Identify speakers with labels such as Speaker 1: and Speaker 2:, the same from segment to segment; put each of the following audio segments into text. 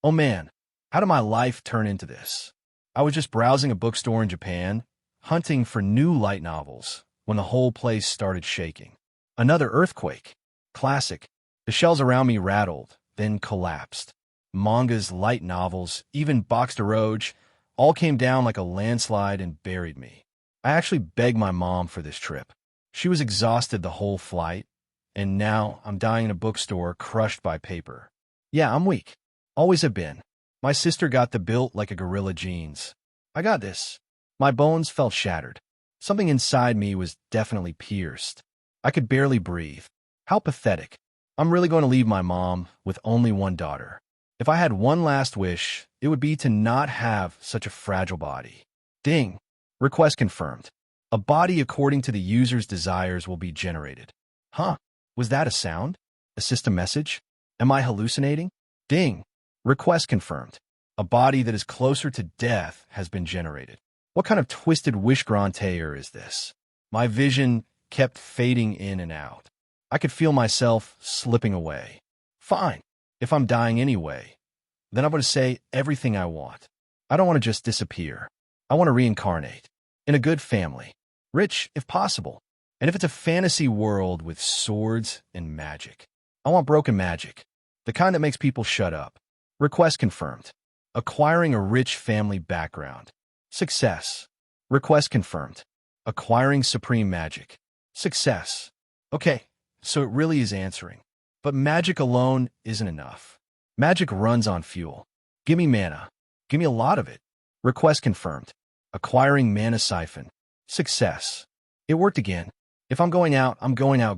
Speaker 1: Oh man, how did my life turn into this? I was just browsing a bookstore in Japan, hunting for new light novels, when the whole place started shaking. Another earthquake. Classic. The shelves around me rattled, then collapsed. Mangas, light novels, even bookstore, all came down like a landslide and buried me. I actually begged my mom for this trip. She was exhausted the whole flight, and now I'm dying in a bookstore crushed by paper. Yeah, I'm weak. Always have been. My sister got the built like a gorilla jeans. I got this. My bones felt shattered. Something inside me was definitely pierced. I could barely breathe. How pathetic. I'm really going to leave my mom with only one daughter. If I had one last wish, it would be to not have such a fragile body. Ding. Request confirmed. A body according to the user's desires will be generated. Huh? Was that a sound? A system message? Am I hallucinating? Ding. Request confirmed. A body that is closer to death has been generated. What kind of twisted wish grantaire is this? My vision kept fading in and out. I could feel myself slipping away. Fine. If I'm dying anyway, then I'm going to say everything I want. I don't want to just disappear. I want to reincarnate. In a good family. Rich, if possible. And if it's a fantasy world with swords and magic. I want broken magic. The kind that makes people shut up. Request confirmed. Acquiring a rich family background. Success. Request confirmed. Acquiring supreme magic. Success. Okay, so it really is answering. But magic alone isn't enough. Magic runs on fuel. Give me mana. Give me a lot of it. Request confirmed. Acquiring mana siphon. Success. It worked again. If I'm going out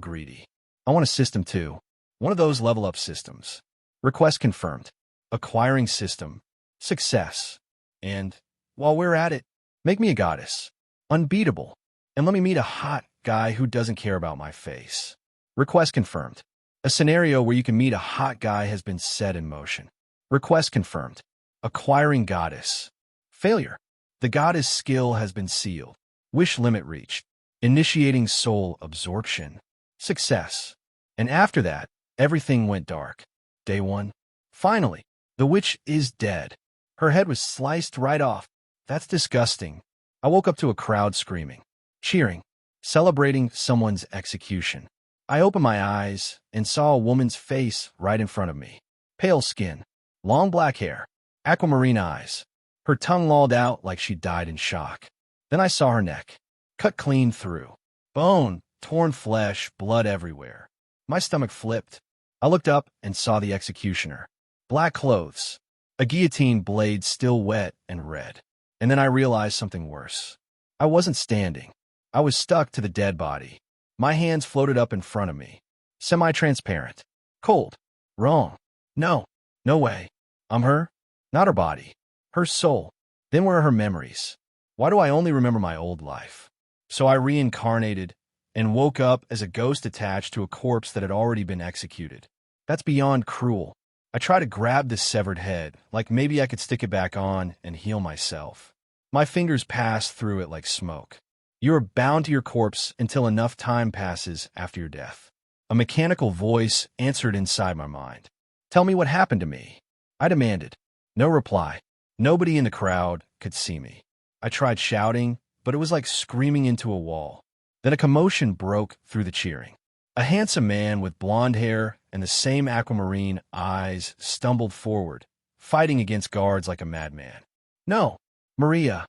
Speaker 1: greedy. I want a system too. One of those level up systems. Request confirmed. Acquiring system. Success. And, while we're at it, make me a goddess. Unbeatable. And let me meet a hot guy who doesn't care about my face. Request confirmed. A scenario where you can meet a hot guy has been set in motion. Request confirmed. Acquiring goddess. Failure. The goddess skill has been sealed. Wish limit reached. Initiating soul absorption. Success. And after that, everything went dark. Day 1. Finally, the witch is dead. Her head was sliced right off. That's disgusting. I woke up to a crowd screaming, cheering, celebrating someone's execution. I opened my eyes and saw a woman's face right in front of me. Pale skin, long black hair, aquamarine eyes. Her tongue lolled out like she died in shock. Then I saw her neck, cut clean through. Bone, torn flesh, blood everywhere. My stomach flipped. I looked up and saw the executioner. Black clothes, a guillotine blade still wet and red. And then I realized something worse. I wasn't standing. I was stuck to the dead body. My hands floated up in front of me. Semi-transparent. Cold. Wrong. No. No way. I'm her? Not her body. Her soul. Then where are her memories? Why do I only remember my old life? So I reincarnated and woke up as a ghost attached to a corpse that had already been executed. That's beyond cruel. I try to grab this severed head, like maybe I could stick it back on and heal myself. My fingers pass through it like smoke. You are bound to your corpse until enough time passes after your death. A mechanical voice answered inside my mind. Tell me what happened to me. I demanded. No reply. Nobody in the crowd could see me. I tried shouting, but it was like screaming into a wall. Then a commotion broke through the cheering. A handsome man with blonde hair and the same aquamarine eyes stumbled forward, fighting against guards like a madman. No, Maria,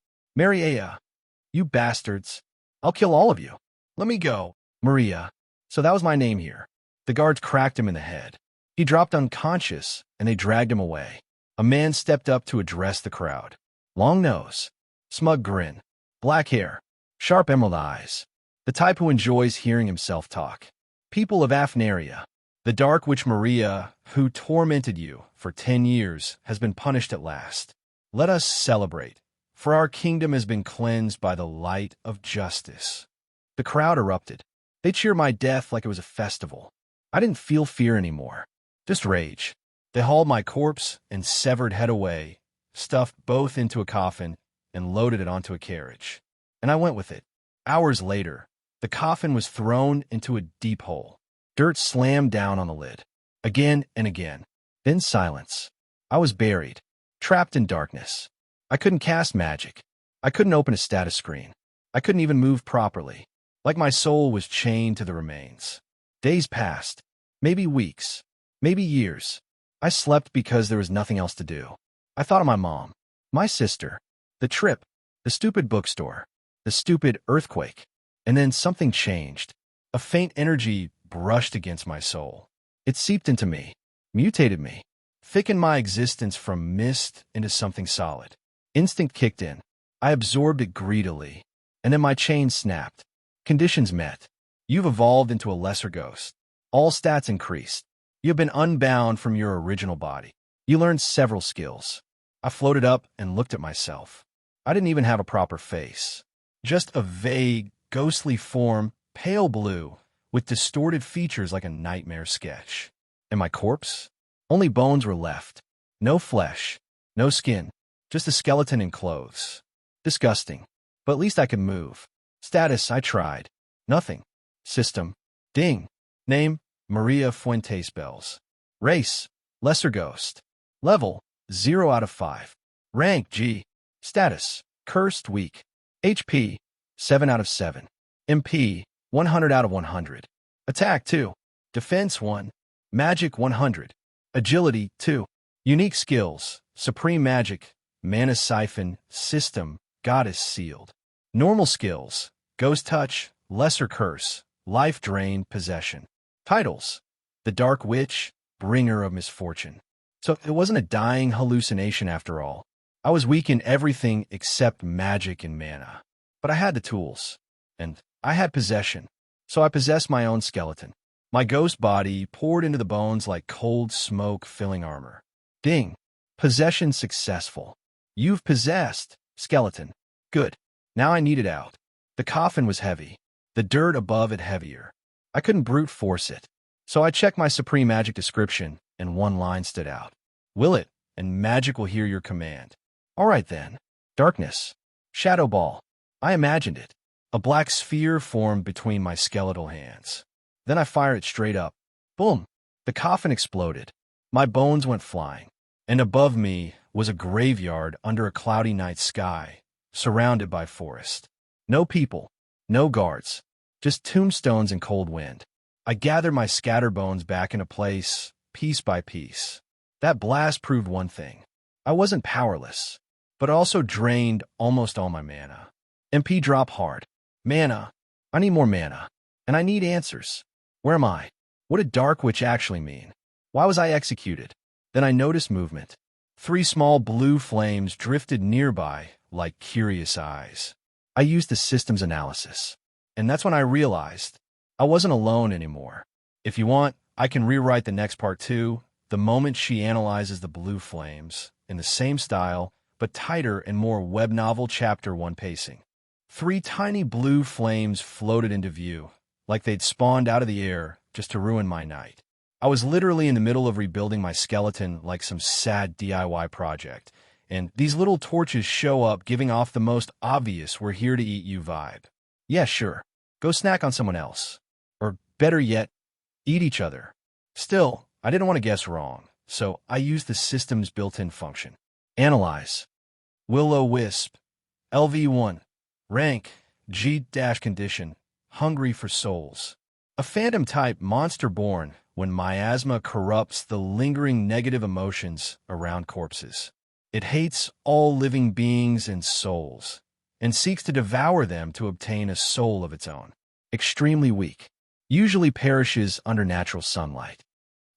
Speaker 1: you bastards. I'll kill all of you. Let me go, Maria. So that was my name here. The guards cracked him in the head. He dropped unconscious, and they dragged him away. A man stepped up to address the crowd. Long nose, smug grin, black hair, sharp emerald eyes. The type who enjoys hearing himself talk. People of Afnaria, the dark witch Maria, who tormented you for 10 years, has been punished at last. Let us celebrate, for our kingdom has been cleansed by the light of justice. The crowd erupted. They cheered my death like it was a festival. I didn't feel fear anymore, just rage. They hauled my corpse and severed head away, stuffed both into a coffin, and loaded it onto a carriage. And I went with it. Hours later, the coffin was thrown into a deep hole. Dirt slammed down on the lid. Again and again. Then silence. I was buried, trapped in darkness. I couldn't cast magic. I couldn't open a status screen. I couldn't even move properly, like my soul was chained to the remains. Days passed, maybe weeks, maybe years. I slept because there was nothing else to do. I thought of my mom, my sister, the trip, the stupid bookstore, the stupid earthquake. And then something changed. A faint energy brushed against my soul. It seeped into me, mutated me, thickened my existence from mist into something solid. Instinct kicked in. I absorbed it greedily, and then my chain snapped. Conditions met. You've evolved into a lesser ghost. All stats increased. You've been unbound from your original body. You learned several skills. I floated up and looked at myself. I didn't even have a proper face. Just a vague, ghostly form, pale blue, with distorted features like a nightmare sketch. And my corpse? Only bones were left. No flesh, no skin, just a skeleton in clothes. Disgusting. But at least I could move. Status, I tried. Nothing. System. Ding. Name, Maria Fuentes Bells. Race, lesser ghost. Level, 0 out of 5. Rank, G. Status, cursed weak. HP, 7 out of 7. MP, 100 out of 100. Attack, 2. Defense, 1. Magic, 100. Agility, 2. Unique skills, Supreme Magic, Mana Siphon, System, Goddess Sealed. Normal skills, Ghost Touch, Lesser Curse, Life Drain, Possession. Titles, The Dark Witch, Bringer of Misfortune. So it wasn't a dying hallucination after all. I was weak in everything except magic and mana. But I had the tools, and I had possession. So I possessed my own skeleton. My ghost body poured into the bones like cold smoke filling armor. Ding. Possession successful. You've possessed, skeleton. Good. Now I need it out. The coffin was heavy. The dirt above it heavier. I couldn't brute force it. So I checked my supreme magic description, and one line stood out. Will it, and magic will hear your command. All right then. Darkness. Shadow ball. I imagined it. A black sphere formed between my skeletal hands. Then I fired it straight up. Boom. The coffin exploded. My bones went flying. And above me was a graveyard under a cloudy night sky, surrounded by forest. No people, no guards, just tombstones and cold wind. I gathered my scattered bones back into place, piece by piece. That blast proved one thing. I wasn't powerless, but also drained almost all my mana. MP drop hard. Mana. I need more mana. And I need answers. Where am I? What did Dark Witch actually mean? Why was I executed? Then I noticed movement. 3 small blue flames drifted nearby like curious eyes. I used the system's analysis. And that's when I realized I wasn't alone anymore. If you want, I can rewrite the next part too, the moment she analyzes the blue flames, in the same style, but tighter and more web novel chapter 1 pacing. 3 tiny blue flames floated into view, like they'd spawned out of the air just to ruin my night. I was literally in the middle of rebuilding my skeleton like some sad DIY project, and these little torches show up giving off the most obvious "we're here to eat you" vibe. Yeah, sure. Go snack on someone else. Or better yet, eat each other. Still, I didn't want to guess wrong, so I used the system's built-in function. Analyze. Will-o-wisp. LV1. Rank. G-condition. Hungry for souls. A phantom-type monster born when miasma corrupts the lingering negative emotions around corpses. It hates all living beings and souls, and seeks to devour them to obtain a soul of its own. Extremely weak. Usually perishes under natural sunlight.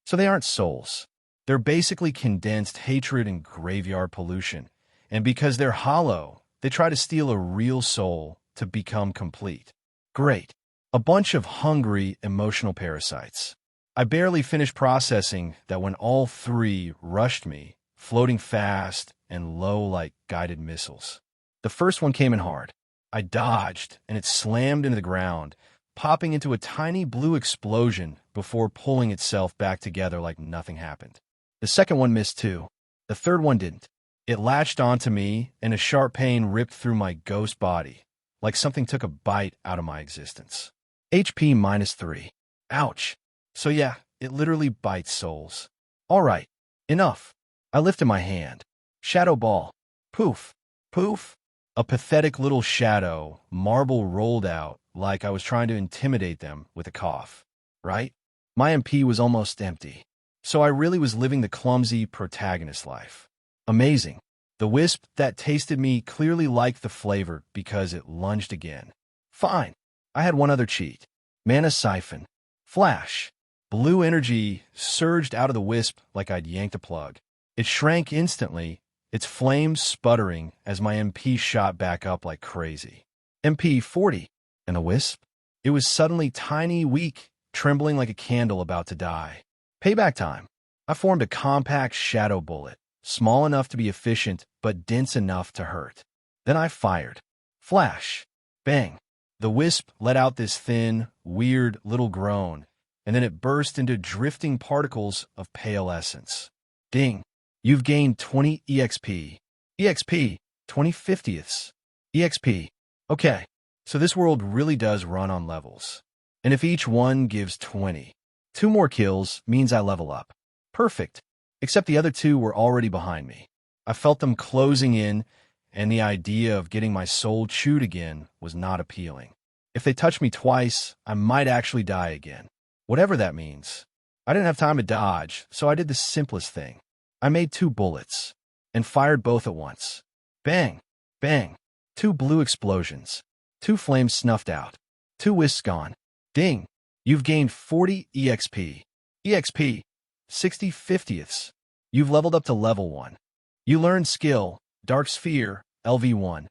Speaker 1: So they aren't souls. They're basically condensed hatred and graveyard pollution, and because they're hollow, they try to steal a real soul to become complete. Great. A bunch of hungry, emotional parasites. I barely finished processing that when all 3 rushed me, floating fast and low like guided missiles. The first one came in hard. I dodged, and it slammed into the ground, popping into a tiny blue explosion before pulling itself back together like nothing happened. The second one missed too. The third one didn't. It latched onto me, and a sharp pain ripped through my ghost body, like something took a bite out of my existence. HP -3. Ouch. So yeah, it literally bites souls. All right, enough. I lifted my hand. Shadow ball. Poof. Poof. A pathetic little shadow, marble rolled out like I was trying to intimidate them with a cough. Right? My MP was almost empty. So I really was living the clumsy protagonist life. Amazing. The wisp that tasted me clearly liked the flavor because it lunged again. Fine. I had one other cheat. Mana siphon. Flash. Blue energy surged out of the wisp like I'd yanked a plug. It shrank instantly, its flames sputtering as my MP shot back up like crazy. MP 40. And the wisp? It was suddenly tiny, weak, trembling like a candle about to die. Payback time. I formed a compact shadow bullet, small enough to be efficient, but dense enough to hurt. Then I fired. Flash. Bang. The wisp let out this thin, weird little groan, and then it burst into drifting particles of pale essence. Ding. You've gained 20 EXP. EXP. 20/50ths. EXP. Okay, so this world really does run on levels. And if each one gives 20, 2 more kills means I level up. Perfect. Except the other 2 were already behind me. I felt them closing in, and the idea of getting my soul chewed again was not appealing. If they touched me twice, I might actually die again. Whatever that means. I didn't have time to dodge, so I did the simplest thing. I made 2 bullets, and fired both at once. Bang! Bang! 2 blue explosions. 2 flames snuffed out. 2 wisps gone. Ding! You've gained 40 EXP. EXP. 60/50ths. You've leveled up to level 1. You learned skill, Dark Sphere, LV1.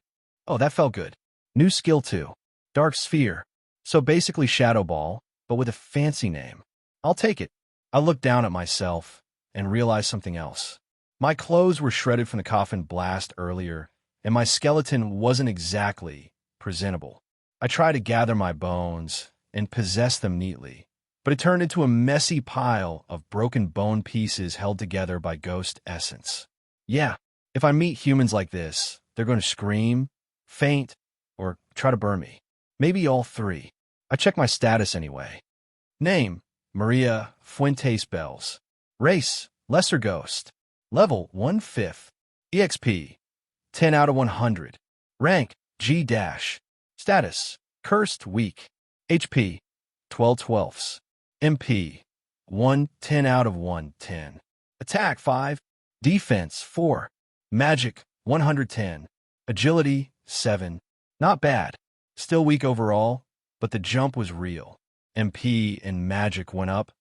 Speaker 1: Oh, that felt good. New skill 2. Dark Sphere. So basically Shadow Ball, but with a fancy name. I'll take it. I looked down at myself and realized something else. My clothes were shredded from the coffin blast earlier, and my skeleton wasn't exactly presentable. I tried to gather my bones and possess them neatly, but it turned into a messy pile of broken bone pieces held together by ghost essence. Yeah, if I meet humans like this, they're going to scream, faint, or try to burn me. Maybe all 3. I checked my status anyway. Name, Maria Fuentes Bells. Race, Lesser Ghost. Level 1/5. EXP, 10 out of 100. Rank, G-. Status, Cursed Weak. HP, 12/12. MP, 110 out of 110. Attack 5. Defense 4. Magic 110. Agility 7. Not bad. Still weak overall, but the jump was real. MP and magic went up,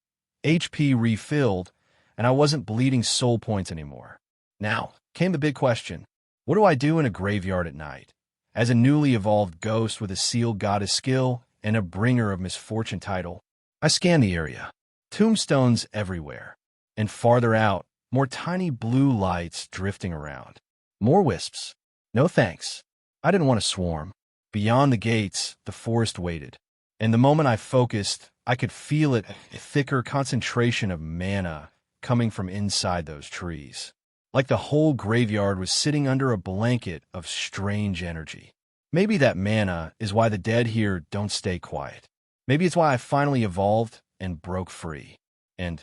Speaker 1: HP refilled, and I wasn't bleeding soul points anymore. Now came the big question. What do I do in a graveyard at night? As a newly evolved ghost with a sealed goddess skill and a bringer of misfortune title, I scanned the area. Tombstones everywhere. And farther out, more tiny blue lights drifting around. More wisps. No thanks. I didn't want to swarm. Beyond the gates, the forest waited. And the moment I focused, I could feel it, a thicker concentration of mana coming from inside those trees. Like the whole graveyard was sitting under a blanket of strange energy. Maybe that mana is why the dead here don't stay quiet. Maybe it's why I finally evolved and broke free. And,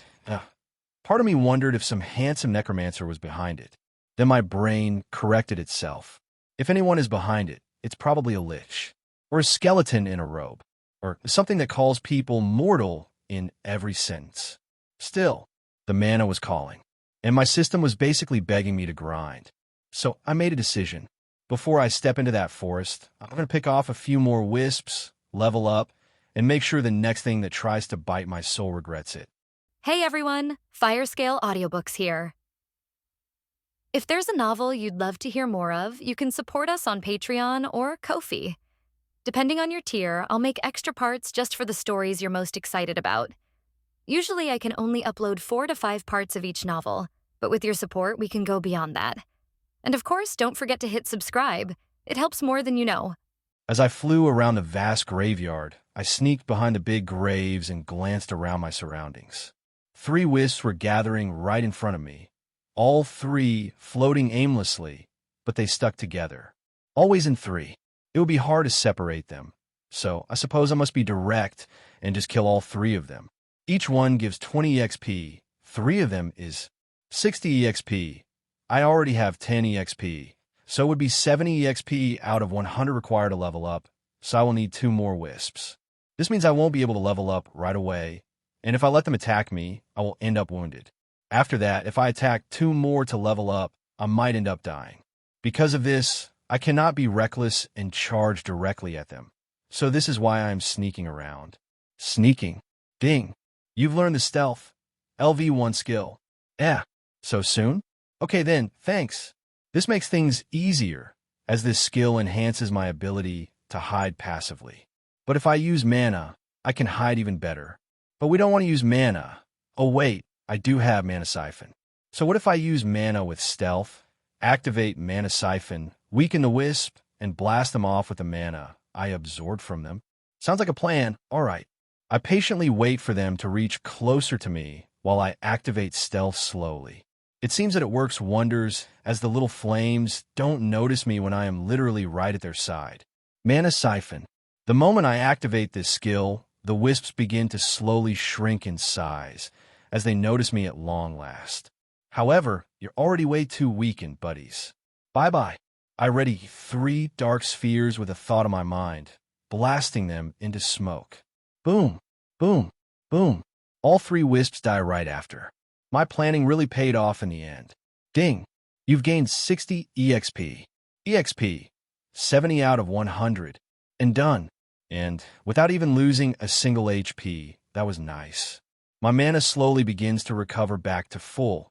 Speaker 1: part of me wondered if some handsome necromancer was behind it. Then my brain corrected itself. If anyone is behind it, it's probably a lich, or a skeleton in a robe, or something that calls people mortal in every sentence. Still, the mana was calling, and my system was basically begging me to grind. So I made a decision. Before I step into that forest, I'm going to pick off a few more wisps, level up, and make sure the next thing that tries to bite my soul regrets it.
Speaker 2: Hey everyone, Firescale Audiobooks here. If there's a novel you'd love to hear more of, you can support us on Patreon or Ko-fi. Depending on your tier, I'll make extra parts just for the stories you're most excited about. Usually I can only upload 4 to 5 parts of each novel, but with your support, we can go beyond that. And of course, don't forget to hit subscribe. It helps more than you know.
Speaker 1: As I flew around the vast graveyard, I sneaked behind the big graves and glanced around my surroundings. 3 wisps were gathering right in front of me, all 3 floating aimlessly, but they stuck together. Always in 3. It would be hard to separate them, so I suppose I must be direct and just kill all 3 of them. Each one gives 20 XP. 3 of them is 60 EXP. I already have 10 EXP, so it would be 70 EXP out of 100 required to level up, so I will need 2 more wisps. This means I won't be able to level up right away, and if I let them attack me, I will end up wounded. After that, if I attack 2 more to level up, I might end up dying. Because of this, I cannot be reckless and charge directly at them. So this is why I am sneaking around. Sneaking. Ding. You've learned the stealth. LV1 skill. So soon? Okay then, thanks. This makes things easier, as this skill enhances my ability to hide passively. But if I use mana, I can hide even better. But we don't want to use mana. Oh wait, I do have Mana Siphon. So what if I use mana with stealth, activate Mana Siphon, weaken the wisp, and blast them off with the mana I absorbed from them? Sounds like a plan. Alright. I patiently wait for them to reach closer to me while I activate stealth slowly. It seems that it works wonders, as the little flames don't notice me when I am literally right at their side. Mana Siphon. The moment I activate this skill, the wisps begin to slowly shrink in size, as they notice me at long last. However, you're already way too weakened, buddies. Bye-bye. I ready 3 dark spheres with a thought in my mind, blasting them into smoke. Boom, boom, boom. All 3 wisps die right after. My planning really paid off in the end. Ding. You've gained 60 EXP. EXP. 70 out of 100. And done. And without even losing a single HP, that was nice. My mana slowly begins to recover back to full,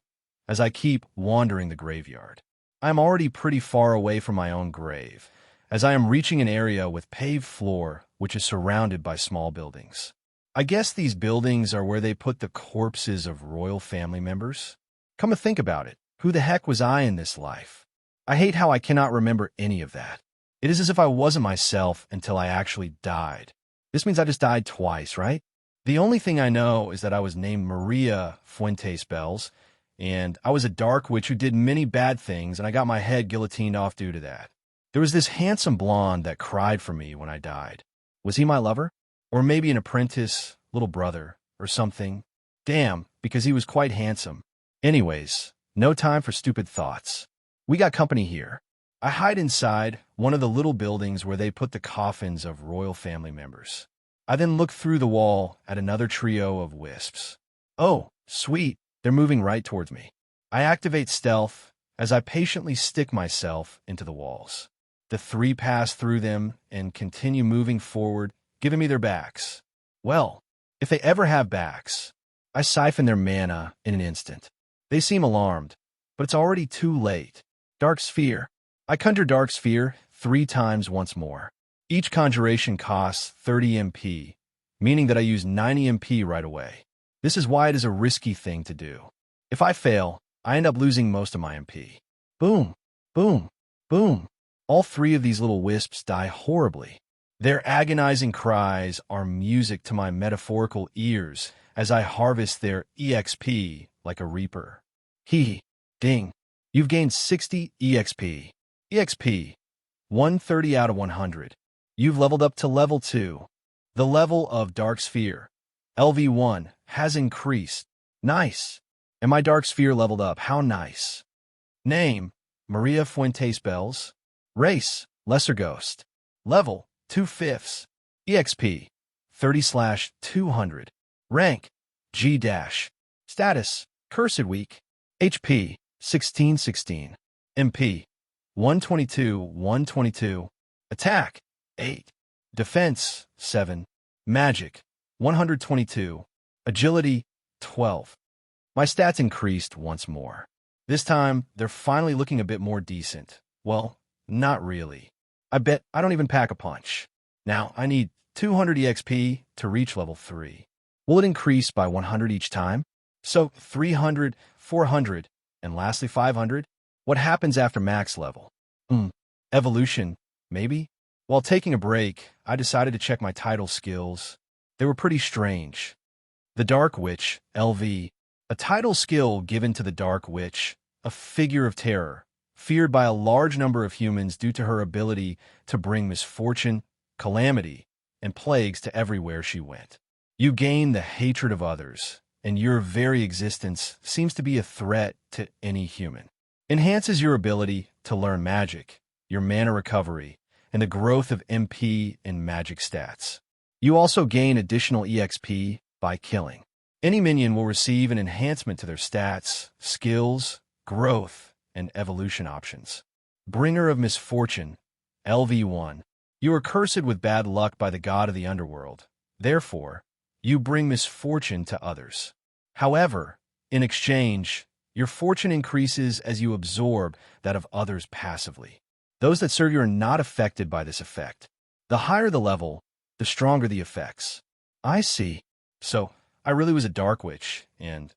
Speaker 1: as I keep wandering the graveyard. I am already pretty far away from my own grave, as I am reaching an area with paved floor which is surrounded by small buildings. I guess these buildings are where they put the corpses of royal family members. Come to think about it, who the heck was I in this life? I hate how I cannot remember any of that. It is as if I wasn't myself until I actually died. This means I just died twice, right? The only thing I know is that I was named Maria Fuentes Bells, and I was a dark witch who did many bad things, and I got my head guillotined off due to that. There was this handsome blonde that cried for me when I died. Was he my lover? Or maybe an apprentice, little brother, or something? Damn, because he was quite handsome. Anyways, no time for stupid thoughts. We got company here. I hide inside one of the little buildings where they put the coffins of royal family members. I then look through the wall at another trio of wisps. Oh, sweet, they're moving right towards me. I activate stealth as I patiently stick myself into the walls. The 3 pass through them and continue moving forward, giving me their backs. Well, if they ever have backs, I siphon their mana in an instant. They seem alarmed, but it's already too late. Dark Sphere. I conjure Dark Sphere 3 times once more. Each conjuration costs 30 MP, meaning that I use 90 MP right away. This is why it is a risky thing to do. If I fail, I end up losing most of my MP. Boom, boom, boom. All 3 of these little wisps die horribly. Their agonizing cries are music to my metaphorical ears as I harvest their EXP like a reaper. Ding. You've gained 60 EXP. EXP. 130 out of 100. You've leveled up to level 2. The level of Dark Sphere, LV1, has increased. Nice. And my Dark Sphere leveled up. How nice. Name, Maria Fuentes Bells. Race, Lesser Ghost. Level, 2/5. EXP, 30/200. Rank, G-. Status, Cursed Week. HP, 1616. MP, 122. Attack, 8. Defense, 7. Magic, 122. Agility, 12. My stats increased once more. This time, they're finally looking a bit more decent. Well, not really. I bet I don't even pack a punch. Now, I need 200 EXP to reach level 3. Will it increase by 100 each time? So 300, 400, and lastly 500? What happens after max level? Evolution, maybe? While taking a break, I decided to check my title skills. They were pretty strange. The Dark Witch, LV. A title skill given to the Dark Witch, a figure of terror, feared by a large number of humans due to her ability to bring misfortune, calamity, and plagues to everywhere she went. You gain the hatred of others, and your very existence seems to be a threat to any human. Enhances your ability to learn magic, your mana recovery, and the growth of MP and magic stats. You also gain additional EXP by killing. Any minion will receive an enhancement to their stats, skills, growth, and evolution options. Bringer of Misfortune, LV1. You are cursed with bad luck by the god of the underworld. Therefore, you bring misfortune to others. However, in exchange, your fortune increases as you absorb that of others passively. Those that serve you are not affected by this effect. The higher the level, the stronger the effects. I see. So, I really was a dark witch, and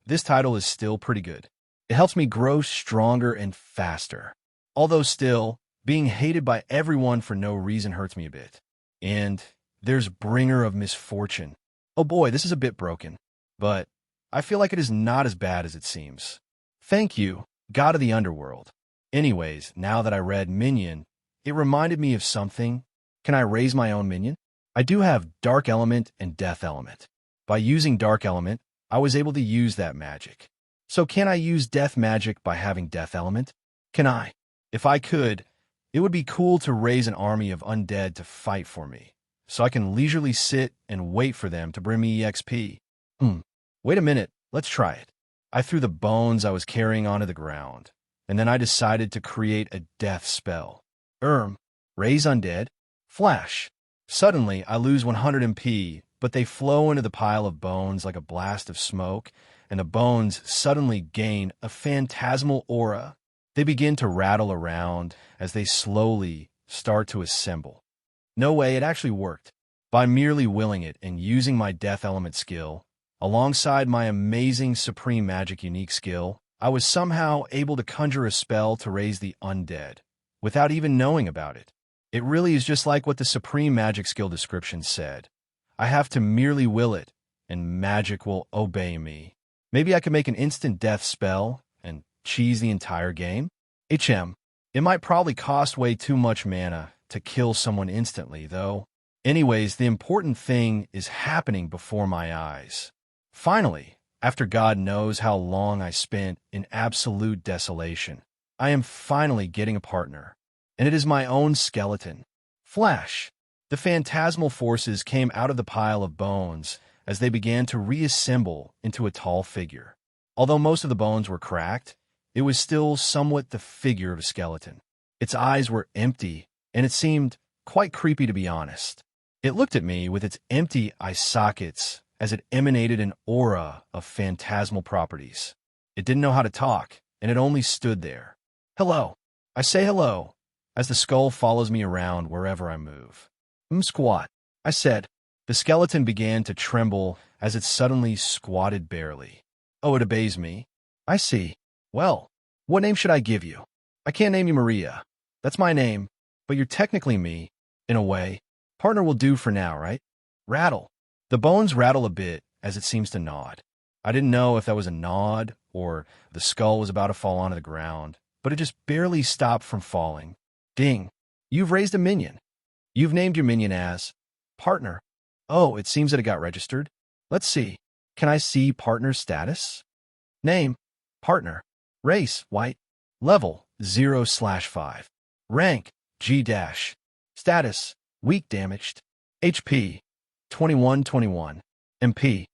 Speaker 1: this title is still pretty good. It helps me grow stronger and faster. Although still, being hated by everyone for no reason hurts me a bit. And there's Bringer of Misfortune. Oh boy, this is a bit broken, but I feel like it is not as bad as it seems. Thank you, God of the Underworld. Anyways, now that I read Minion, it reminded me of something. Can I raise my own minion? I do have Dark Element and Death Element. By using Dark Element, I was able to use that magic. So can I use Death Magic by having Death Element? Can I? If I could, it would be cool to raise an army of undead to fight for me, so I can leisurely sit and wait for them to bring me EXP. Wait a minute, let's try it. I threw the bones I was carrying onto the ground, and then I decided to create a death spell. Raise undead. Flash. Suddenly, I lose 100 MP, but they flow into the pile of bones like a blast of smoke, and the bones suddenly gain a phantasmal aura. They begin to rattle around as they slowly start to assemble. No way, it actually worked. By merely willing it and using my Death Element skill, alongside my amazing Supreme Magic unique skill, I was somehow able to conjure a spell to raise the undead, without even knowing about it. It really is just like what the Supreme Magic skill description said. I have to merely will it, and magic will obey me. Maybe I could make an instant death spell and cheese the entire game? It might probably cost way too much mana to kill someone instantly, though. Anyways, the important thing is happening before my eyes. Finally, after God knows how long I spent in absolute desolation, I am finally getting a partner, and it is my own skeleton. Flash! The phantasmal forces came out of the pile of bones as they began to reassemble into a tall figure. Although most of the bones were cracked, it was still somewhat the figure of a skeleton. Its eyes were empty, and it seemed quite creepy to be honest. It looked at me with its empty eye sockets as it emanated an aura of phantasmal properties. It didn't know how to talk, and it only stood there. Hello. I say hello, as the skull follows me around wherever I move. Squat. I said. The skeleton began to tremble as it suddenly squatted barely. Oh, it obeys me. I see. Well, what name should I give you? I can't name you Maria. That's my name, but you're technically me, in a way. Partner will do for now, right? Rattle. The bones rattle a bit as it seems to nod. I didn't know if that was a nod or the skull was about to fall onto the ground, but it just barely stopped from falling. Ding. You've raised a minion. You've named your minion as Partner. Oh, it seems that it got registered. Let's see. Can I see Partner's status? Name, Partner. Race, White. Level, 0/5. Rank, G-. Status, Weak Damaged. HP, 2121. MP,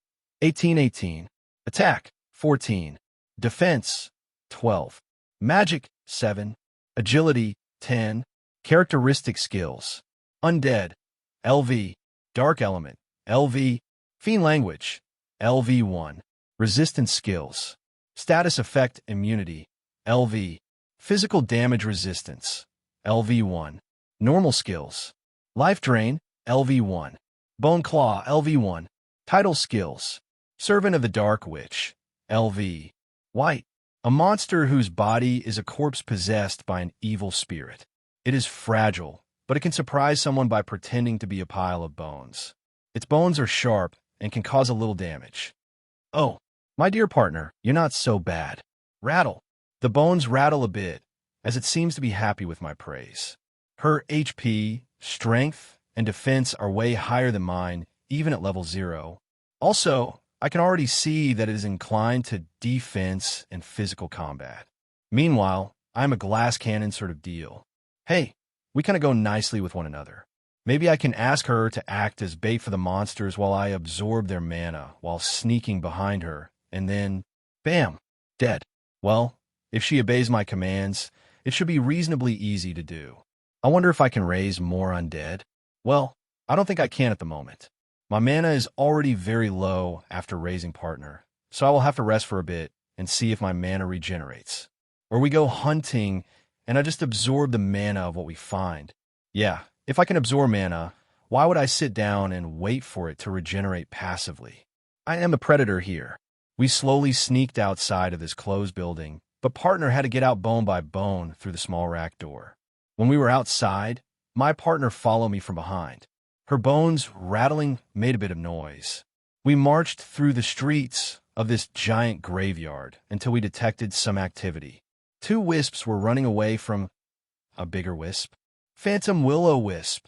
Speaker 1: 1818. Attack, 14. Defense, 12. Magic, 7. Agility, 10. Characteristic skills. Undead, LV. Dark Element, LV. Fiend Language, LV1. Resistance skills. Status Effect Immunity, LV. Physical Damage Resistance, LV1. Normal skills. Life Drain, LV1. Bone Claw, LV1. Title Skills. Servant of the Dark Witch, LV. White. A monster whose body is a corpse possessed by an evil spirit. It is fragile, but it can surprise someone by pretending to be a pile of bones. Its bones are sharp and can cause a little damage. Oh, my dear partner, you're not so bad. Rattle. The bones rattle a bit, as it seems to be happy with my praise. Her HP, strength, and defense are way higher than mine, even at level 0. Also, I can already see that it is inclined to defense and physical combat. Meanwhile, I'm a glass cannon sort of deal. Hey, we kind of go nicely with one another. Maybe I can ask her to act as bait for the monsters while I absorb their mana while sneaking behind her, and then, bam, dead. Well, if she obeys my commands, it should be reasonably easy to do. I wonder if I can raise more undead? Well, I don't think I can at the moment. My mana is already very low after raising partner, so I will have to rest for a bit and see if my mana regenerates. Or we go hunting and I just absorb the mana of what we find. Yeah, if I can absorb mana, why would I sit down and wait for it to regenerate passively? I am a predator here. We slowly sneaked outside of this closed building, but partner had to get out bone by bone through the small rack door. When we were outside, my partner followed me from behind. Her bones rattling made a bit of noise. We marched through the streets of this giant graveyard until we detected some activity. 2 wisps were running away from a bigger wisp. Phantom Will-O-Wisp,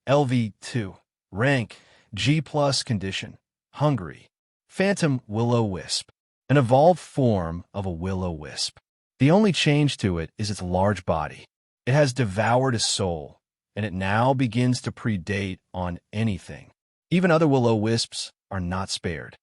Speaker 1: LV2, rank G+ condition, hungry. Phantom Will-O-Wisp, an evolved form of a will-o-wisp. The only change to it is its large body. It has devoured a soul, and it now begins to predate on anything. Even other will-o-wisps are not spared.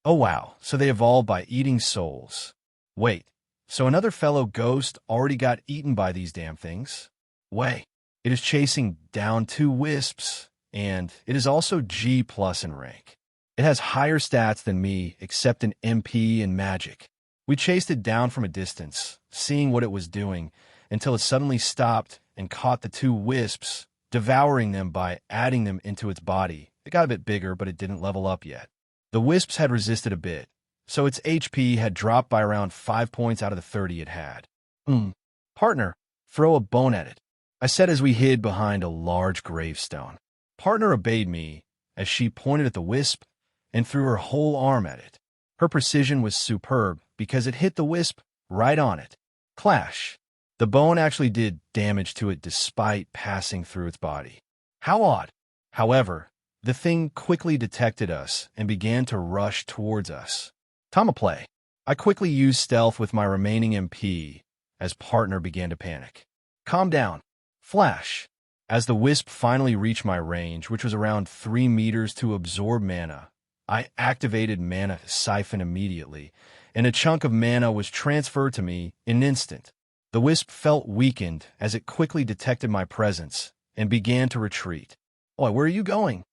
Speaker 1: Oh wow, so they evolved by eating souls. Wait, so another fellow ghost already got eaten by these damn things? Wait, it is chasing down 2 wisps, and it is also G+ in rank. It has higher stats than me, except in MP and magic. We chased it down from a distance, seeing what it was doing, until it suddenly stopped and caught the 2 wisps, devouring them by adding them into its body. It got a bit bigger, but it didn't level up yet. The wisps had resisted a bit, so its HP had dropped by around 5 points out of the 30 it had. Partner, throw a bone at it, I said as we hid behind a large gravestone. Partner obeyed me as she pointed at the wisp and threw her whole arm at it. Her precision was superb because it hit the wisp right on it. Clash. The bone actually did damage to it despite passing through its body. How odd. However, the thing quickly detected us and began to rush towards us. Time of play. I quickly used stealth with my remaining MP as partner began to panic. Calm down. Flash. As the wisp finally reached my range, which was around 3 meters to absorb mana, I activated Mana Siphon immediately, and a chunk of mana was transferred to me in an instant. The wisp felt weakened as it quickly detected my presence and began to retreat. "Oi, where are you going?"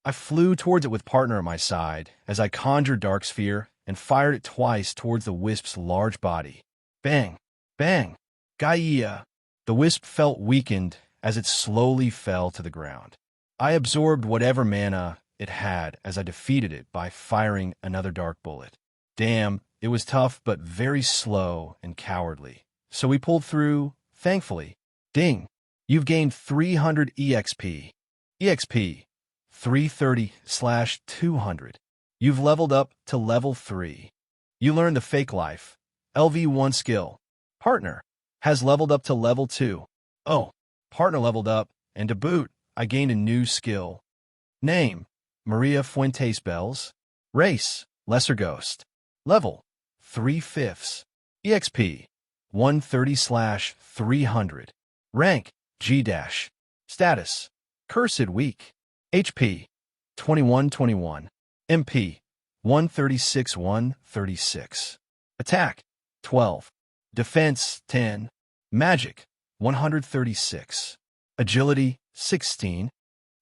Speaker 1: I flew towards it with partner at my side as I conjured Dark Sphere and fired it twice towards the wisp's large body. Bang! Bang! Gaia! The wisp felt weakened as it slowly fell to the ground. I absorbed whatever mana it had as I defeated it by firing another dark bullet. Damn, it was tough but very slow and cowardly. So we pulled through, thankfully. Ding! You've gained 300 EXP. EXP 330/200. You've leveled up to level 3. You learned the Fake Life, LV1 skill. Partner has leveled up to level 2. Oh, partner leveled up, and to boot, I gained a new skill. Name, Maria Fuentes Bells. Race, Lesser Ghost. Level, 3/5. EXP, 130/300. Rank, G-. Status, Cursed Weak. HP, 2121. MP, 136/136. Attack, 12. Defense, 10. Magic, 136. Agility, 16.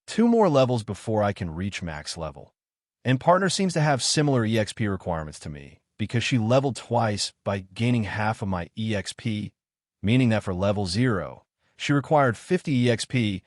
Speaker 1: 2 more levels before I can reach max level. And partner seems to have similar EXP requirements to me, because she leveled twice by gaining half of my EXP, meaning that for level 0, she required 50 EXP,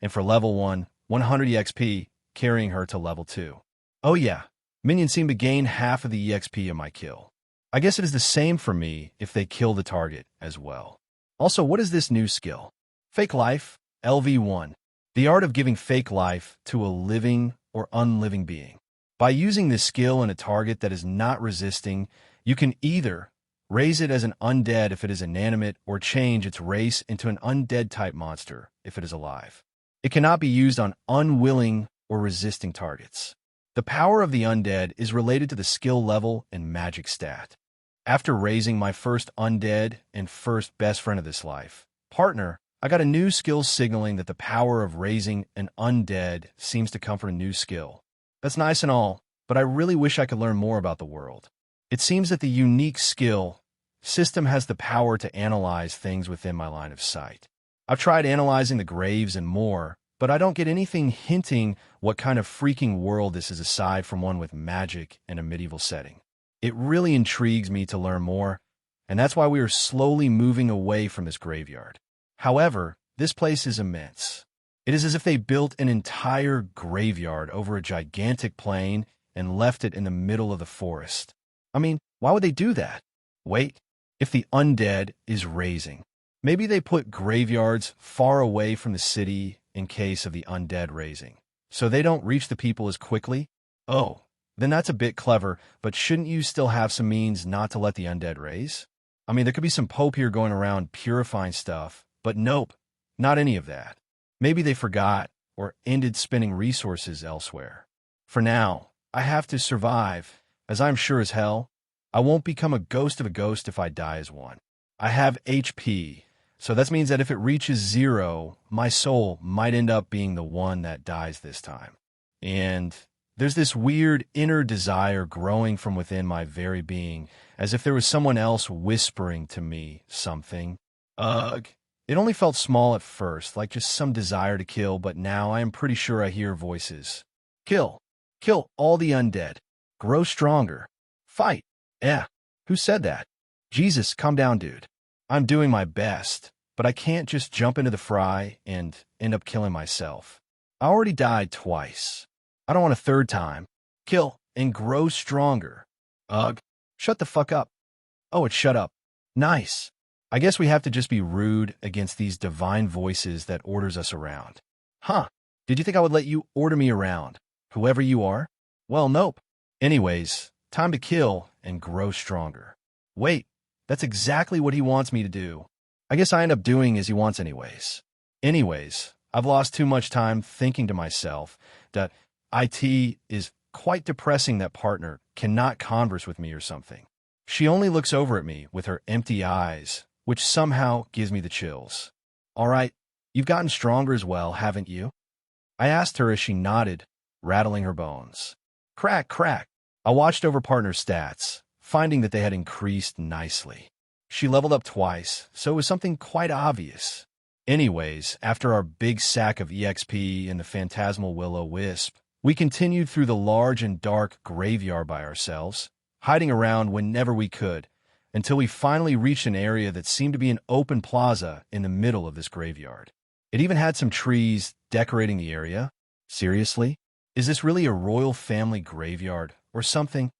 Speaker 1: and for level 1, 100 EXP, carrying her to level 2. Oh yeah, minions seem to gain half of the EXP of my kill. I guess it is the same for me if they kill the target as well. Also, what is this new skill? Fake Life, LV1. The art of giving fake life to a living or unliving being. By using this skill in a target that is not resisting, you can either raise it as an undead if it is inanimate or change its race into an undead-type monster if it is alive. It cannot be used on unwilling or resisting targets. The power of the undead is related to the skill level and magic stat. After raising my first undead and first best friend of this life, partner, I got a new skill signaling that the power of raising an undead seems to come from a new skill. That's nice and all, but I really wish I could learn more about the world. It seems that the unique skill system has the power to analyze things within my line of sight. I've tried analyzing the graves and more, but I don't get anything hinting what kind of freaking world this is aside from one with magic and a medieval setting. It really intrigues me to learn more, and that's why we are slowly moving away from this graveyard. However, this place is immense. It is as if they built an entire graveyard over a gigantic plain and left it in the middle of the forest. I mean, why would they do that? Wait, if the undead is raising, maybe they put graveyards far away from the city in case of the undead raising, so they don't reach the people as quickly? Oh, then that's a bit clever, but shouldn't you still have some means not to let the undead raise? I mean, there could be some pope here going around purifying stuff, but nope, not any of that. Maybe they forgot or ended spending resources elsewhere. For now, I have to survive, as I'm sure as hell I won't become a ghost of a ghost if I die as one. I have HP, so that means that if it reaches 0, my soul might end up being the one that dies this time. And there's this weird inner desire growing from within my very being, as if there was someone else whispering to me something. Ugh. It only felt small at first, like just some desire to kill, but now I am pretty sure I hear voices. Kill. Kill all the undead. Grow stronger. Fight. Yeah. Who said that? Jesus, calm down, dude. I'm doing my best, but I can't just jump into the fry and end up killing myself. I already died twice. I don't want a third time. Kill and grow stronger. Ugh. Shut the fuck up. Oh, it's shut up. Nice. I guess we have to just be rude against these divine voices that orders us around. Huh. Did you think I would let you order me around, whoever you are? Well, nope. Anyways, time to kill and grow stronger. Wait, that's exactly what he wants me to do. I guess I end up doing as he wants anyways. I've lost too much time thinking to myself that it is quite depressing that partner cannot converse with me or something. She only looks over at me with her empty eyes, which somehow gives me the chills. All right, you've gotten stronger as well, haven't you? I asked her as she nodded, rattling her bones. Crack, crack. I watched over partner's stats, finding that they had increased nicely. She leveled up twice, so it was something quite obvious. Anyways, after our big sack of EXP and the phantasmal will-o-wisp, we continued through the large and dark graveyard by ourselves, hiding around whenever we could, until we finally reached an area that seemed to be an open plaza in the middle of this graveyard. It even had some trees decorating the area. Seriously? Is this really a royal family graveyard or something?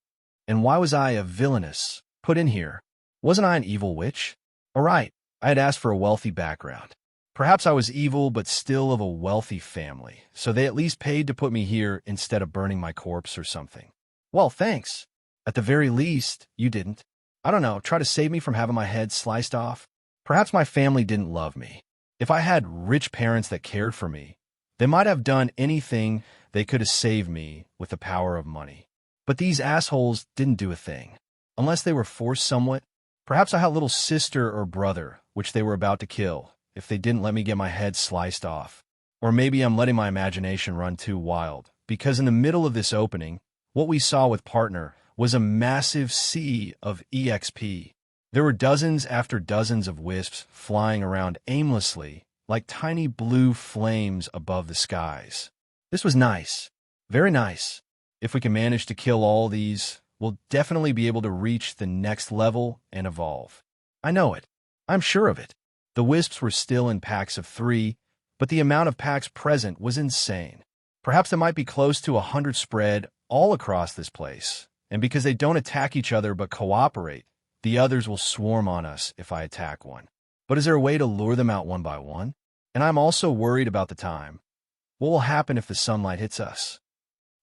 Speaker 1: And why was I a villainess put in here? Wasn't I an evil witch? All right, I had asked for a wealthy background. Perhaps I was evil but still of a wealthy family, so they at least paid to put me here instead of burning my corpse or something. Well, thanks. At the very least, you didn't. I don't know, try to save me from having my head sliced off? Perhaps my family didn't love me. If I had rich parents that cared for me, they might have done anything they could to save me with the power of money. But these assholes didn't do a thing. Unless they were forced somewhat. Perhaps I had a little sister or brother, which they were about to kill, if they didn't let me get my head sliced off. Or maybe I'm letting my imagination run too wild, because in the middle of this opening, what we saw with partner was a massive sea of EXP. There were dozens after dozens of wisps flying around aimlessly, like tiny blue flames above the skies. This was nice. Very nice. If we can manage to kill all these, we'll definitely be able to reach the next level and evolve. I know it. I'm sure of it. The wisps were still in packs of 3, but the amount of packs present was insane. Perhaps there might be close to 100 spread all across this place, and because they don't attack each other but cooperate, the others will swarm on us if I attack one. But is there a way to lure them out one by one? And I'm also worried about the time. What will happen if the sunlight hits us?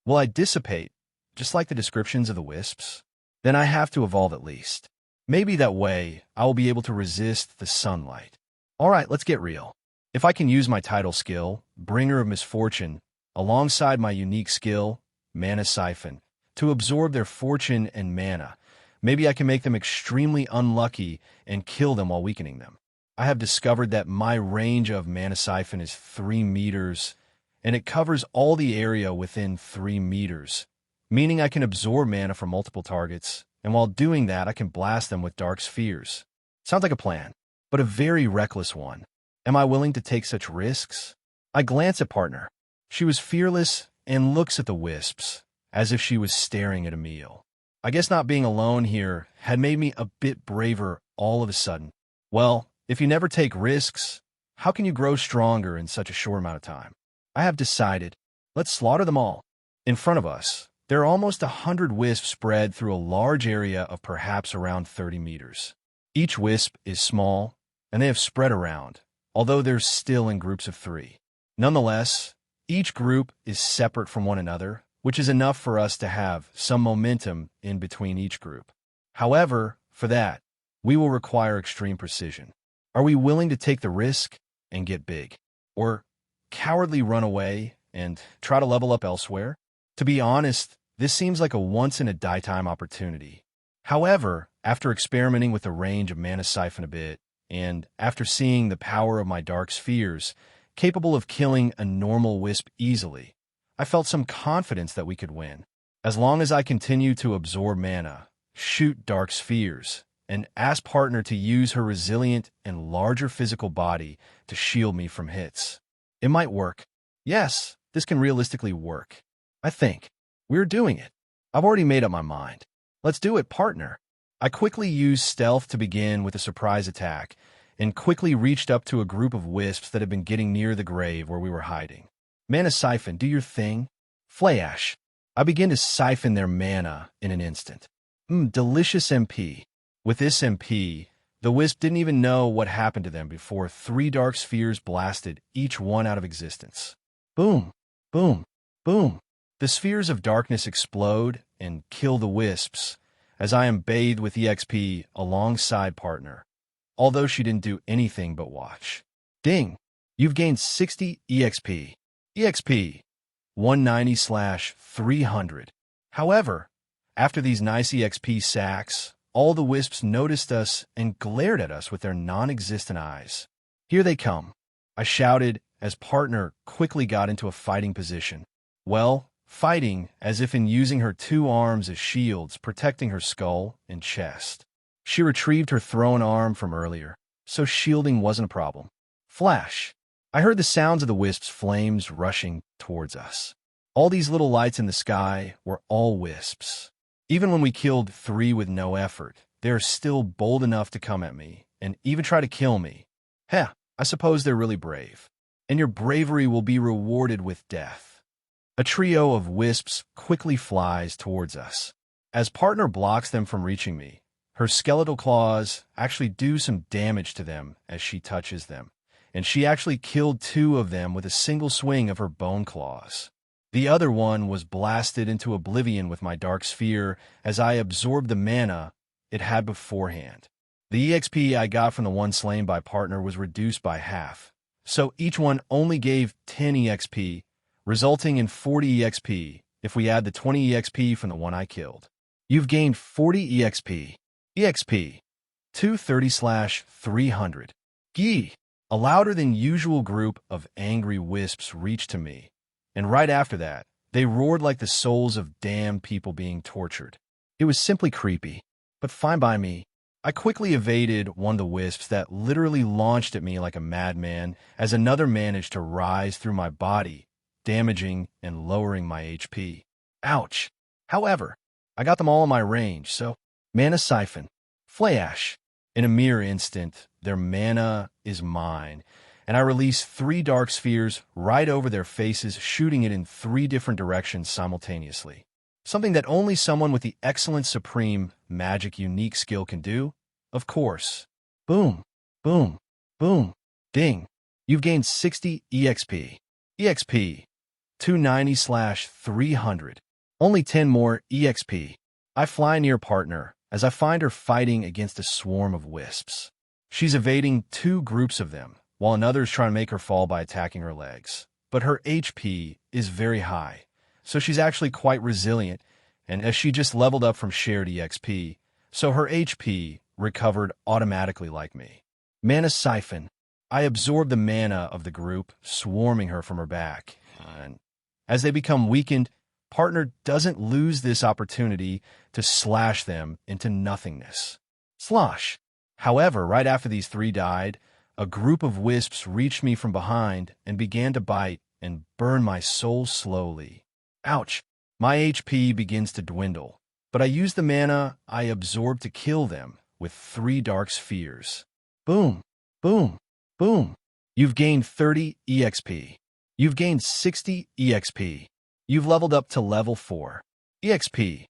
Speaker 1: Will I dissipate, just like the descriptions of the wisps? Then I have to evolve at least. Maybe that way I will be able to resist the sunlight. All right, let's get real. If I can use my title skill, Bringer of Misfortune, alongside my unique skill, mana siphon, to absorb their fortune and mana. Maybe I can make them extremely unlucky and kill them while weakening them. I have discovered that my range of mana siphon is 3 meters, and it covers all the area within 3 meters, meaning I can absorb mana from multiple targets, and while doing that, I can blast them with dark spheres. Sounds like a plan, but a very reckless one. Am I willing to take such risks? I glance at partner. She was fearless and looks at the wisps, as if she was staring at a meal. I guess not being alone here had made me a bit braver all of a sudden. Well, if you never take risks, how can you grow stronger in such a short amount of time? I have decided, let's slaughter them all. In front of us, there are almost 100 wisps spread through a large area of perhaps around 30 meters. Each wisp is small, and they have spread around, although they're still in groups of 3. Nonetheless, each group is separate from one another, which is enough for us to have some momentum in between each group. However, for that, we will require extreme precision. Are we willing to take the risk and get big? Or cowardly run away and try to level up elsewhere? To be honest, this seems like a once-in-a-lifetime opportunity. However, after experimenting with the range of mana siphon a bit, and after seeing the power of my dark spheres, capable of killing a normal wisp easily, I felt some confidence that we could win. As long as I continue to absorb mana, shoot dark spheres, and ask partner to use her resilient and larger physical body to shield me from hits. It might work. Yes, this can realistically work. I think. We're doing it. I've already made up my mind. Let's do it, partner. I quickly used stealth to begin with a surprise attack, and quickly reached up to a group of wisps that had been getting near the grave where we were hiding. Mana siphon, do your thing. Flash. I begin to siphon their mana in an instant. Delicious MP. With this MP, the wisp didn't even know what happened to them before 3 dark spheres blasted each one out of existence. Boom, boom, boom. The spheres of darkness explode and kill the wisps, as I am bathed with EXP alongside partner, although she didn't do anything but watch. Ding! You've gained 60 EXP. EXP 190/300. However, after these nice EXP sacks, all the wisps noticed us and glared at us with their non-existent eyes. Here they come, I shouted as partner quickly got into a fighting position. Well, fighting as if in using her 2 arms as shields protecting her skull and chest. She retrieved her thrown arm from earlier, so shielding wasn't a problem. Flash! I heard the sounds of the wisps' flames rushing towards us. All these little lights in the sky were all wisps. Even when we killed 3 with no effort, they are still bold enough to come at me and even try to kill me. Heh, I suppose they're really brave. And your bravery will be rewarded with death. A trio of wisps quickly flies towards us. As partner blocks them from reaching me, her skeletal claws actually do some damage to them as she touches them, and she actually killed 2 of them with a single swing of her bone claws. The other one was blasted into oblivion with my dark sphere as I absorbed the mana it had beforehand. The EXP I got from the one slain by partner was reduced by half, so each one only gave 10 EXP, resulting in 40 EXP if we add the 20 EXP from the one I killed. You've gained 40 EXP. EXP 230/300. Gee! A louder than usual group of angry wisps reached to me, and right after that, they roared like the souls of damned people being tortured. It was simply creepy, but fine by me. I quickly evaded one of the wisps that literally launched at me like a madman as another managed to rise through my body, damaging and lowering my HP. Ouch! However, I got them all in my range, so mana siphon. Flash. In a mere instant, their mana is mine, and I release 3 dark spheres right over their faces, shooting it in 3 different directions simultaneously. Something that only someone with the excellent supreme magic unique skill can do, of course. Boom, boom, boom, ding. You've gained 60 EXP. EXP 290/300. Only 10 more EXP. I fly near partner as I find her fighting against a swarm of wisps. She's evading 2 groups of them, while another is trying to make her fall by attacking her legs. But her HP is very high, so she's actually quite resilient, and as she just leveled up from shared EXP, so her HP recovered automatically like me. Mana Siphon. I absorb the mana of the group, swarming her from her back. And as they become weakened, partner doesn't lose this opportunity to slash them into nothingness. Slosh. However, right after these three died, a group of wisps reached me from behind and began to bite and burn my soul slowly. Ouch. My HP begins to dwindle, but I use the mana I absorbed to kill them with 3 dark spheres. Boom, boom, boom. You've gained 30 EXP. You've gained 60 EXP. You've leveled up to level 4. EXP,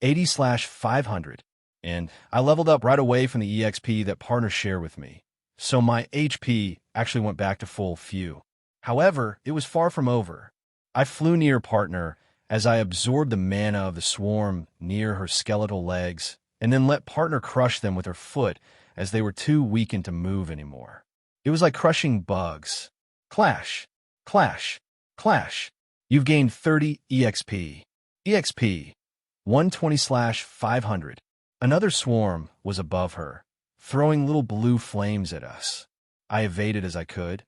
Speaker 1: 80/500. And I leveled up right away from the EXP that partners share with me. So my HP actually went back to full few. However, it was far from over. I flew near partner as I absorbed the mana of the swarm near her skeletal legs, and then let partner crush them with her foot as they were too weakened to move anymore. It was like crushing bugs. Clash, clash, clash. You've gained 30 EXP. EXP, 120/500. Another swarm was above her, throwing little blue flames at us. I evaded as I could,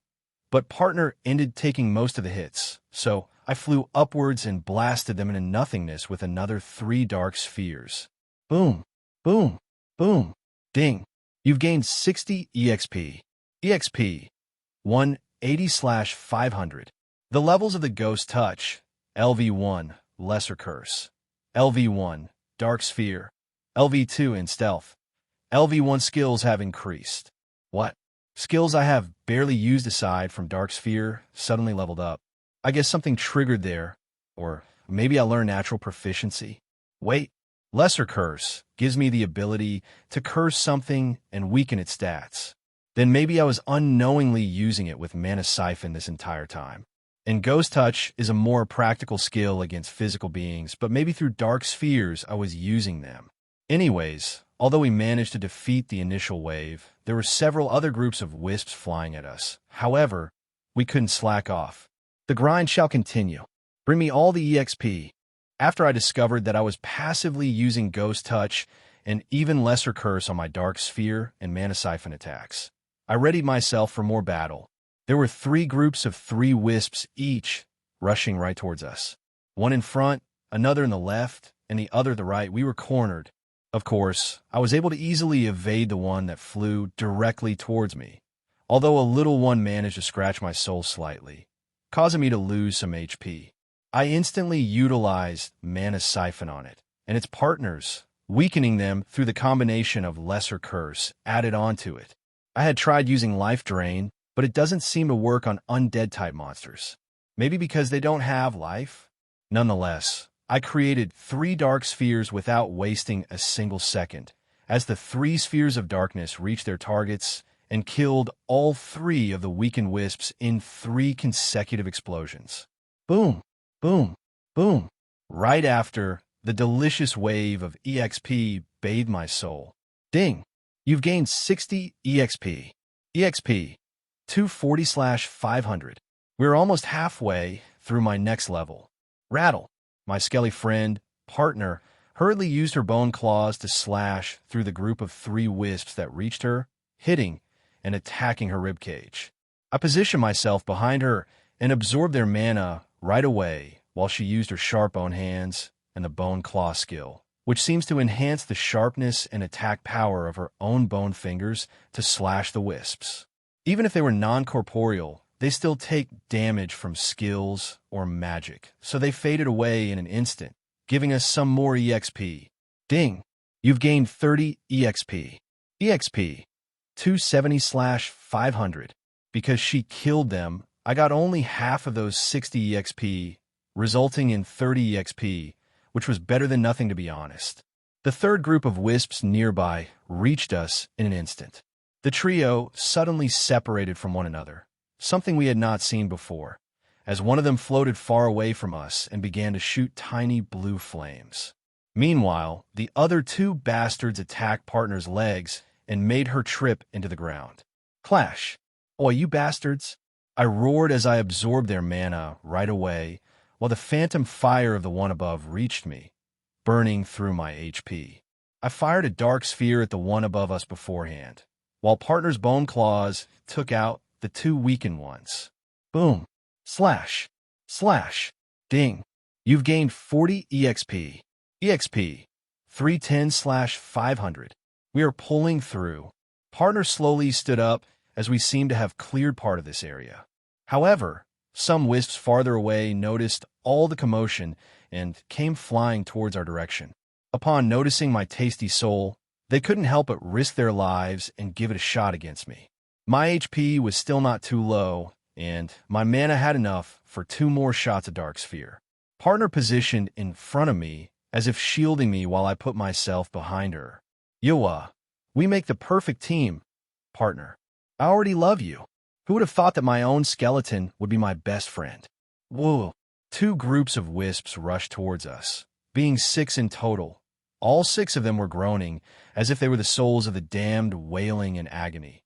Speaker 1: but partner ended taking most of the hits, so I flew upwards and blasted them into nothingness with another 3 dark spheres. Boom, boom, boom, ding. You've gained 60 EXP. EXP, 180/500. The levels of the Ghost Touch, LV1, Lesser Curse, LV1, Dark Sphere, LV2 in Stealth. LV1 skills have increased. What? Skills I have barely used aside from Dark Sphere suddenly leveled up. I guess something triggered there, or maybe I learned natural proficiency. Wait, Lesser Curse gives me the ability to curse something and weaken its stats. Then maybe I was unknowingly using it with Mana Siphon this entire time. And Ghost Touch is a more practical skill against physical beings, but maybe through Dark Spheres I was using them. Anyways, although we managed to defeat the initial wave, there were several other groups of wisps flying at us. However, we couldn't slack off. The grind shall continue. Bring me all the EXP. After I discovered that I was passively using Ghost Touch and even Lesser Curse on my Dark Sphere and Mana Siphon attacks, I readied myself for more battle. There were 3 groups of 3 wisps each, rushing right towards us. One in front, another in the left, and the other the right. We were cornered. Of course, I was able to easily evade the one that flew directly towards me, although a little one managed to scratch my soul slightly, causing me to lose some HP. I instantly utilized Mana Siphon on it, and its partners, weakening them through the combination of Lesser Curse added onto it. I had tried using Life Drain, but it doesn't seem to work on Undead-type monsters. Maybe because they don't have life? Nonetheless, I created 3 dark spheres without wasting a single second, as the 3 spheres of darkness reached their targets and killed all 3 of the weakened wisps in 3 consecutive explosions. Boom, boom, boom. Right after, the delicious wave of EXP bathed my soul. Ding! You've gained 60 EXP. EXP, 240/500. We're almost halfway through my next level. Rattle, my skelly friend, partner, hurriedly used her bone claws to slash through the group of 3 wisps that reached her, hitting and attacking her ribcage. I positioned myself behind her and absorbed their mana right away while she used her sharp bone hands and the bone claw skill, which seems to enhance the sharpness and attack power of her own bone fingers to slash the wisps. Even if they were non-corporeal, they still take damage from skills or magic, so they faded away in an instant, giving us some more EXP. Ding! You've gained 30 EXP. EXP, 270/500. Because she killed them, I got only half of those 60 EXP, resulting in 30 EXP, which was better than nothing to be honest. The third group of wisps nearby reached us in an instant. The trio suddenly separated from one another, something we had not seen before, as one of them floated far away from us and began to shoot tiny blue flames. Meanwhile, the other 2 bastards attacked partner's legs and made her trip into the ground. Clash! Oi, you bastards! I roared as I absorbed their mana right away, while the phantom fire of the one above reached me, burning through my HP. I fired a dark sphere at the one above us beforehand, while partner's bone claws took out the two weakened ones. Boom. Slash. Slash. Ding. You've gained 40 EXP. EXP. 310/500. We are pulling through. Partner slowly stood up as we seemed to have cleared part of this area. However, some wisps farther away noticed all the commotion and came flying towards our direction. Upon noticing my tasty soul, they couldn't help but risk their lives and give it a shot against me. My HP was still not too low, and my mana had enough for 2 more shots of Dark Sphere. Partner positioned in front of me as if shielding me while I put myself behind her. Yoa, we make the perfect team, partner. I already love you. Who would have thought that my own skeleton would be my best friend? Whoa. 2 groups of wisps rushed towards us, being 6 in total. All 6 of them were groaning, as if they were the souls of the damned wailing in agony.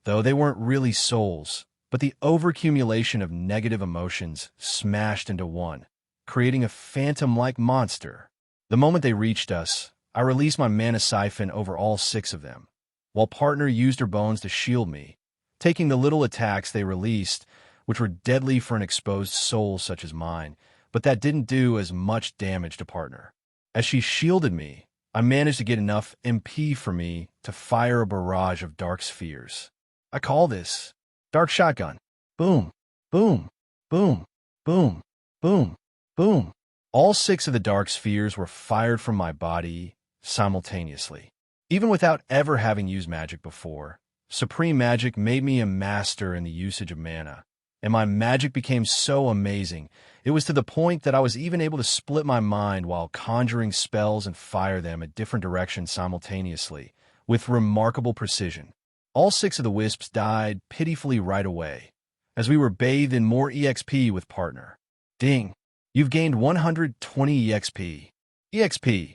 Speaker 1: Though they weren't really souls, but the overaccumulation of negative emotions smashed into one, creating a phantom-like monster. The moment they reached us, I released my mana siphon over all 6 of them, while partner used her bones to shield me, taking the little attacks they released, which were deadly for an exposed soul such as mine, but that didn't do as much damage to partner. As she shielded me, I managed to get enough MP for me to fire a barrage of dark spheres. I call this Dark Shotgun. Boom, boom, boom, boom, boom, boom. All 6 of the dark spheres were fired from my body simultaneously. Even without ever having used magic before, Supreme Magic made me a master in the usage of mana, and my magic became so amazing, it was to the point that I was even able to split my mind while conjuring spells and fire them at different directions simultaneously, with remarkable precision. All 6 of the wisps died pitifully right away, as we were bathed in more EXP with partner. Ding! You've gained 120 EXP. EXP.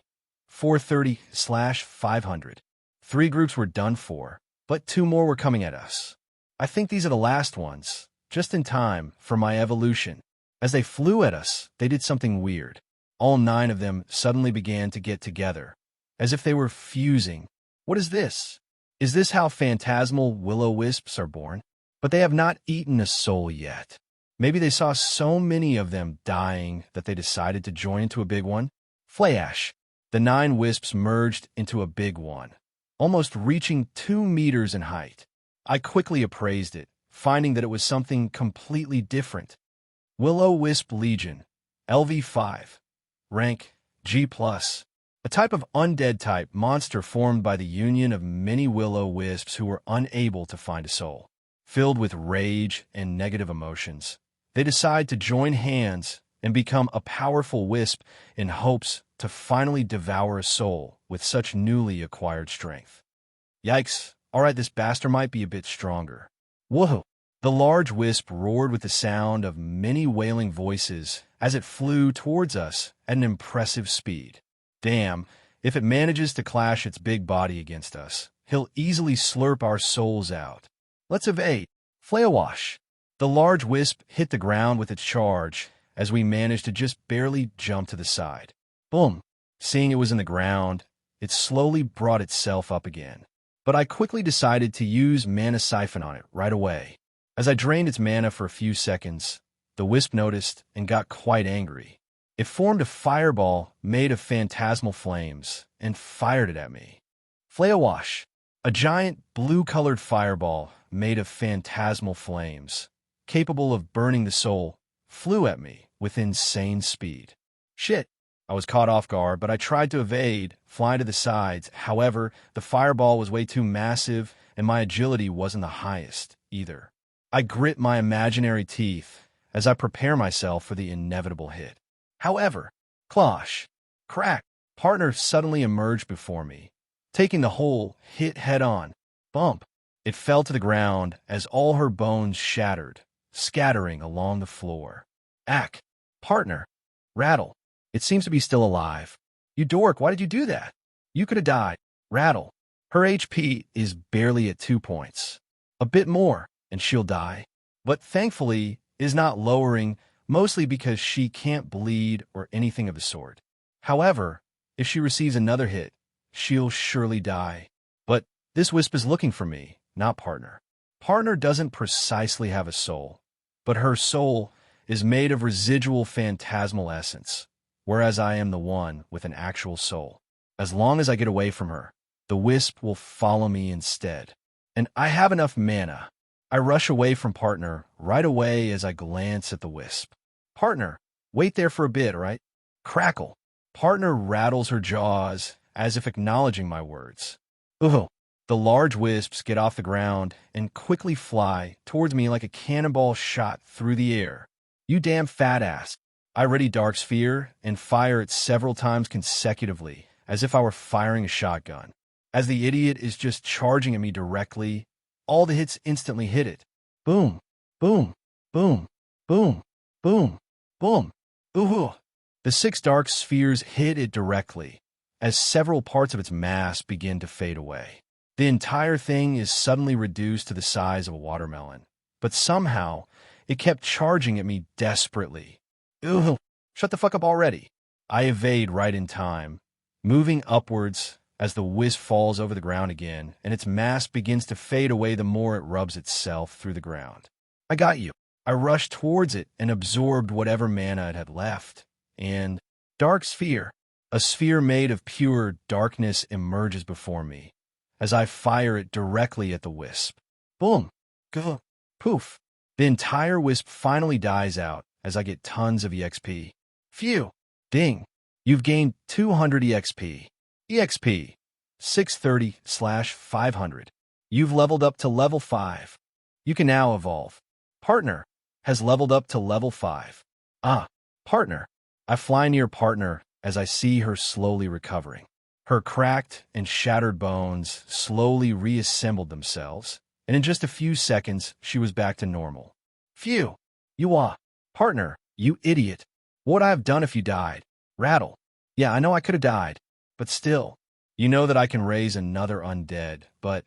Speaker 1: 430/500. 3 groups were done for, but 2 more were coming at us. I think these are the last ones, just in time for my evolution. As they flew at us, they did something weird. All 9 of them suddenly began to get together, as if they were fusing. What is this? Is this how phantasmal will-o-wisps are born? But they have not eaten a soul yet. Maybe they saw so many of them dying that they decided to join into a big one? Flash! The 9 wisps merged into a big one, almost reaching 2 meters in height. I quickly appraised it, finding that it was something completely different. Will-o-wisp Legion, LV5, rank G+, a type of undead type monster formed by the union of many will-o-wisps who were unable to find a soul. Filled with rage and negative emotions, they decide to join hands and become a powerful wisp in hopes to finally devour a soul with such newly acquired strength. Yikes, alright, this bastard might be a bit stronger. Whoa! The large wisp roared with the sound of many wailing voices as it flew towards us at an impressive speed. Damn, if it manages to clash its big body against us, he'll easily slurp our souls out. Let's evade. Flailwash. The large wisp hit the ground with its charge as we managed to just barely jump to the side. Boom. Seeing it was in the ground, it slowly brought itself up again. But I quickly decided to use Mana Siphon on it right away. As I drained its mana for a few seconds, the wisp noticed and got quite angry. It formed a fireball made of phantasmal flames and fired it at me. Flailwash. A giant blue-colored fireball made of phantasmal flames, capable of burning the soul, flew at me with insane speed. Shit! I was caught off guard, but I tried to evade, fly to the sides. However, the fireball was way too massive, and my agility wasn't the highest, either. I grit my imaginary teeth as I prepare myself for the inevitable hit. However, closh, crack, partner suddenly emerged before me, taking the whole hit head-on. Bump! It fell to the ground as all her bones shattered, scattering along the floor. Ack! Partner! Rattle! It seems to be still alive. You dork, why did you do that? You could have died. Rattle! Her HP is barely at 2 points. A bit more, and she'll die. But thankfully, is not lowering mostly because she can't bleed or anything of the sort. However, if she receives another hit, she'll surely die. But this wisp is looking for me, not partner. Partner doesn't precisely have a soul, but her soul is made of residual phantasmal essence, whereas I am the one with an actual soul. As long as I get away from her, the wisp will follow me instead. And I have enough mana. I rush away from partner right away as I glance at the wisp. Partner, wait there for a bit, right? Crackle. Partner rattles her jaws as if acknowledging my words. Ooh. The large wisps get off the ground and quickly fly towards me like a cannonball shot through the air. You damn fat ass. I ready Dark Sphere and fire it several times consecutively, as if I were firing a shotgun. As the idiot is just charging at me directly, all the hits instantly hit it. Boom, boom, boom, boom, boom, boom. Ooh. The 6 dark spheres hit it directly, as several parts of its mass begin to fade away. The entire thing is suddenly reduced to the size of a watermelon, but somehow it kept charging at me desperately. Ooh, shut the fuck up already. I evade right in time, moving upwards as the wisp falls over the ground again, and its mass begins to fade away the more it rubs itself through the ground. I got you. I rushed towards it and absorbed whatever mana it had left. And Dark Sphere, a sphere made of pure darkness, emerges before me as I fire it directly at the wisp. Boom. Go. Poof. The entire wisp finally dies out as I get tons of EXP. Phew. Ding. You've gained 200 EXP. EXP. 630/500. You've leveled up to level 5. You can now evolve. Partner has leveled up to level 5. Partner. I fly near partner as I see her slowly recovering. Her cracked and shattered bones slowly reassembled themselves, and in just a few seconds, she was back to normal. Phew! Partner, you idiot. What would I have done if you died? Rattle. Yeah, I know I could have died, but still. You know that I can raise another undead, but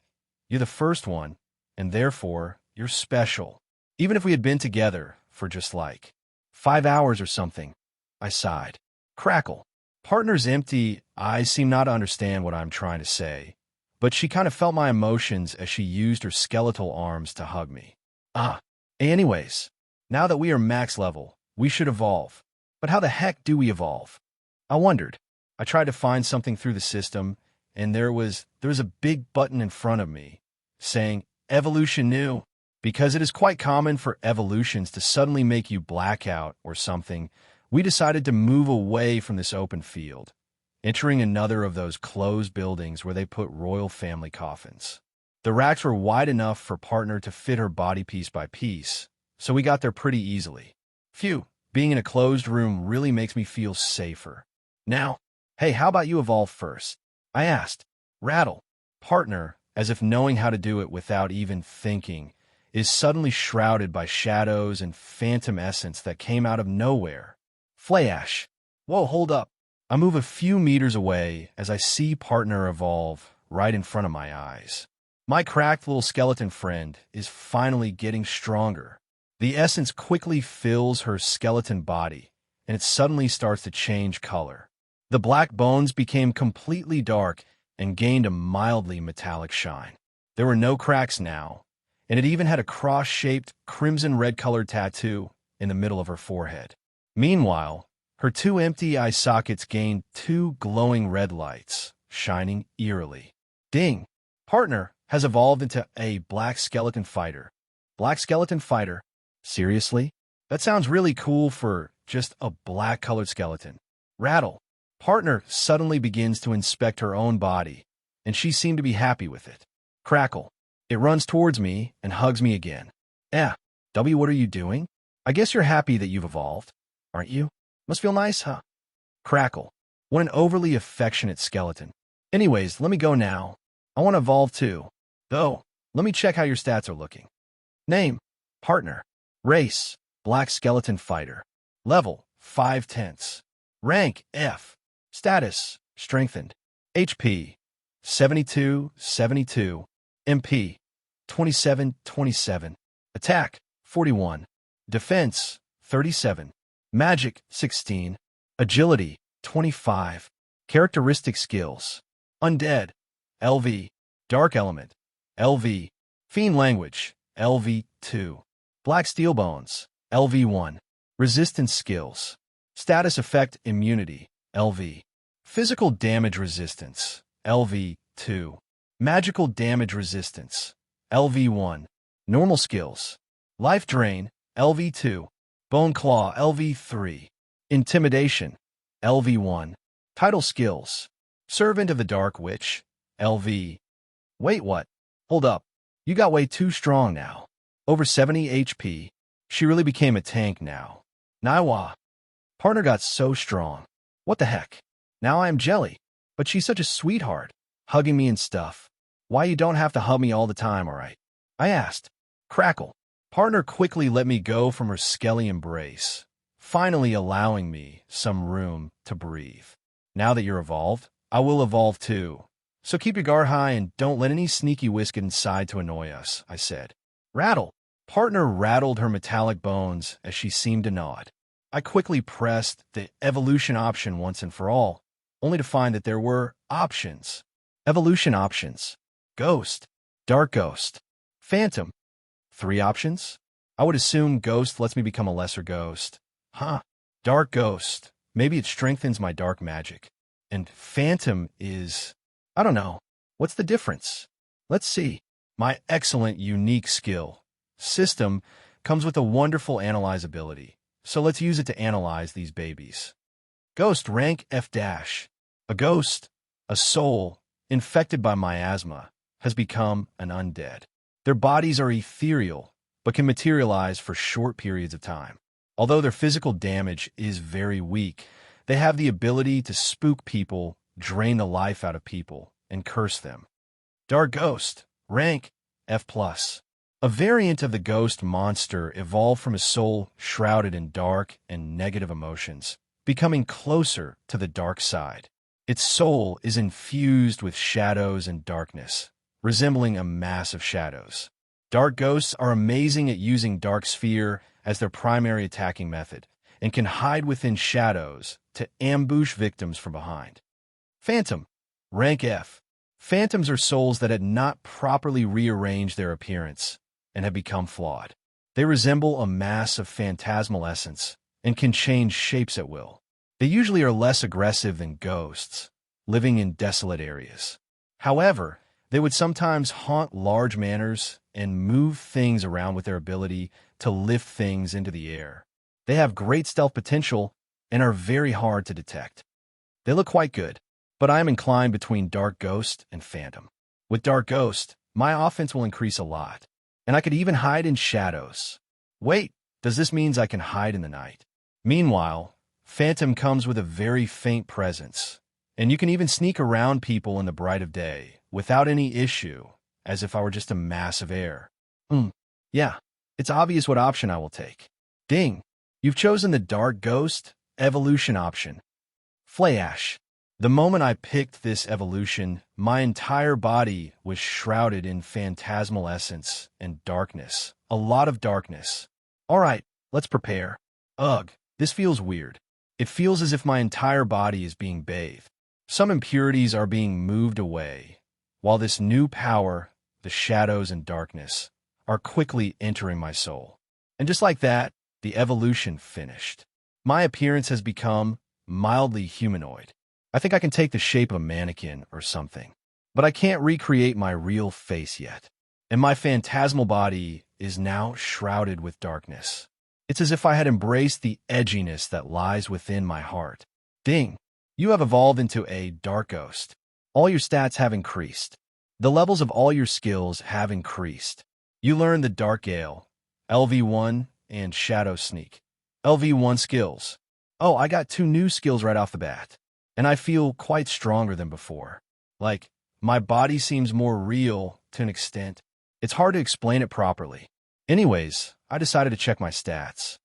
Speaker 1: you're the first one, and therefore, you're special. Even if we had been together for just 5 hours or something, I sighed. Crackle. Partner's empty eyes seem not to understand what I'm trying to say, but she kind of felt my emotions as she used her skeletal arms to hug me. Anyways, now that we are max level, we should evolve. But how the heck do we evolve? I wondered. I tried to find something through the system, and there was a big button in front of me saying, Evolution New. Because it is quite common for evolutions to suddenly make you black out or something, we decided to move away from this open field, entering another of those closed buildings where they put royal family coffins. The racks were wide enough for partner to fit her body piece by piece, so we got there pretty easily. Phew, being in a closed room really makes me feel safer. Now, hey, how about you evolve first? I asked. Rattle. Partner, as if knowing how to do it without even thinking, is suddenly shrouded by shadows and phantom essence that came out of nowhere. Flash. Whoa, hold up. I move a few meters away as I see partner evolve right in front of my eyes. My cracked little skeleton friend is finally getting stronger. The essence quickly fills her skeleton body, and it suddenly starts to change color. The black bones became completely dark and gained a mildly metallic shine. There were no cracks now, and it even had a cross-shaped crimson-red-colored tattoo in the middle of her forehead. Meanwhile, her 2 empty eye sockets gained 2 glowing red lights, shining eerily. Ding! Partner has evolved into a black skeleton fighter. Black skeleton fighter? Seriously? That sounds really cool for just a black-colored skeleton. Rattle. Partner suddenly begins to inspect her own body, and she seemed to be happy with it. Crackle. It runs towards me and hugs me again. W, what are you doing? I guess you're happy that you've evolved, aren't you? Must feel nice, huh? Crackle. What an overly affectionate skeleton. Anyways, let me go now. I want to evolve too. Though, let me check how your stats are looking. Name. Partner. Race. Black skeleton fighter. Level. 5/10. Rank. F. Status. Strengthened. HP. 72/72. MP. 27/27. Attack. 41. Defense. 37. Magic, 16. Agility, 25. Characteristic skills. Undead, LV. Dark element, LV. Fiend language, LV2. Black steel bones, LV1. Resistance skills. Status effect immunity, LV. Physical damage resistance, LV2. Magical damage resistance, LV1. Normal skills. Life drain, LV2. Bone claw, LV3. Intimidation, LV1. Title skills. Servant of the Dark Witch, LV. Wait, what? Hold up. You got way too strong now. Over 70 HP. She really became a tank now. Naiwa. Partner got so strong. What the heck? Now I am jelly. But she's such a sweetheart, hugging me and stuff. Why you don't have to hug me all the time, alright? I asked. Crackle. Partner quickly let me go from her skelly embrace, finally allowing me some room to breathe. Now that you're evolved, I will evolve too. So keep your guard high and don't let any sneaky whisk get inside to annoy us, I said. Rattle. Partner rattled her metallic bones as she seemed to nod. I quickly pressed the evolution option once and for all, only to find that there were options. Evolution options. Ghost. Dark Ghost. Phantom. 3 options? I would assume Ghost lets me become a lesser ghost. Huh. Dark Ghost. Maybe it strengthens my dark magic. And Phantom is... I don't know. What's the difference? Let's see. My excellent unique skill. System comes with a wonderful analyze ability. So let's use it to analyze these babies. Ghost rank F-. A ghost, a soul, infected by miasma, has become an undead. Their bodies are ethereal, but can materialize for short periods of time. Although their physical damage is very weak, they have the ability to spook people, drain the life out of people, and curse them. Dark Ghost, rank F+. A variant of the ghost monster evolved from a soul shrouded in dark and negative emotions, becoming closer to the dark side. Its soul is infused with shadows and darkness, resembling a mass of shadows. Dark ghosts are amazing at using Dark Sphere as their primary attacking method, and can hide within shadows to ambush victims from behind. Phantom, rank F. Phantoms are souls that had not properly rearranged their appearance and have become flawed. They resemble a mass of phantasmal essence and can change shapes at will. They usually are less aggressive than ghosts, living in desolate areas. However, they would sometimes haunt large manors and move things around with their ability to lift things into the air. They have great stealth potential and are very hard to detect. They look quite good, but I am inclined between Dark Ghost and Phantom. With Dark Ghost, my offense will increase a lot, and I could even hide in shadows. Wait, does this mean I can hide in the night? Meanwhile, Phantom comes with a very faint presence, and you can even sneak around people in the bright of day without any issue, as if I were just a mass of air. Yeah, it's obvious what option I will take. Ding! You've chosen the Dark Ghost evolution option. Flash. The moment I picked this evolution, my entire body was shrouded in phantasmal essence and darkness. A lot of darkness. Alright, let's prepare. Ugh, this feels weird. It feels as if my entire body is being bathed. Some impurities are being moved away, while this new power, the shadows and darkness, are quickly entering my soul. And just like that, the evolution finished. My appearance has become mildly humanoid. I think I can take the shape of a mannequin or something, but I can't recreate my real face yet. And my phantasmal body is now shrouded with darkness. It's as if I had embraced the edginess that lies within my heart. Ding! You have evolved into a Dark Ghost. All your stats have increased. The levels of all your skills have increased. You learned the Dark Gale, LV1, and Shadow Sneak. LV1 skills. Oh, I got 2 new skills right off the bat. And I feel quite stronger than before. Like, my body seems more real to an extent. It's hard to explain it properly. Anyways, I decided to check my stats.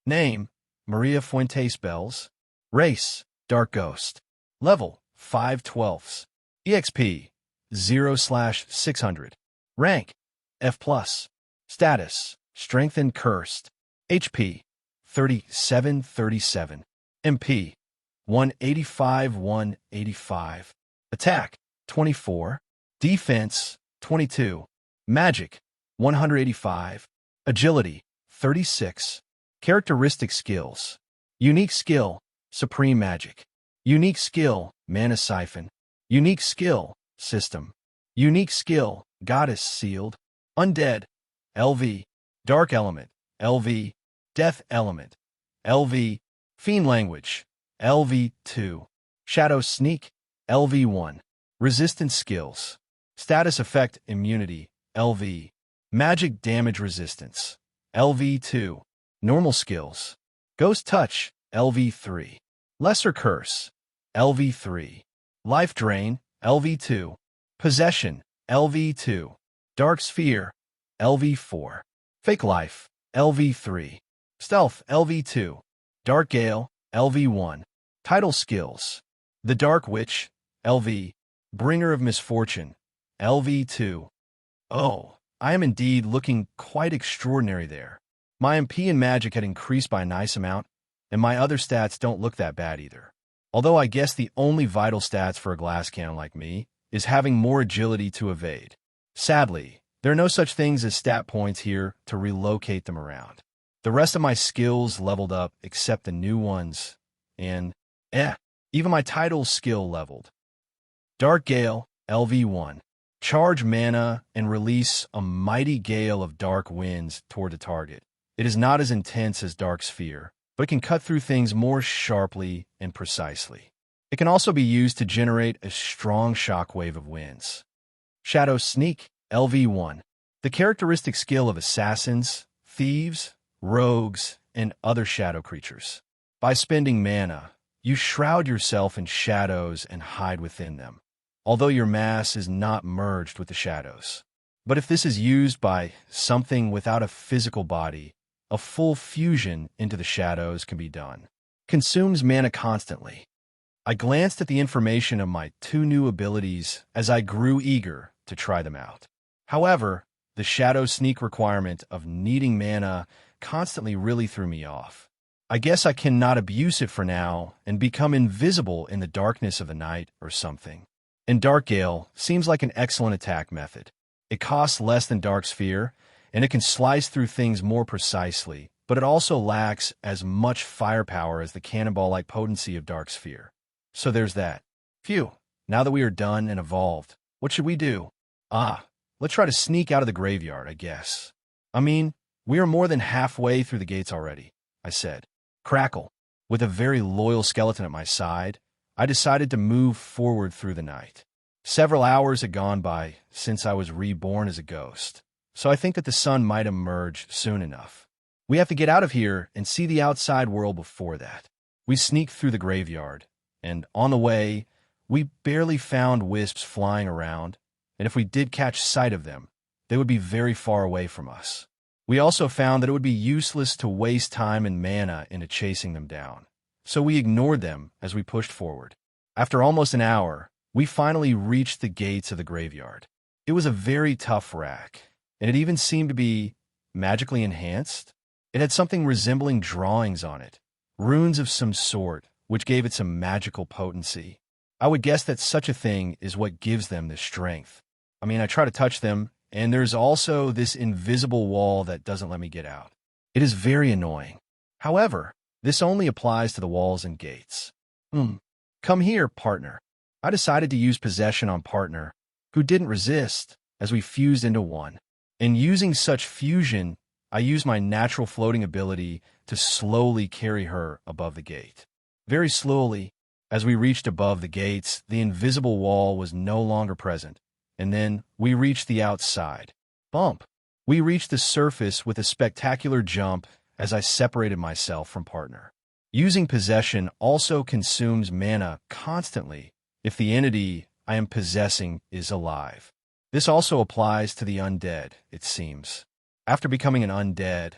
Speaker 1: Name, Maria Fuentes Bells. Race, Dark Ghost. Level, 5/12. EXP, 0/600. Rank, F+. Status, Strength and Cursed. HP, 3737. MP 185 185. Attack 24. Defense 22. Magic 185. Agility 36. Characteristic skills. Unique skill, Supreme Magic. Unique skill, Mana Siphon. Unique skill, System. Unique skill, Goddess Sealed. Undead, LV. Dark Element, LV. Death Element, LV. Fiend Language, LV2. Shadow Sneak, LV1. Resistance skills. Status Effect Immunity, LV. Magic Damage Resistance, LV2. Normal skills. Ghost Touch, LV3. Lesser Curse, LV3. Life Drain, LV2. Possession, LV2. Dark Sphere, LV4. Fake Life, LV3. Stealth, LV2. Dark Gale, LV1. Title Skills. The Dark Witch, LV. Bringer of Misfortune, LV2. Oh, I am indeed looking quite extraordinary there. My MP and magic had increased by a nice amount, and my other stats don't look that bad either. Although I guess the only vital stats for a glass cannon like me is having more agility to evade. Sadly, there are no such things as stat points here to relocate them around. The rest of my skills leveled up except the new ones, and, even my title skill leveled. Dark Gale, LV1. Charge mana and release a mighty gale of dark winds toward the target. It is not as intense as Dark Sphere, but it can cut through things more sharply and precisely. It can also be used to generate a strong shockwave of winds. Shadow Sneak, LV1. The characteristic skill of assassins, thieves, rogues, and other shadow creatures. By spending mana, you shroud yourself in shadows and hide within them, although your mass is not merged with the shadows. But if this is used by something without a physical body, a full fusion into the shadows can be done. Consumes mana constantly. I glanced at the information of my two new abilities as I grew eager to try them out. However, the Shadow Sneak requirement of needing mana constantly really threw me off. I guess I cannot abuse it for now and become invisible in the darkness of the night or something. And Dark Gale seems like an excellent attack method. It costs less than Dark Sphere, and it can slice through things more precisely, but it also lacks as much firepower as the cannonball-like potency of Dark Sphere. So there's that. Phew, now that we are done and evolved, what should we do? Let's try to sneak out of the graveyard, I guess. I mean, we are more than halfway through the gates already, I said. Crackle. With a very loyal skeleton at my side, I decided to move forward through the night. Several hours had gone by since I was reborn as a ghost, so I think that the sun might emerge soon enough. We have to get out of here and see the outside world before that. We sneaked through the graveyard, and on the way, we barely found wisps flying around, and if we did catch sight of them, they would be very far away from us. We also found that it would be useless to waste time and mana into chasing them down, so we ignored them as we pushed forward. After almost an hour, we finally reached the gates of the graveyard. It was a very tough rack, and it even seemed to be magically enhanced. It had something resembling drawings on it, runes of some sort, which gave it some magical potency. I would guess that such a thing is what gives them this strength. I mean, I try to touch them, and there's also this invisible wall that doesn't let me get out. It is very annoying. However, this only applies to the walls and gates. Come here, partner. I decided to use possession on partner, who didn't resist, as we fused into one. In using such fusion, I used my natural floating ability to slowly carry her above the gate. Very slowly, as we reached above the gates, the invisible wall was no longer present, and then we reached the outside. Bump! We reached the surface with a spectacular jump as I separated myself from partner. Using possession also consumes mana constantly if the entity I am possessing is alive. This also applies to the undead, it seems. After becoming an undead,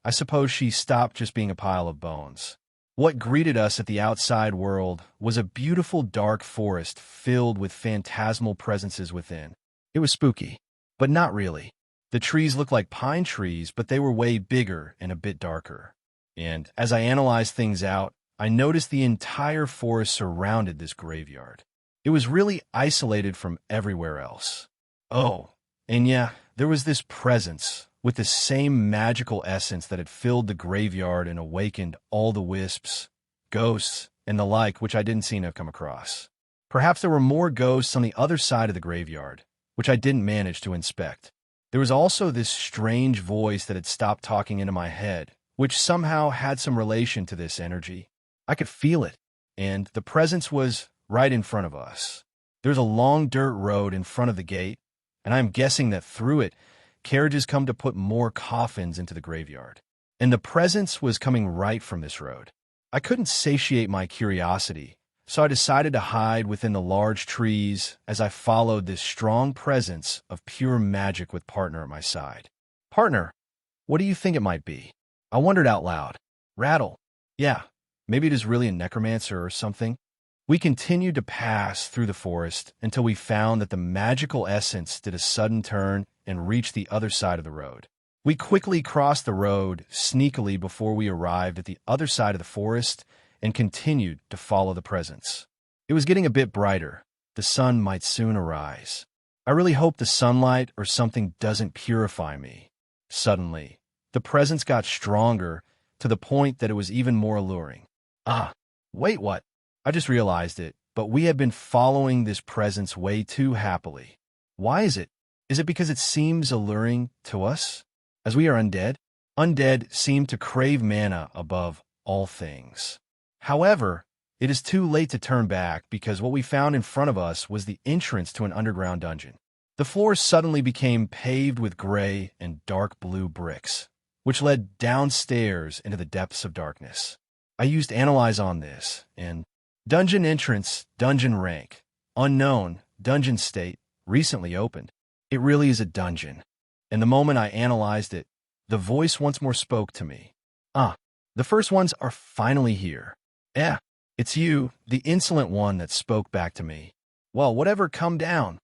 Speaker 1: I suppose she stopped just being a pile of bones. What greeted us at the outside world was a beautiful dark forest filled with phantasmal presences within. It was spooky, but not really. The trees looked like pine trees, but they were way bigger and a bit darker. And as I analyzed things out, I noticed the entire forest surrounded this graveyard. It was really isolated from everywhere else. Oh, and yeah, there was this presence with the same magical essence that had filled the graveyard and awakened all the wisps, ghosts, and the like, which I didn't seem to have come across. Perhaps there were more ghosts on the other side of the graveyard, which I didn't manage to inspect. There was also this strange voice that had stopped talking into my head, which somehow had some relation to this energy. I could feel it, and the presence was right in front of us. There's a long dirt road in front of the gate, and I'm guessing that through it, carriages come to put more coffins into the graveyard. And the presence was coming right from this road. I couldn't satiate my curiosity, so I decided to hide within the large trees as I followed this strong presence of pure magic with partner at my side. Partner, what do you think it might be? I wondered out loud. Rattle. Yeah, maybe it is really a necromancer or something. We continued to pass through the forest until we found that the magical essence did a sudden turn and reached the other side of the road. We quickly crossed the road sneakily before we arrived at the other side of the forest and continued to follow the presence. It was getting a bit brighter. The sun might soon arise. I really hope the sunlight or something doesn't purify me. Suddenly, the presence got stronger to the point that it was even more alluring. Wait, what? I just realized it, but we had been following this presence way too happily. Why is it? Is it because it seems alluring to us? As we are undead? Undead seem to crave mana above all things. However, it is too late to turn back because what we found in front of us was the entrance to an underground dungeon. The floor suddenly became paved with gray and dark blue bricks, which led downstairs into the depths of darkness. I used Analyze on this, and dungeon entrance, dungeon rank, unknown, dungeon state, recently opened. It really is a dungeon. And the moment I analyzed it, the voice once more spoke to me. The first ones are finally here. Yeah, it's you, the insolent one that spoke back to me. Well, whatever, come down.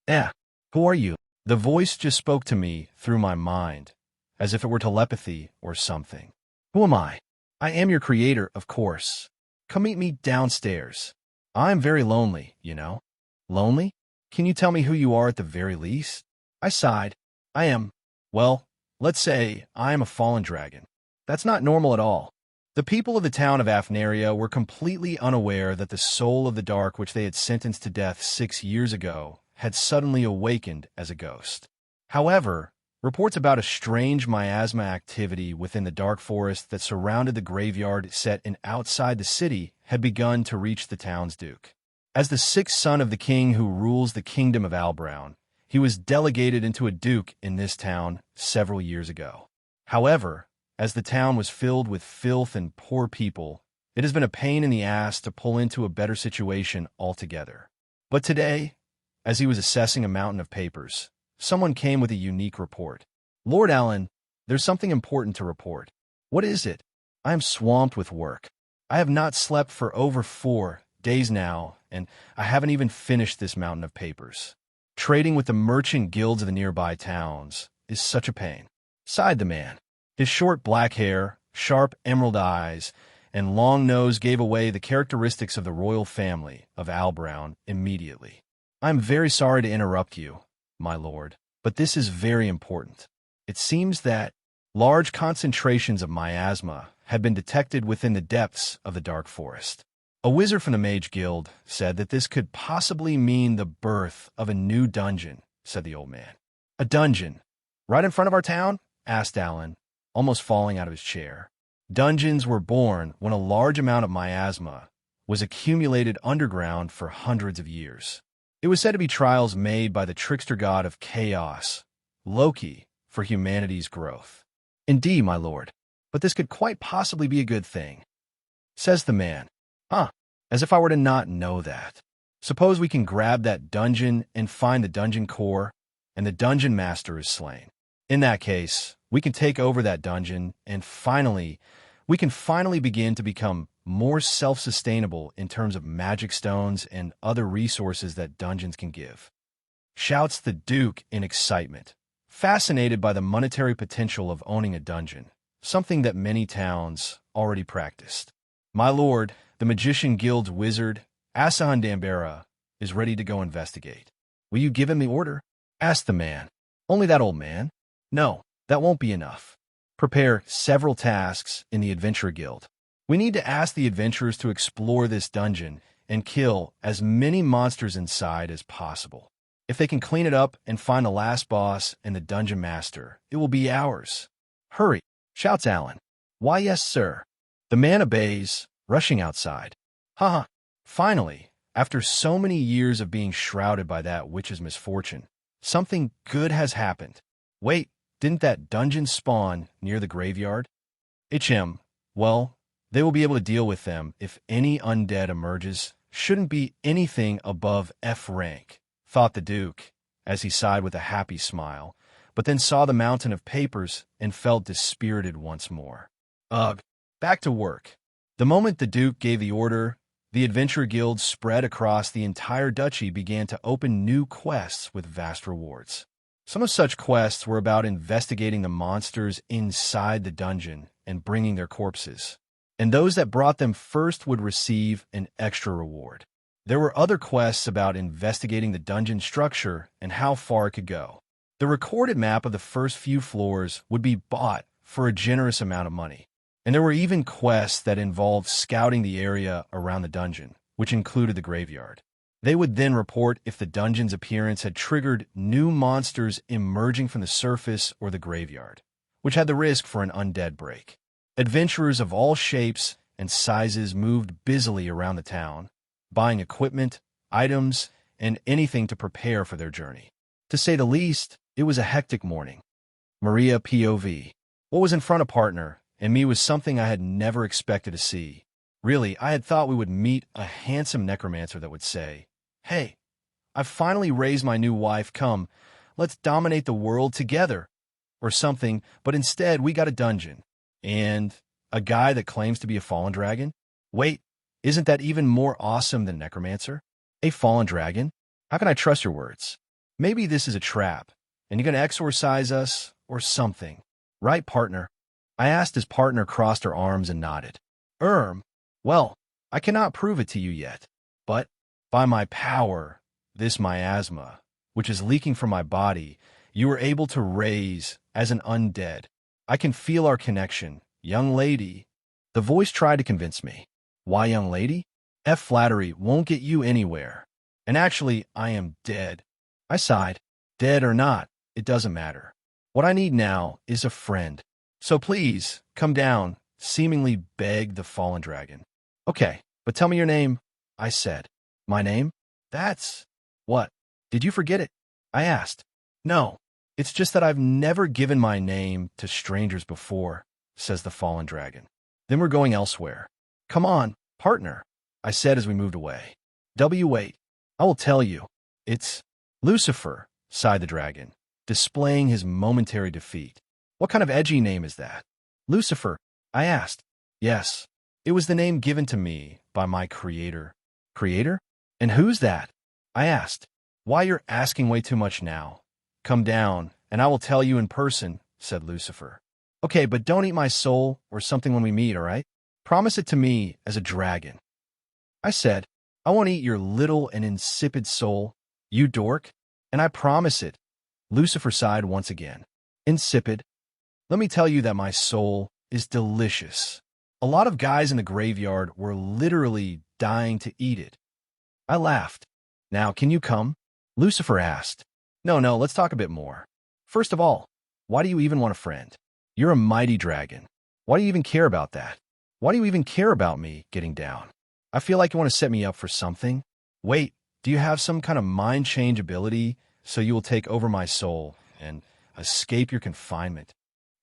Speaker 1: Yeah, who are you? The voice just spoke to me through my mind, as if it were telepathy or something. Who am I? I am your creator, of course. Come meet me downstairs. I'm very lonely, you know. Lonely? Can you tell me who you are at the very least? I sighed. I am, well, let's say I am a fallen dragon. That's not normal at all. The people of the town of Afnaria were completely unaware that the soul of the dark which they had sentenced to death 6 years ago had suddenly awakened as a ghost. However, reports about a strange miasma activity within the dark forest that surrounded the graveyard set in outside the city had begun to reach the town's duke. As the sixth son of the king who rules the kingdom of Albrown, he was delegated into a duke in this town several years ago. However, as the town was filled with filth and poor people, it has been a pain in the ass to pull into a better situation altogether. But today, as he was assessing a mountain of papers, someone came with a unique report. Lord Allen, there's something important to report. What is it? I am swamped with work. I have not slept for over 4 days now, and I haven't even finished this mountain of papers. Trading with the merchant guilds of the nearby towns is such a pain, sighed the man. His short black hair, sharp emerald eyes, and long nose gave away the characteristics of the royal family of Albrown immediately. I am very sorry to interrupt you, my lord, but this is very important. It seems that large concentrations of miasma have been detected within the depths of the dark forest. A wizard from the Mage Guild said that this could possibly mean the birth of a new dungeon, said the old man. A dungeon? Right in front of our town? Asked Alan, almost falling out of his chair. Dungeons were born when a large amount of miasma was accumulated underground for hundreds of years. It was said to be trials made by the trickster god of chaos, Loki, for humanity's growth. Indeed, my lord, but this could quite possibly be a good thing, says the man. As if I were to not know that. Suppose we can grab that dungeon and find the dungeon core, and the dungeon master is slain. In that case, we can take over that dungeon, and we can finally begin to become more self-sustainable in terms of magic stones and other resources that dungeons can give. Shouts the Duke in excitement, fascinated by the monetary potential of owning a dungeon, something that many towns already practiced. My lord, the Magician Guild's wizard, Asahan is ready to go investigate. Will you give him the order? Asked the man. Only that old man? No, that won't be enough. Prepare several tasks in the Adventurer Guild. We need to ask the adventurers to explore this dungeon and kill as many monsters inside as possible. If they can clean it up and find the last boss and the dungeon master, it will be ours. Hurry, shouts Alan. Why, yes, sir. The man obeys, rushing outside. Haha, finally, after so many years of being shrouded by that witch's misfortune, something good has happened. Wait, didn't that dungeon spawn near the graveyard? Well, they will be able to deal with them if any undead emerges. Shouldn't be anything above F rank, thought the Duke, as he sighed with a happy smile, but then saw the mountain of papers and felt dispirited once more. Ugh, back to work. The moment the Duke gave the order, the Adventure Guild spread across the entire duchy began to open new quests with vast rewards. Some of such quests were about investigating the monsters inside the dungeon and bringing their corpses, and those that brought them first would receive an extra reward. There were other quests about investigating the dungeon structure and how far it could go. The recorded map of the first few floors would be bought for a generous amount of money. And there were even quests that involved scouting the area around the dungeon, which included the graveyard. They would then report if the dungeon's appearance had triggered new monsters emerging from the surface or the graveyard, which had the risk for an undead break. Adventurers of all shapes and sizes moved busily around the town, buying equipment, items, and anything to prepare for their journey. To say the least, it was a hectic morning. Maria POV. What was in front of partner and me was something I had never expected to see. Really, I had thought we would meet a handsome necromancer that would say, "Hey, I've finally raised my new wife, come, let's dominate the world together," or something, but instead we got a dungeon. And a guy that claims to be a fallen dragon? Wait, isn't that even more awesome than necromancer? A fallen dragon? How can I trust your words? Maybe this is a trap, and you're going to exorcise us or something. Right, partner? I asked as partner crossed her arms and nodded. Well, I cannot prove it to you yet, but by my power, this miasma, which is leaking from my body, you are able to raise as an undead. I can feel our connection, young lady. The voice tried to convince me. Why, young lady? Flattery won't get you anywhere. And actually, I am dead. I sighed. Dead or not, it doesn't matter. What I need now is a friend. So please, come down, seemingly begged the fallen dragon. Okay, but tell me your name, I said. My name? That's... What? Did you forget it? I asked. No, it's just that I've never given my name to strangers before, says the fallen dragon. Then we're going elsewhere. Come on, partner, I said as we moved away. Wait, I will tell you. It's Lucifer, sighed the dragon, displaying his momentary defeat. What kind of edgy name is that? Lucifer, I asked. Yes, it was the name given to me by my creator. Creator? And who's that? I asked. Why, you're asking way too much now. Come down, and I will tell you in person, said Lucifer. Okay, but don't eat my soul or something when we meet, all right? Promise it to me as a dragon. I said, I won't eat your little and insipid soul, you dork, and I promise it. Lucifer sighed once again. Insipid? Let me tell you that my soul is delicious. A lot of guys in the graveyard were literally dying to eat it. I laughed. Now, can you come? Lucifer asked. No, let's talk a bit more. First of all, why do you even want a friend? You're a mighty dragon. Why do you even care about that? Why do you even care about me getting down? I feel like you want to set me up for something. Wait, do you have some kind of mind change ability so you will take over my soul and escape your confinement?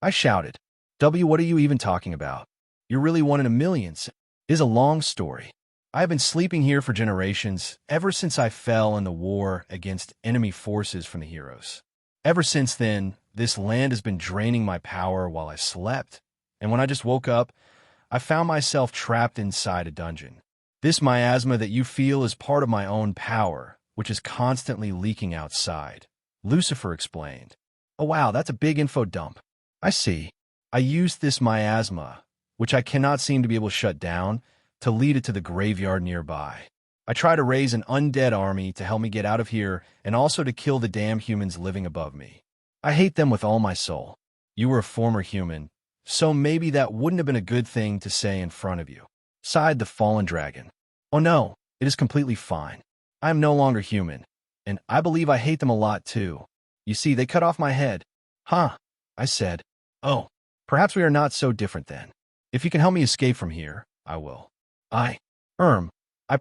Speaker 1: I shouted. What are you even talking about? You're really one in a million. It is a long story. I have been sleeping here for generations, ever since I fell in the war against enemy forces from the heroes. Ever since then, this land has been draining my power while I slept, and when I just woke up, I found myself trapped inside a dungeon. This miasma that you feel is part of my own power, which is constantly leaking outside. Lucifer explained. Oh wow, that's a big info dump. I see. I used this miasma, which I cannot seem to be able to shut down, to lead it to the graveyard nearby. I try to raise an undead army to help me get out of here and also to kill the damn humans living above me. I hate them with all my soul. You were a former human, so maybe that wouldn't have been a good thing to say in front of you. Sighed the fallen dragon. Oh no, it is completely fine. I am no longer human, and I believe I hate them a lot too. You see, they cut off my head. Huh, I said. Oh, perhaps we are not so different then. If you can help me escape from here, I will. I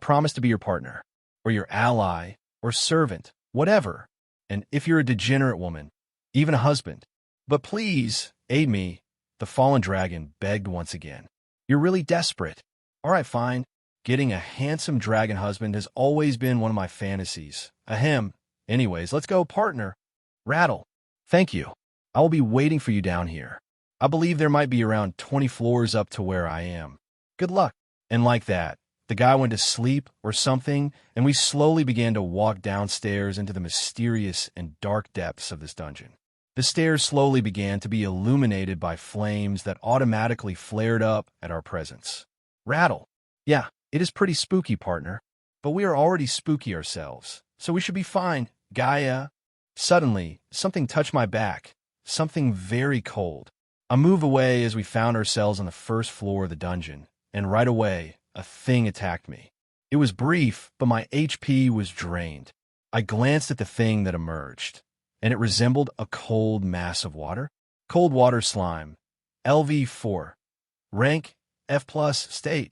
Speaker 1: promise to be your partner, or your ally, or servant, whatever. And if you're a degenerate woman, even a husband. But please, aid me, the fallen dragon begged once again. You're really desperate. All right, fine. Getting a handsome dragon husband has always been one of my fantasies. Ahem. Anyways, let's go, partner. Rattle. Thank you. I will be waiting for you down here. I believe there might be around 20 floors up to where I am. Good luck. And like that, the guy went to sleep or something, and we slowly began to walk downstairs into the mysterious and dark depths of this dungeon. The stairs slowly began to be illuminated by flames that automatically flared up at our presence. Rattle. Yeah, it is pretty spooky, partner. But we are already spooky ourselves, so we should be fine, Gaia. Suddenly, something touched my back, something very cold. A move away as we found ourselves on the first floor of the dungeon, and right away, a thing attacked me. It was brief, but my HP was drained. I glanced at the thing that emerged, and it resembled a cold mass of water. Cold water slime. LV4. Rank F+, state.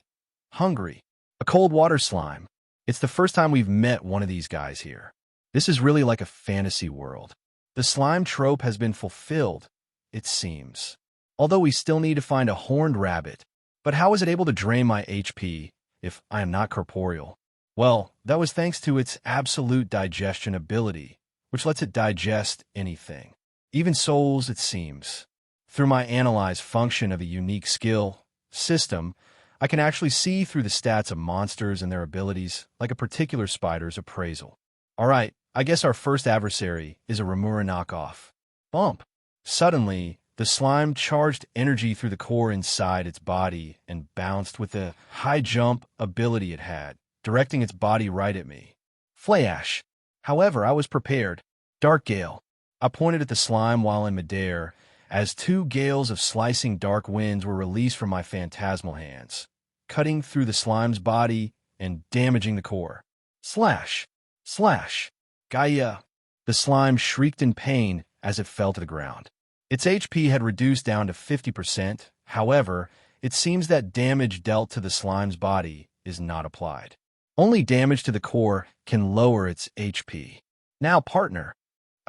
Speaker 1: Hungry. A cold water slime. It's the first time we've met one of these guys here. This is really like a fantasy world. The slime trope has been fulfilled, it seems. Although we still need to find a horned rabbit. But how is it able to drain my HP if I am not corporeal? Well, that was thanks to its absolute digestion ability, which lets it digest anything. Even souls, it seems. Through my analyze function of a unique skill system, I can actually see through the stats of monsters and their abilities, like a particular spider's appraisal. Alright, I guess our first adversary is a Remura knockoff. Bump! Suddenly, the slime charged energy through the core inside its body and bounced with the high jump ability it had, directing its body right at me. Flash! However, I was prepared. Dark Gale. I pointed at the slime while in midair, as 2 gales of slicing dark winds were released from my phantasmal hands, cutting through the slime's body and damaging the core. Slash! Slash! Gaia! The slime shrieked in pain as it fell to the ground. Its HP had reduced down to 50%. However, it seems that damage dealt to the slime's body is not applied. Only damage to the core can lower its HP. Now, partner.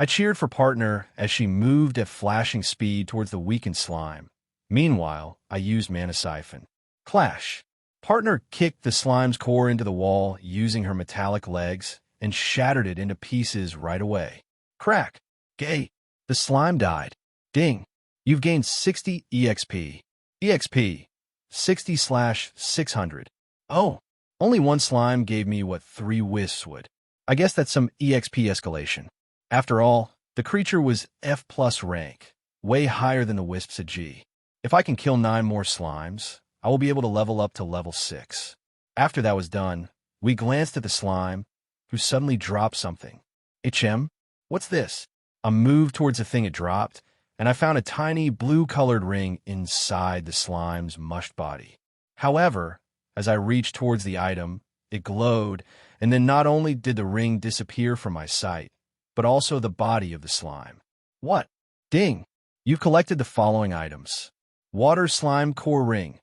Speaker 1: I cheered for partner as she moved at flashing speed towards the weakened slime. Meanwhile, I used Mana Siphon. Clash. Partner kicked the slime's core into the wall using her metallic legs and shattered it into pieces right away. Crack. Gay. The slime died. Ding. You've gained 60 EXP. EXP. 60/600. Oh. Only one slime gave me what 3 wisps would. I guess that's some EXP escalation. After all, the creature was F+ rank, way higher than the wisps at G. If I can kill 9 more slimes, I will be able to level up to level 6. After that was done, we glanced at the slime, who suddenly dropped something. HM? What's this? I moved towards the thing it dropped, and I found a tiny blue-colored ring inside the slime's mushed body. However, as I reached towards the item, it glowed, and then not only did the ring disappear from my sight, but also the body of the slime. What? Ding! You've collected the following items. Water Slime Core Ring,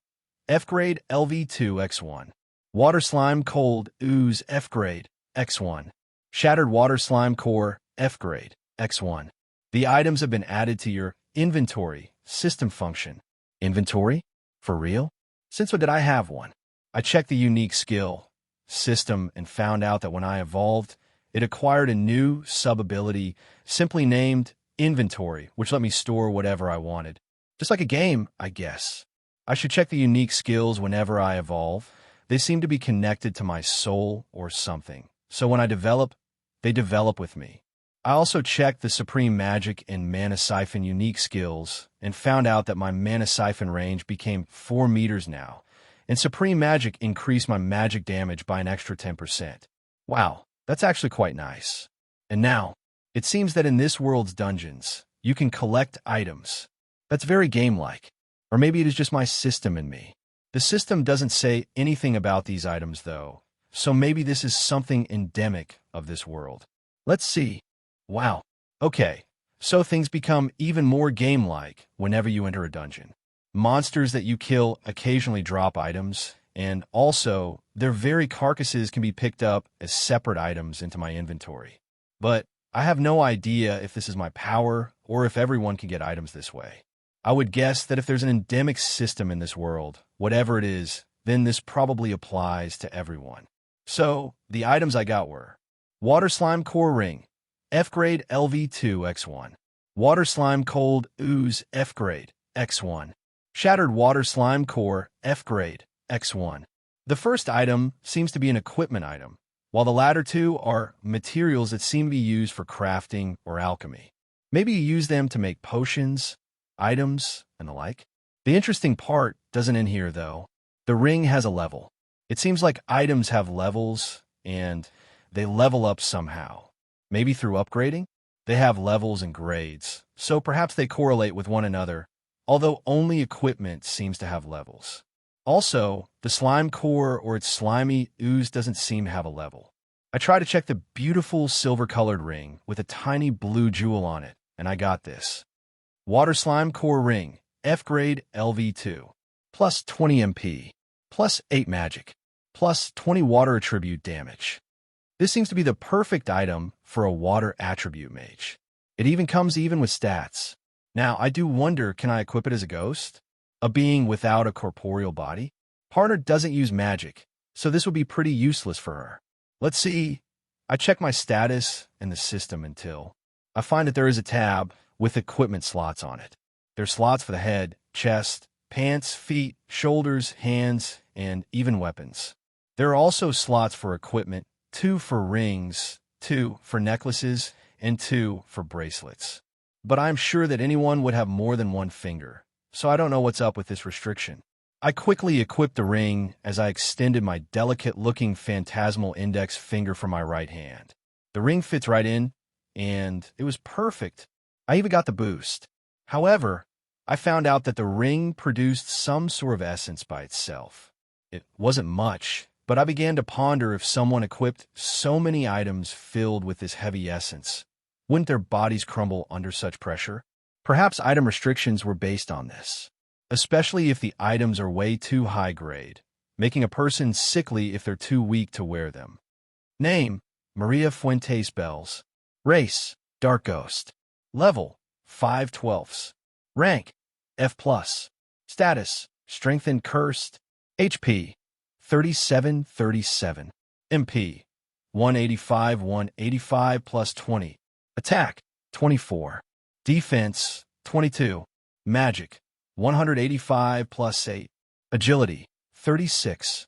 Speaker 1: F-Grade LV2 X1. Water Slime Cold Ooze F-Grade X1. Shattered Water Slime Core F-Grade X1. The items have been added to your inventory system function. Inventory? For real? Since when did I have one? I checked the unique skill system and found out that when I evolved, it acquired a new sub-ability simply named Inventory, which let me store whatever I wanted. Just like a game, I guess. I should check the unique skills whenever I evolve. They seem to be connected to my soul or something. So when I develop, they develop with me. I also checked the Supreme Magic and Mana Siphon unique skills and found out that my Mana Siphon range became 4 meters now, and Supreme Magic increased my magic damage by an extra 10%. Wow, that's actually quite nice. And now, it seems that in this world's dungeons, you can collect items. That's very game-like. Or maybe it is just my system in me. The system doesn't say anything about these items, though, so maybe this is something endemic of this world. Let's see. Wow. Okay, so things become even more game-like whenever you enter a dungeon. Monsters that you kill occasionally drop items, and also, their very carcasses can be picked up as separate items into my inventory. But I have no idea if this is my power or if everyone can get items this way. I would guess that if there's an endemic system in this world, whatever it is, then this probably applies to everyone. So, the items I got were Water Slime Core Ring, F-Grade LV2 X1, Water Slime Cold Ooze F-Grade X1, Shattered Water Slime Core F-Grade X1. The first item seems to be an equipment item, while the latter two are materials that seem to be used for crafting or alchemy. Maybe you use them to make potions, items, and the like. The interesting part doesn't end here, though. The ring has a level. It seems like items have levels, and they level up somehow. Maybe through upgrading? They have levels and grades, so perhaps they correlate with one another, although only equipment seems to have levels. Also, the slime core or its slimy ooze doesn't seem to have a level. I tried to check the beautiful silver-colored ring with a tiny blue jewel on it, and I got this. Water Slime Core Ring, F-Grade LV2, plus 20 MP, plus 8 magic, plus 20 water attribute damage. This seems to be the perfect item for a water attribute mage. It even comes with stats. Now, I do wonder, can I equip it as a ghost? A being without a corporeal body? Partner doesn't use magic, so this would be pretty useless for her. Let's see. I check my status and the system until I find that there is a tab with equipment slots on it. There's slots for the head, chest, pants, feet, shoulders, hands, and even weapons. There are also slots for equipment, 2 for rings, 2 for necklaces, and 2 for bracelets. But I'm sure that anyone would have more than one finger, so I don't know what's up with this restriction. I quickly equipped the ring as I extended my delicate-looking phantasmal index finger from my right hand. The ring fits right in, and it was perfect. I even got the boost. However, I found out that the ring produced some sort of essence by itself. It wasn't much, but I began to ponder if someone equipped so many items filled with this heavy essence, wouldn't their bodies crumble under such pressure? Perhaps item restrictions were based on this, especially if the items are way too high grade, making a person sickly if they're too weak to wear them. Name: Maria Fuentes Bells. Race: Dark Ghost. Level: 5/12. Rank: F+. Status: Strengthened Cursed. HP: 3737. MP: 185 plus 20. Attack: 24. Defense: 22. Magic: 185 plus 8. Agility: 36.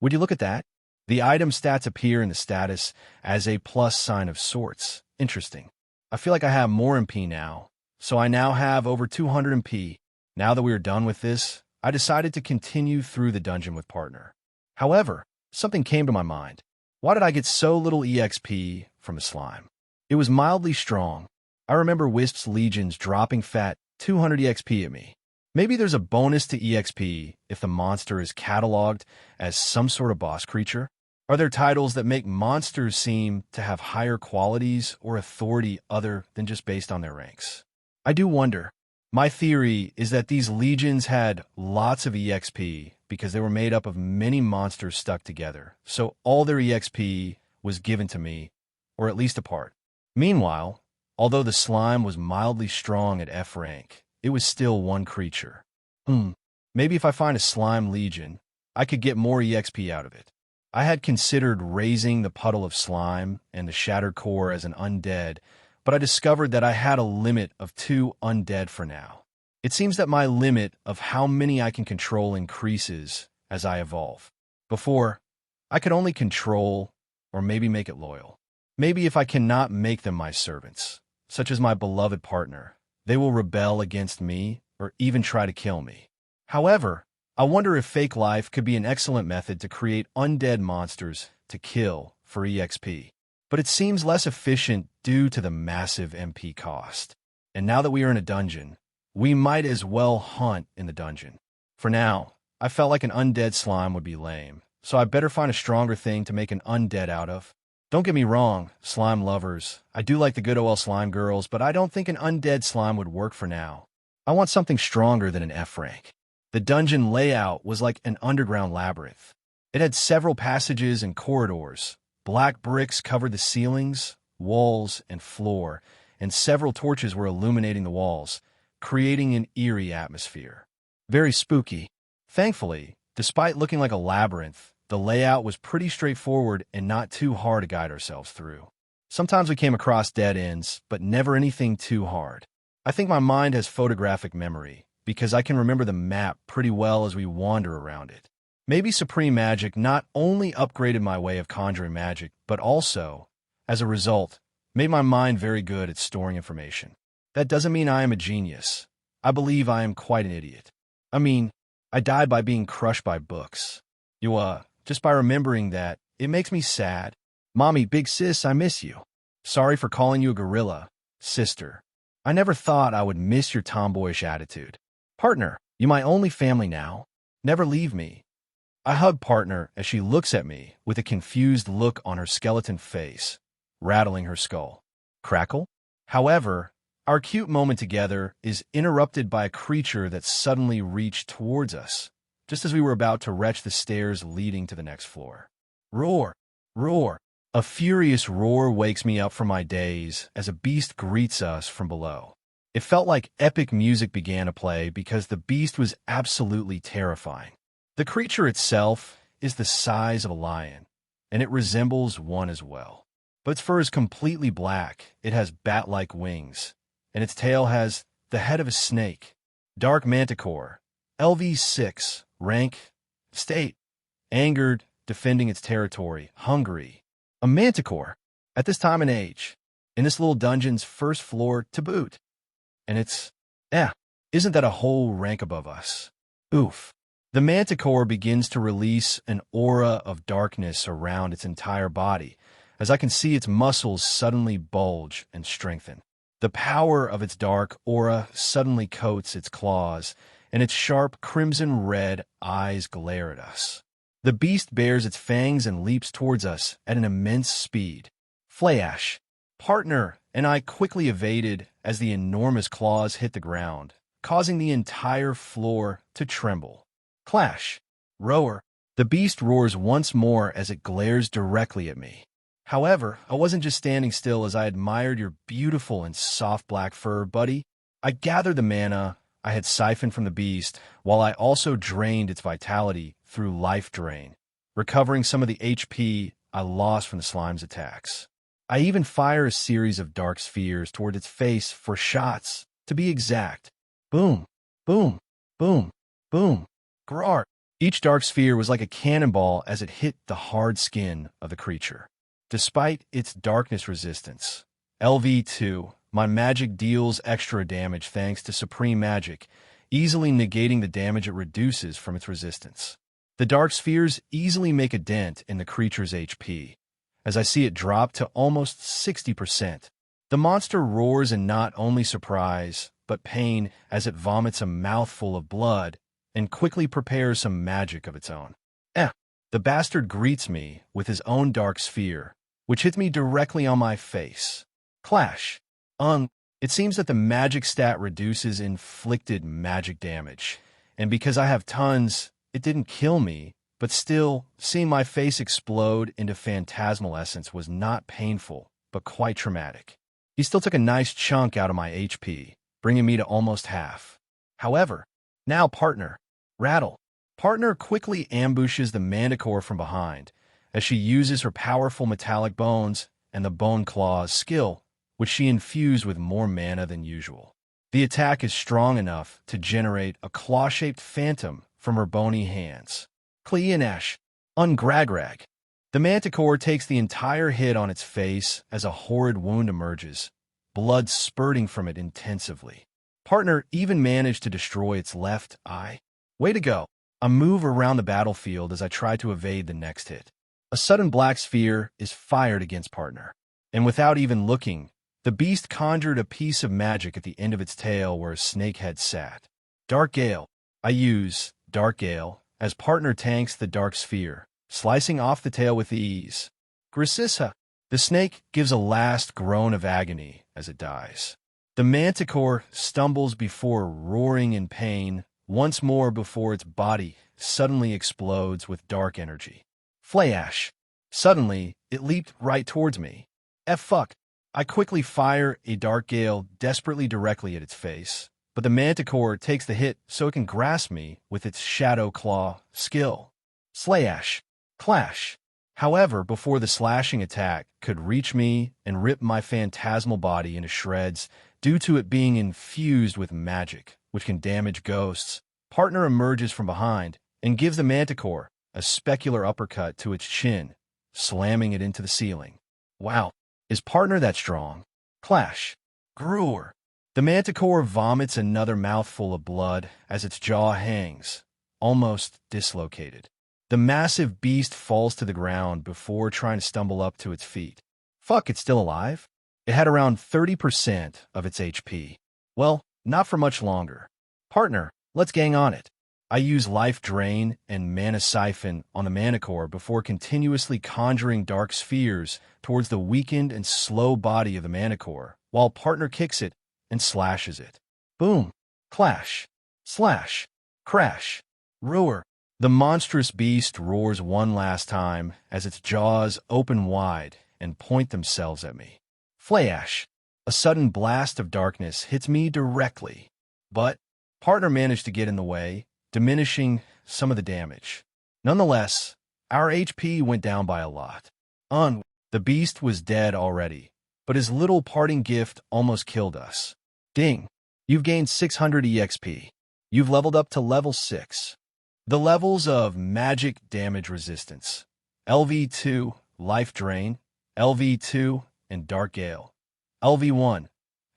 Speaker 1: Would you look at that? The item stats appear in the status as a plus sign of sorts. Interesting. I feel like I have more MP now, so I now have over 200 MP. Now that we are done with this, I decided to continue through the dungeon with partner. However, something came to my mind. Why did I get so little EXP from a slime? It was mildly strong. I remember Wisp's legions dropping fat 200 EXP at me. Maybe there's a bonus to EXP if the monster is cataloged as some sort of boss creature? Are there titles that make monsters seem to have higher qualities or authority other than just based on their ranks? I do wonder. My theory is that these legions had lots of EXP because they were made up of many monsters stuck together, so all their EXP was given to me, or at least a part. Meanwhile, although the slime was mildly strong at F rank, it was still one creature. Maybe if I find a slime legion, I could get more EXP out of it. I had considered raising the puddle of slime and the shattered core as an undead, but I discovered that I had a limit of 2 undead for now. It seems that my limit of how many I can control increases as I evolve. Before, I could only control, or maybe make it loyal. Maybe if I cannot make them my servants, such as my beloved partner, they will rebel against me or even try to kill me. However, I wonder if fake life could be an excellent method to create undead monsters to kill for EXP. But it seems less efficient due to the massive MP cost. And now that we are in a dungeon, we might as well hunt in the dungeon. For now, I felt like an undead slime would be lame, so I better find a stronger thing to make an undead out of. Don't get me wrong, slime lovers. I do like the good OL slime girls, but I don't think an undead slime would work for now. I want something stronger than an F rank. The dungeon layout was like an underground labyrinth. It had several passages and corridors. Black bricks covered the ceilings, walls, and floor, and several torches were illuminating the walls, creating an eerie atmosphere. Very spooky. Thankfully, despite looking like a labyrinth, the layout was pretty straightforward and not too hard to guide ourselves through. Sometimes we came across dead ends, but never anything too hard. I think my mind has photographic memory, because I can remember the map pretty well as we wander around it. Maybe Supreme Magic not only upgraded my way of conjuring magic, but also, as a result, made my mind very good at storing information. That doesn't mean I am a genius. I believe I am quite an idiot. I mean, I died by being crushed by books. Just by remembering that, it makes me sad. Mommy, big sis, I miss you. Sorry for calling you a gorilla, sister. I never thought I would miss your tomboyish attitude. Partner, you my only family now. Never leave me. I hug partner as she looks at me with a confused look on her skeleton face, rattling her skull. Crackle? However, our cute moment together is interrupted by a creature that suddenly reached towards us, just as we were about to reach the stairs leading to the next floor. Roar! Roar! A furious roar wakes me up from my daze as a beast greets us from below. It felt like epic music began to play because the beast was absolutely terrifying. The creature itself is the size of a lion, and it resembles one as well. But its fur is completely black, it has bat-like wings, and its tail has the head of a snake. Dark Manticore, LV6, rank, state, angered, defending its territory, hungry. A manticore, at this time and age, in this little dungeon's first floor to boot. And isn't that a whole rank above us? Oof. The manticore begins to release an aura of darkness around its entire body, as I can see its muscles suddenly bulge and strengthen. The power of its dark aura suddenly coats its claws, and its sharp crimson-red eyes glare at us. The beast bares its fangs and leaps towards us at an immense speed. Flash, partner, and I quickly evaded as the enormous claws hit the ground, causing the entire floor to tremble. Clash, roar. The beast roars once more as it glares directly at me. However, I wasn't just standing still as I admired your beautiful and soft black fur, buddy. I gathered the mana I had siphoned from the beast, while I also drained its vitality through life drain, recovering some of the HP I lost from the slime's attacks. I even fire a series of dark spheres toward its face for shots, to be exact. Boom, boom, boom, boom. Grar. Each dark sphere was like a cannonball as it hit the hard skin of the creature. Despite its darkness resistance, LV2, my magic deals extra damage thanks to Supreme Magic, easily negating the damage it reduces from its resistance. The dark spheres easily make a dent in the creature's HP, as I see it drop to almost 60%. The monster roars in not only surprise, but pain as it vomits a mouthful of blood and quickly prepares some magic of its own. The bastard greets me with his own dark sphere, which hits me directly on my face. Clash. It seems that the magic stat reduces inflicted magic damage, and because I have tons, it didn't kill me, but still, seeing my face explode into phantasmal essence was not painful, but quite traumatic. He still took a nice chunk out of my HP, bringing me to almost half. However, now partner, Rattle. Partner quickly ambushes the manticore from behind, as she uses her powerful metallic bones and the bone claws skill, which she infused with more mana than usual. The attack is strong enough to generate a claw-shaped phantom from her bony hands. Kleanash, Ungragrag. The manticore takes the entire hit on its face as a horrid wound emerges, blood spurting from it intensively. Partner even managed to destroy its left eye. Way to go. I move around the battlefield as I try to evade the next hit. A sudden black sphere is fired against partner, and without even looking, the beast conjured a piece of magic at the end of its tail where a snake head sat. Dark Gale. I use Dark Gale as partner tanks the dark sphere, slicing off the tail with ease. Grisissa. The snake gives a last groan of agony as it dies. The manticore stumbles before roaring in pain once more before its body suddenly explodes with dark energy. Flash. Suddenly, it leaped right towards me. Fuck. I quickly fire a Dark Gale desperately directly at its face, but the manticore takes the hit so it can grasp me with its shadow claw skill. Slash. Clash. However, before the slashing attack could reach me and rip my phantasmal body into shreds due to it being infused with magic, which can damage ghosts, partner emerges from behind and gives the manticore a specular uppercut to its chin, slamming it into the ceiling. Wow, is partner that strong? Clash. Grewer. The manticore vomits another mouthful of blood as its jaw hangs, almost dislocated. The massive beast falls to the ground before trying to stumble up to its feet. Fuck, it's still alive? It had around 30% of its HP. Well, not for much longer. Partner, let's gang on it. I use Life Drain and Mana Siphon on the manticore before continuously conjuring dark spheres towards the weakened and slow body of the manticore, while partner kicks it and slashes it. Boom. Clash. Slash. Crash. Roar. The monstrous beast roars one last time as its jaws open wide and point themselves at me. Flash. A sudden blast of darkness hits me directly, but partner managed to get in the way, diminishing some of the damage. Nonetheless, our HP went down by a lot. The beast was dead already, but his little parting gift almost killed us. Ding. You've gained 600 EXP. You've leveled up to level 6. The levels of Magic Damage Resistance, LV2, Life Drain, LV2, and Dark Gale, LV1,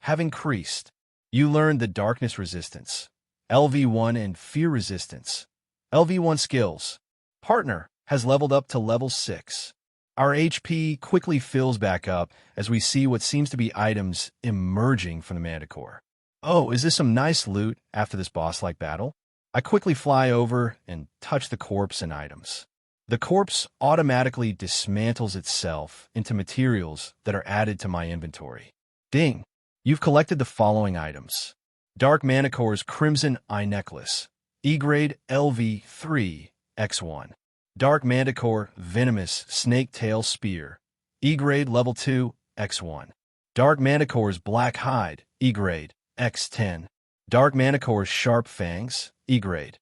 Speaker 1: have increased. You learned the Darkness Resistance, LV1, and Fear Resistance, LV1 skills. Partner has leveled up to level 6. Our HP quickly fills back up as we see what seems to be items emerging from the manticore. Oh, is this some nice loot after this boss-like battle? I quickly fly over and touch the corpse and items. The corpse automatically dismantles itself into materials that are added to my inventory. Ding! You've collected the following items. Dark Manticore's Crimson Eye Necklace, E-Grade LV3, X1. Dark Manticore Venomous Snake Tail Spear, E-Grade Level 2, X1. Dark Manticore's Black Hide, E-Grade, X10. Dark Manticore's Sharp Fangs, E-Grade,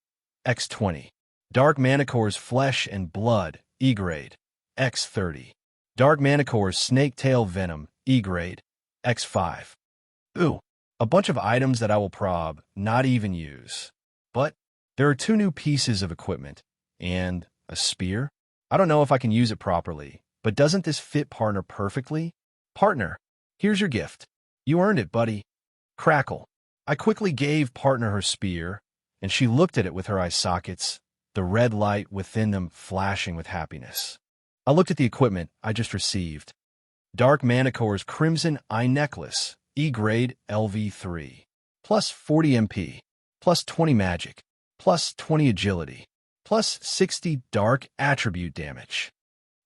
Speaker 1: X20. Dark Manticore's Flesh and Blood, E-Grade, X30. Dark Manticore's Snake Tail Venom, E-Grade, X5. Ooh, a bunch of items that I will prob not even use. But there are 2 new pieces of equipment, and a spear? I don't know if I can use it properly, but doesn't this fit partner perfectly? Partner, here's your gift. You earned it, buddy. Crackle. I quickly gave partner her spear, and she looked at it with her eye sockets, the red light within them flashing with happiness. I looked at the equipment I just received. Dark Manticore's Crimson Eye Necklace, E-Grade LV3, plus 40 MP, plus 20 Magic, plus 20 Agility, plus 60 Dark Attribute Damage.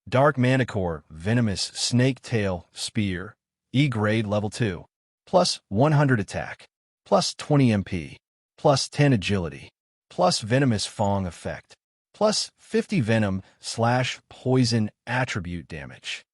Speaker 1: Dark Manticore Venomous Snake Tail Spear, E-Grade Level 2, plus 100 Attack, plus 20 MP, plus 10 Agility, plus Venomous Fang Effect, plus 50 Venom/Poison Attribute Damage.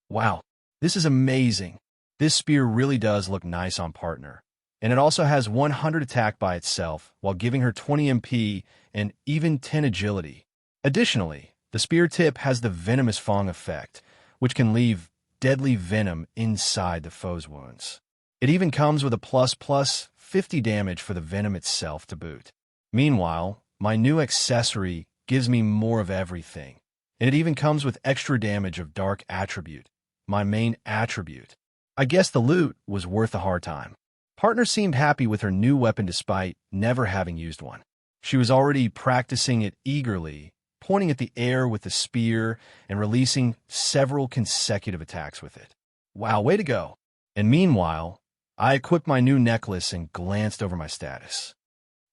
Speaker 1: Wow, this is amazing. This spear really does look nice on partner, and it also has 100 attack by itself while giving her 20 MP and even 10 Agility. Additionally, the spear tip has the Venomous Fang Effect, which can leave deadly venom inside the foe's wounds. It even comes with a plus 50 damage for the venom itself to boot. Meanwhile, my new accessory gives me more of everything, And it even comes with extra damage of dark attribute, my main attribute. I guess the loot was worth the hard time. Partner seemed happy with her new weapon despite never having used one. She was already practicing it eagerly, pointing at the air with the spear and releasing several consecutive attacks with it. Wow, way to go. And meanwhile, I equipped my new necklace and glanced over my status.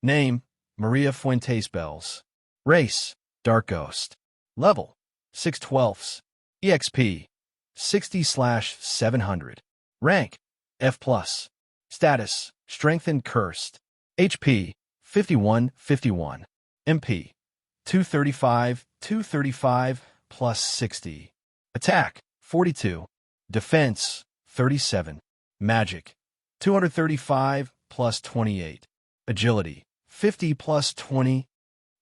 Speaker 1: Name, Maria Fuentes Bells. Race, Dark Ghost. Level, 6/12. EXP, 60/700. Rank, F+. Status, Strengthened Cursed. HP, 51/51. MP, 235 plus 60. Attack, 42. Defense, 37. Magic, 235 plus 28. Agility, 50 plus 20.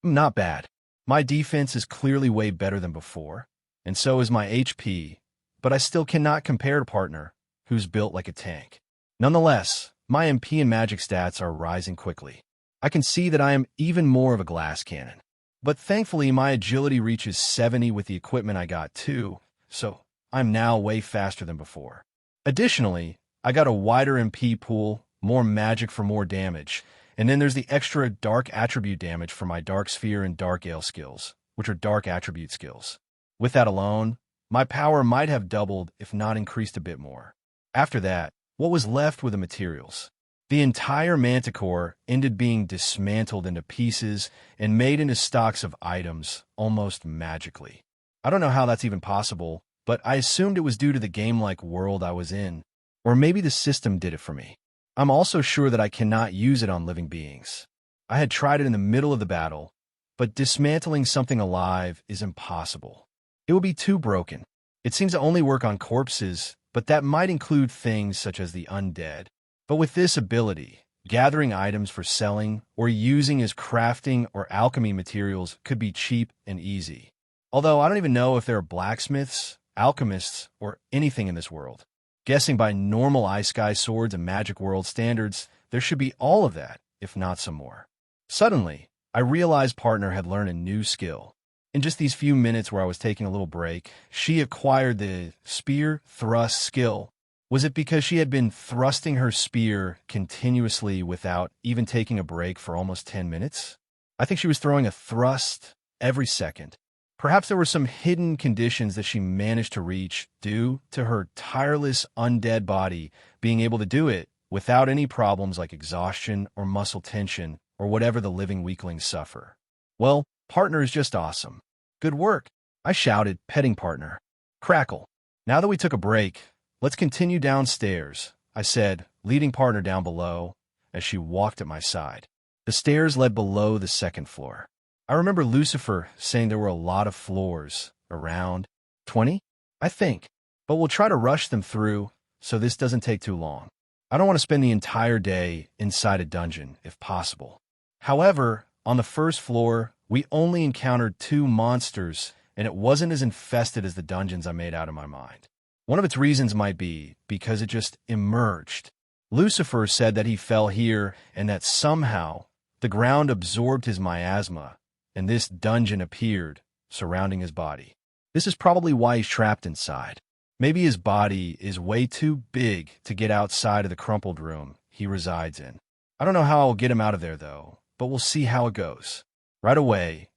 Speaker 1: Not bad. My defense is clearly way better than before, and so is my HP, but I still cannot compare to partner, who's built like a tank. Nonetheless, my MP and magic stats are rising quickly. I can see that I am even more of a glass cannon. But thankfully, my agility reaches 70 with the equipment I got too, so I'm now way faster than before. Additionally, I got a wider MP pool, more magic for more damage, and then there's the extra dark attribute damage for my Dark Sphere and Dark Gale skills, which are dark attribute skills. With that alone, my power might have doubled if not increased a bit more. After that, what was left were the materials. The entire manticore ended being dismantled into pieces and made into stocks of items almost magically. I don't know how that's even possible, but I assumed it was due to the game-like world I was in, or maybe the system did it for me. I'm also sure that I cannot use it on living beings. I had tried it in the middle of the battle, but dismantling something alive is impossible. It would be too broken. It seems to only work on corpses, but that might include things such as the undead. But with this ability, gathering items for selling or using as crafting or alchemy materials could be cheap and easy. Although I don't even know if there are blacksmiths, alchemists, or anything in this world. Guessing by normal Ice Sky swords and Magic World standards, there should be all of that, if not some more. Suddenly, I realized partner had learned a new skill. In just these few minutes where I was taking a little break, she acquired the spear thrust skill. Was it because she had been thrusting her spear continuously without even taking a break for almost 10 minutes? I think she was throwing a thrust every second. Perhaps there were some hidden conditions that she managed to reach due to her tireless undead body being able to do it without any problems like exhaustion or muscle tension or whatever the living weaklings suffer. Well, partner is just awesome. Good work, I shouted, petting partner. Crackle. Now that we took a break, let's continue downstairs, I said, leading partner down below as she walked at my side. The stairs led below the second floor. I remember Lucifer saying there were a lot of floors, around 20, I think, but we'll try to rush them through so this doesn't take too long. I don't want to spend the entire day inside a dungeon, if possible. However, on the first floor, we only encountered 2 monsters, and it wasn't as infested as the dungeons I made out of my mind. One of its reasons might be because it just emerged. Lucifer said that he fell here and that somehow the ground absorbed his miasma, and this dungeon appeared, surrounding his body. This is probably why he's trapped inside. Maybe his body is way too big to get outside of the crumpled room he resides in. I don't know how I'll get him out of there, though, but we'll see how it goes. Right away,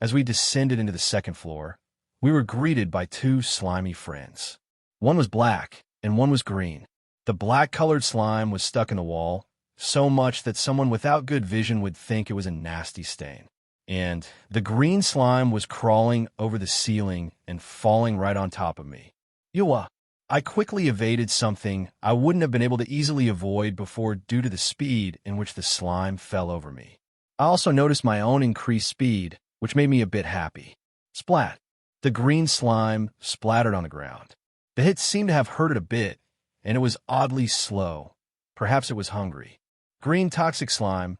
Speaker 1: as we descended into the second floor, we were greeted by 2 slimy friends. One was black, and one was green. The black-colored slime was stuck in the wall, so much that someone without good vision would think it was a nasty stain. And the green slime was crawling over the ceiling and falling right on top of me. Ewa! I quickly evaded something I wouldn't have been able to easily avoid before due to the speed in which the slime fell over me. I also noticed my own increased speed, which made me a bit happy. Splat! The green slime splattered on the ground. The hit seemed to have hurt it a bit, and it was oddly slow. Perhaps it was hungry. Green toxic slime,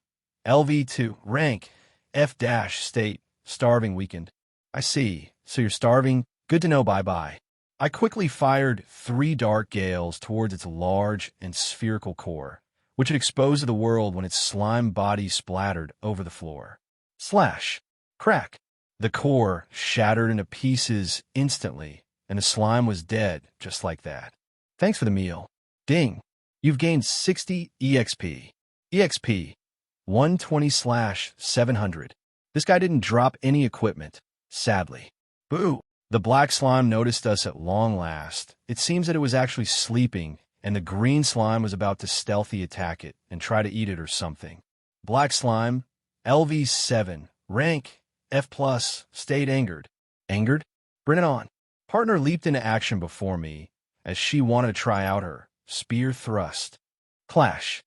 Speaker 1: LV2, rank, F-state, starving weakened. I see, so you're starving? Good to know, bye-bye. I quickly fired 3 dark gales towards its large and spherical core, which it exposed to the world when its slime body splattered over the floor. Slash! Crack! The core shattered into pieces instantly, and the slime was dead just like that. Thanks for the meal. Ding. You've gained 60 EXP. EXP 120/700. This guy didn't drop any equipment, sadly. Boo! The black slime noticed us at long last. It seems that it was actually sleeping, and the green slime was about to stealthy attack it and try to eat it or something. Black slime, LV7, rank, F+, stayed angered. Angered? Bring it on. Partner leaped into action before me, as she wanted to try out her spear thrust. Clash.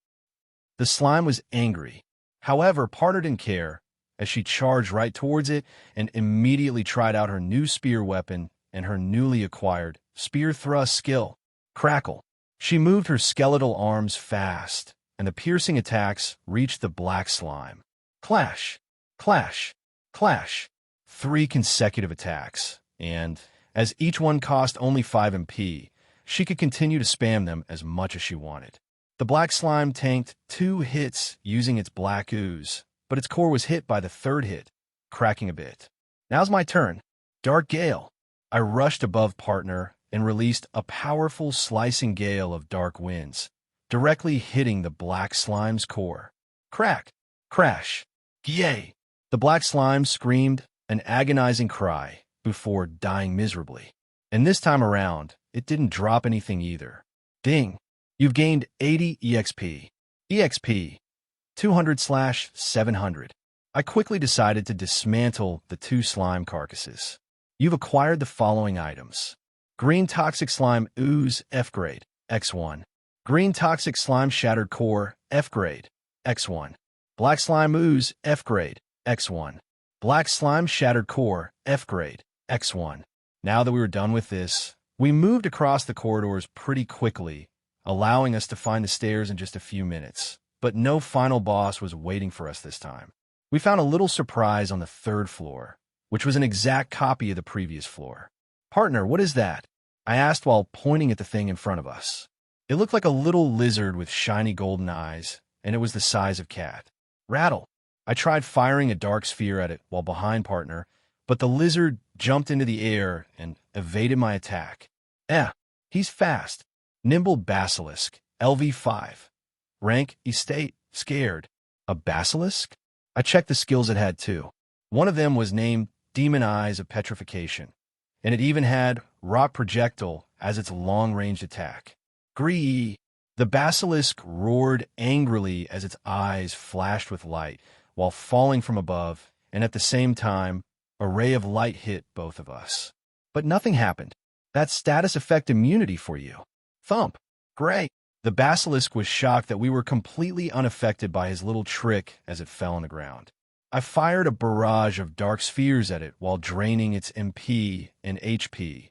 Speaker 1: The slime was angry. However, partner didn't care, as she charged right towards it and immediately tried out her new spear weapon and her newly acquired spear thrust skill. Crackle. She moved her skeletal arms fast, and the piercing attacks reached the black slime. Clash. Clash. Clash. 3 consecutive attacks, and, as each one cost only 5 MP, she could continue to spam them as much as she wanted. The black slime tanked 2 hits using its black ooze, but its core was hit by the 3rd hit, cracking a bit. Now's my turn. Dark Gale. I rushed above partner and released a powerful slicing gale of dark winds, directly hitting the black slime's core. Crack. Crash. Yay! The black slime screamed an agonizing cry before dying miserably. And this time around, it didn't drop anything either. Ding! You've gained 80 EXP. EXP 200/700. I quickly decided to dismantle the 2 slime carcasses. You've acquired the following items. Green Toxic Slime Ooze F grade, X1. Green Toxic Slime Shattered Core, F grade, X1. Black Slime Ooze, F grade, X1. Black Slime Shattered Core, F grade, X1. Now that we were done with this, we moved across the corridors pretty quickly, allowing us to find the stairs in just a few minutes. But no final boss was waiting for us this time. We found a little surprise on the 3rd floor, which was an exact copy of the previous floor. Partner, what is that? I asked while pointing at the thing in front of us. It looked like a little lizard with shiny golden eyes, and it was the size of cat. Rattle. I tried firing a dark sphere at it while behind partner, but the lizard jumped into the air and evaded my attack. He's fast. Nimble Basilisk, LV5. Rank, Estate, Scared. A basilisk? I checked the skills it had too. One of them was named Demon Eyes of Petrification, and it even had Rock Projectile as its long-range attack. Gree! The basilisk roared angrily as its eyes flashed with light while falling from above, and at the same time, a ray of light hit both of us. But nothing happened. That's status effect immunity for you. Thump! Great! The basilisk was shocked that we were completely unaffected by his little trick as it fell on the ground. I fired a barrage of dark spheres at it while draining its MP and HP.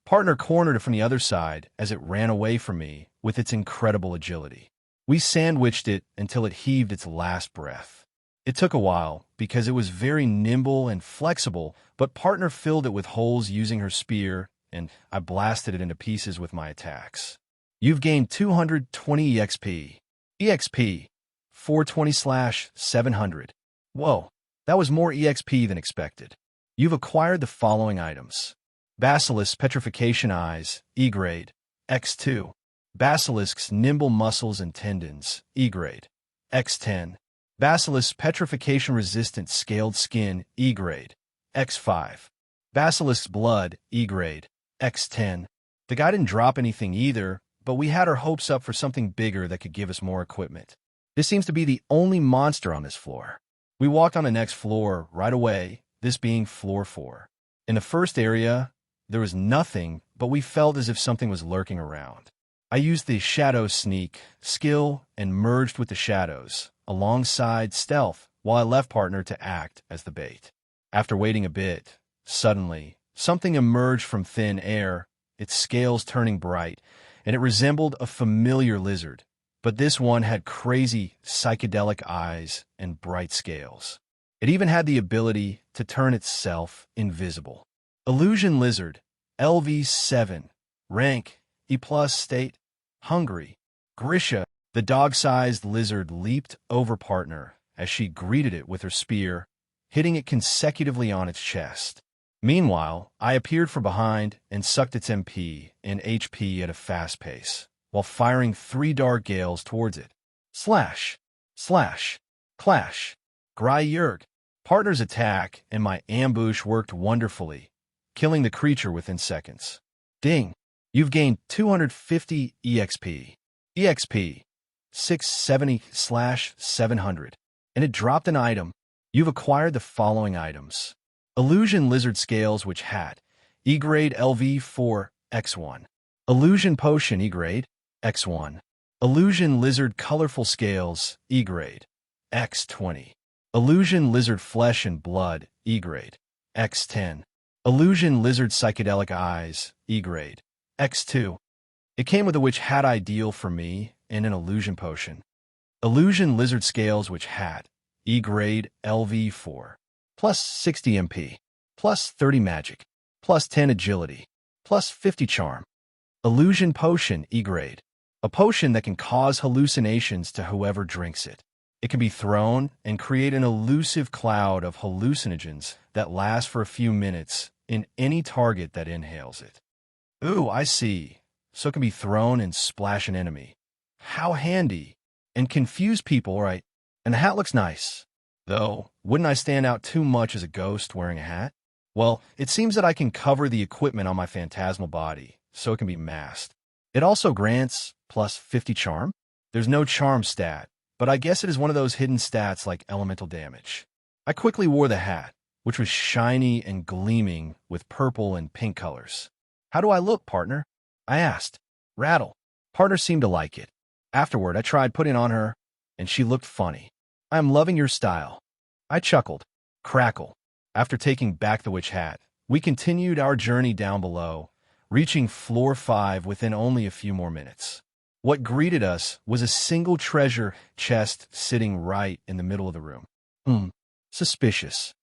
Speaker 1: Partner cornered it from the other side as it ran away from me with its incredible agility. We sandwiched it until it heaved its last breath. It took a while because it was very nimble and flexible, but partner filled it with holes using her spear, and I blasted it into pieces with my attacks. You've gained 220 EXP. EXP 420/700. Whoa, that was more EXP than expected. You've acquired the following items. Basilisk Petrification Eyes, E grade, X2. Basilisk's Nimble Muscles and Tendons, E grade, X10. Basilisk Petrification Resistant Scaled Skin, E grade, X5. Basilisk's Blood, E grade, X10. The guy didn't drop anything either, but we had our hopes up for something bigger that could give us more equipment. This seems to be the only monster on this floor. We walked on the next floor right away, this being floor 4. In the first area, there was nothing, but we felt as if something was lurking around. I used the Shadow Sneak skill and merged with the shadows, alongside Stealth, while I left partner to act as the bait. After waiting a bit, suddenly, something emerged from thin air, its scales turning bright, and it resembled a familiar lizard, but this one had crazy, psychedelic eyes and bright scales. It even had the ability to turn itself invisible. Illusion Lizard, LV7, rank, E+, state, hungry. Grisha, the dog-sized lizard, leaped over partner as she greeted it with her spear, hitting it consecutively on its chest. Meanwhile, I appeared from behind and sucked its MP and HP at a fast pace, while firing 3 dark gales towards it. Slash! Slash! Clash! Gry-yerg! Partner's attack and my ambush worked wonderfully, killing the creature within seconds. Ding! You've gained 250 EXP. EXP 670/700. And it dropped an item. You've acquired the following items. Illusion Lizard Scales Witch Hat, E-Grade LV4, X1. Illusion Potion E-Grade, X1. Illusion Lizard Colorful Scales, E-Grade, X20. Illusion Lizard Flesh and Blood, E-Grade, X10. Illusion Lizard Psychedelic Eyes, E-Grade, X2. It came with a Witch Hat ideal for me and an Illusion Potion. Illusion Lizard Scales Witch Hat, E-Grade LV4. Plus 60 MP, plus 30 Magic, plus 10 Agility, plus 50 Charm. Illusion Potion E-Grade. A potion that can cause hallucinations to whoever drinks it. It can be thrown and create an elusive cloud of hallucinogens that last for a few minutes in any target that inhales it. Ooh, I see. So it can be thrown and splash an enemy. How handy. And confuse people, right? And the hat looks nice. Though, wouldn't I stand out too much as a ghost wearing a hat? Well, it seems that I can cover the equipment on my phantasmal body, so it can be masked. It also grants plus 50 charm. There's no charm stat, but I guess it is one of those hidden stats like elemental damage. I quickly wore the hat, which was shiny and gleaming with purple and pink colors. How do I look, partner? I asked. Rattle. Partner seemed to like it. Afterward, I tried putting it on her, and she looked funny. I am loving your style. I chuckled. Crackle. After taking back the witch hat, we continued our journey down below, reaching floor 5 within only a few more minutes. What greeted us was a single treasure chest sitting right in the middle of the room. Suspicious.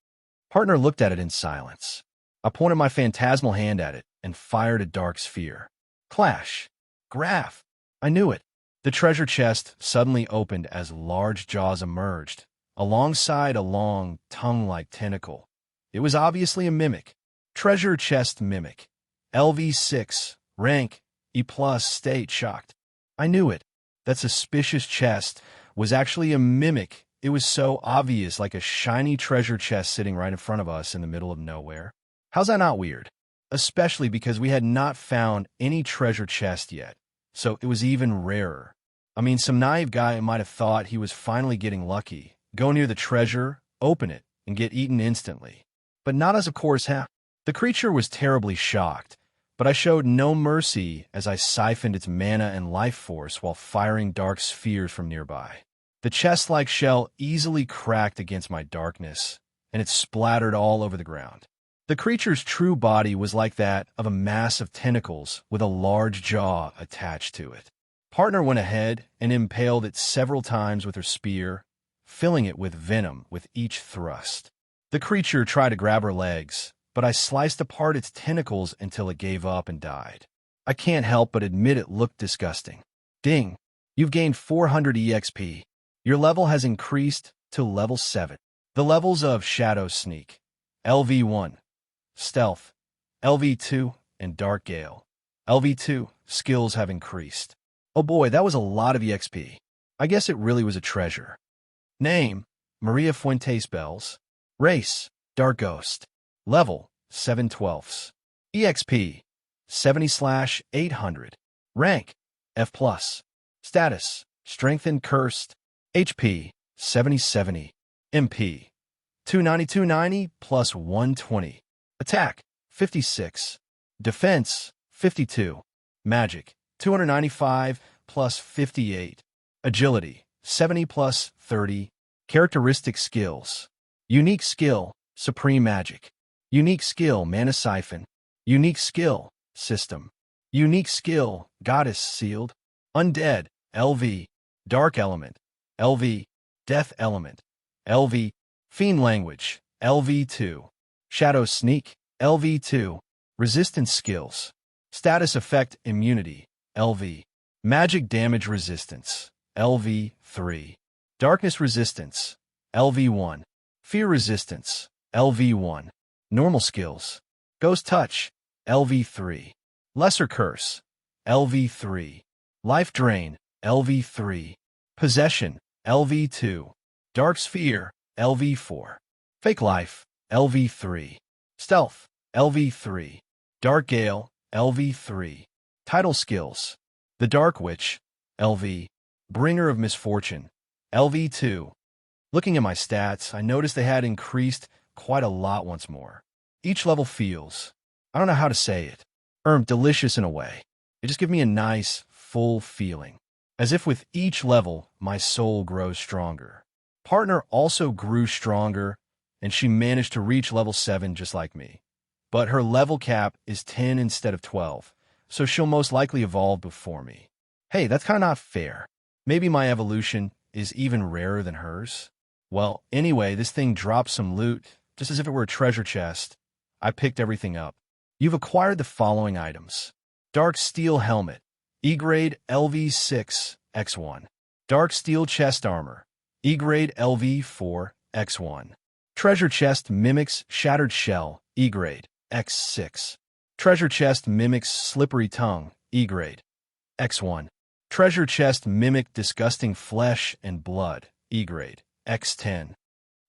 Speaker 1: Partner looked at it in silence. I pointed my phantasmal hand at it and fired a dark sphere. Clash. Graph. I knew it. The treasure chest suddenly opened as large jaws emerged, alongside a long, tongue-like tentacle. It was obviously a mimic. Treasure chest mimic. LV6, rank, E+, state shocked. I knew it. That suspicious chest was actually a mimic. It was so obvious, like a shiny treasure chest sitting right in front of us in the middle of nowhere. How's that not weird? Especially because we had not found any treasure chest yet. So it was even rarer. I mean, some naive guy might have thought he was finally getting lucky, go near the treasure, open it, and get eaten instantly. But not us, of course, huh? The creature was terribly shocked, but I showed no mercy as I siphoned its mana and life force while firing dark spheres from nearby. The chest-like shell easily cracked against my darkness, and it splattered all over the ground. The creature's true body was like that of a mass of tentacles with a large jaw attached to it. Partner went ahead and impaled it several times with her spear, filling it with venom with each thrust. The creature tried to grab her legs, but I sliced apart its tentacles until it gave up and died. I can't help but admit it looked disgusting. Ding! You've gained 400 EXP. Your level has increased to level 7. The levels of Shadow Sneak, LV1, Stealth, LV2, and Dark Gale, LV2, skills have increased. Oh boy, that was a lot of EXP. I guess it really was a treasure. Name, Maria Fuentes Bells. Race, Dark Ghost. Level, 7/12. EXP, 70/800. Rank, F+. Status, Strengthened Cursed. HP, 70/70. MP, 290/290 plus 120. Attack, 56. Defense, 52. Magic, 295 plus 58. Agility, 70 plus 30. Characteristic skills. Unique skill, Supreme Magic. Unique skill, Mana Siphon. Unique skill, System. Unique skill, Goddess Sealed. Undead, LV. Dark Element, LV. Death Element, LV. Fiend Language, LV2. Shadow Sneak, LV2. Resistance Skills. Status Effect Immunity, LV. Magic Damage Resistance, LV3. Darkness Resistance, LV1. Fear Resistance, LV1. Normal Skills, Ghost Touch, LV3. Lesser Curse, LV3. Life Drain, LV3. Possession, LV2. Dark Sphere, LV4. Fake Life, LV3. Stealth, LV3. Dark Gale, LV3. Title Skills, The Dark Witch, LV. Bringer of Misfortune, LV2. Looking at my stats, I noticed they had increased quite a lot once more. Each level feels, I don't know how to say it, delicious in a way. It just gives me a nice, full feeling. As if with each level, my soul grows stronger. Partner also grew stronger, and she managed to reach level 7 just like me. But her level cap is 10 instead of 12, so she'll most likely evolve before me. Hey, that's kind of not fair. Maybe my evolution is even rarer than hers? Well, anyway, this thing dropped some loot, just as if it were a treasure chest. I picked everything up. You've acquired the following items. Dark Steel Helmet, E-Grade LV6, X1. Dark Steel Chest Armor, E-Grade LV4, X1. Treasure Chest mimics Shattered Shell, E-Grade, X6. Treasure Chest mimics Slippery Tongue, E-Grade, X1. Treasure Chest mimic Disgusting Flesh and Blood, E-Grade, X10.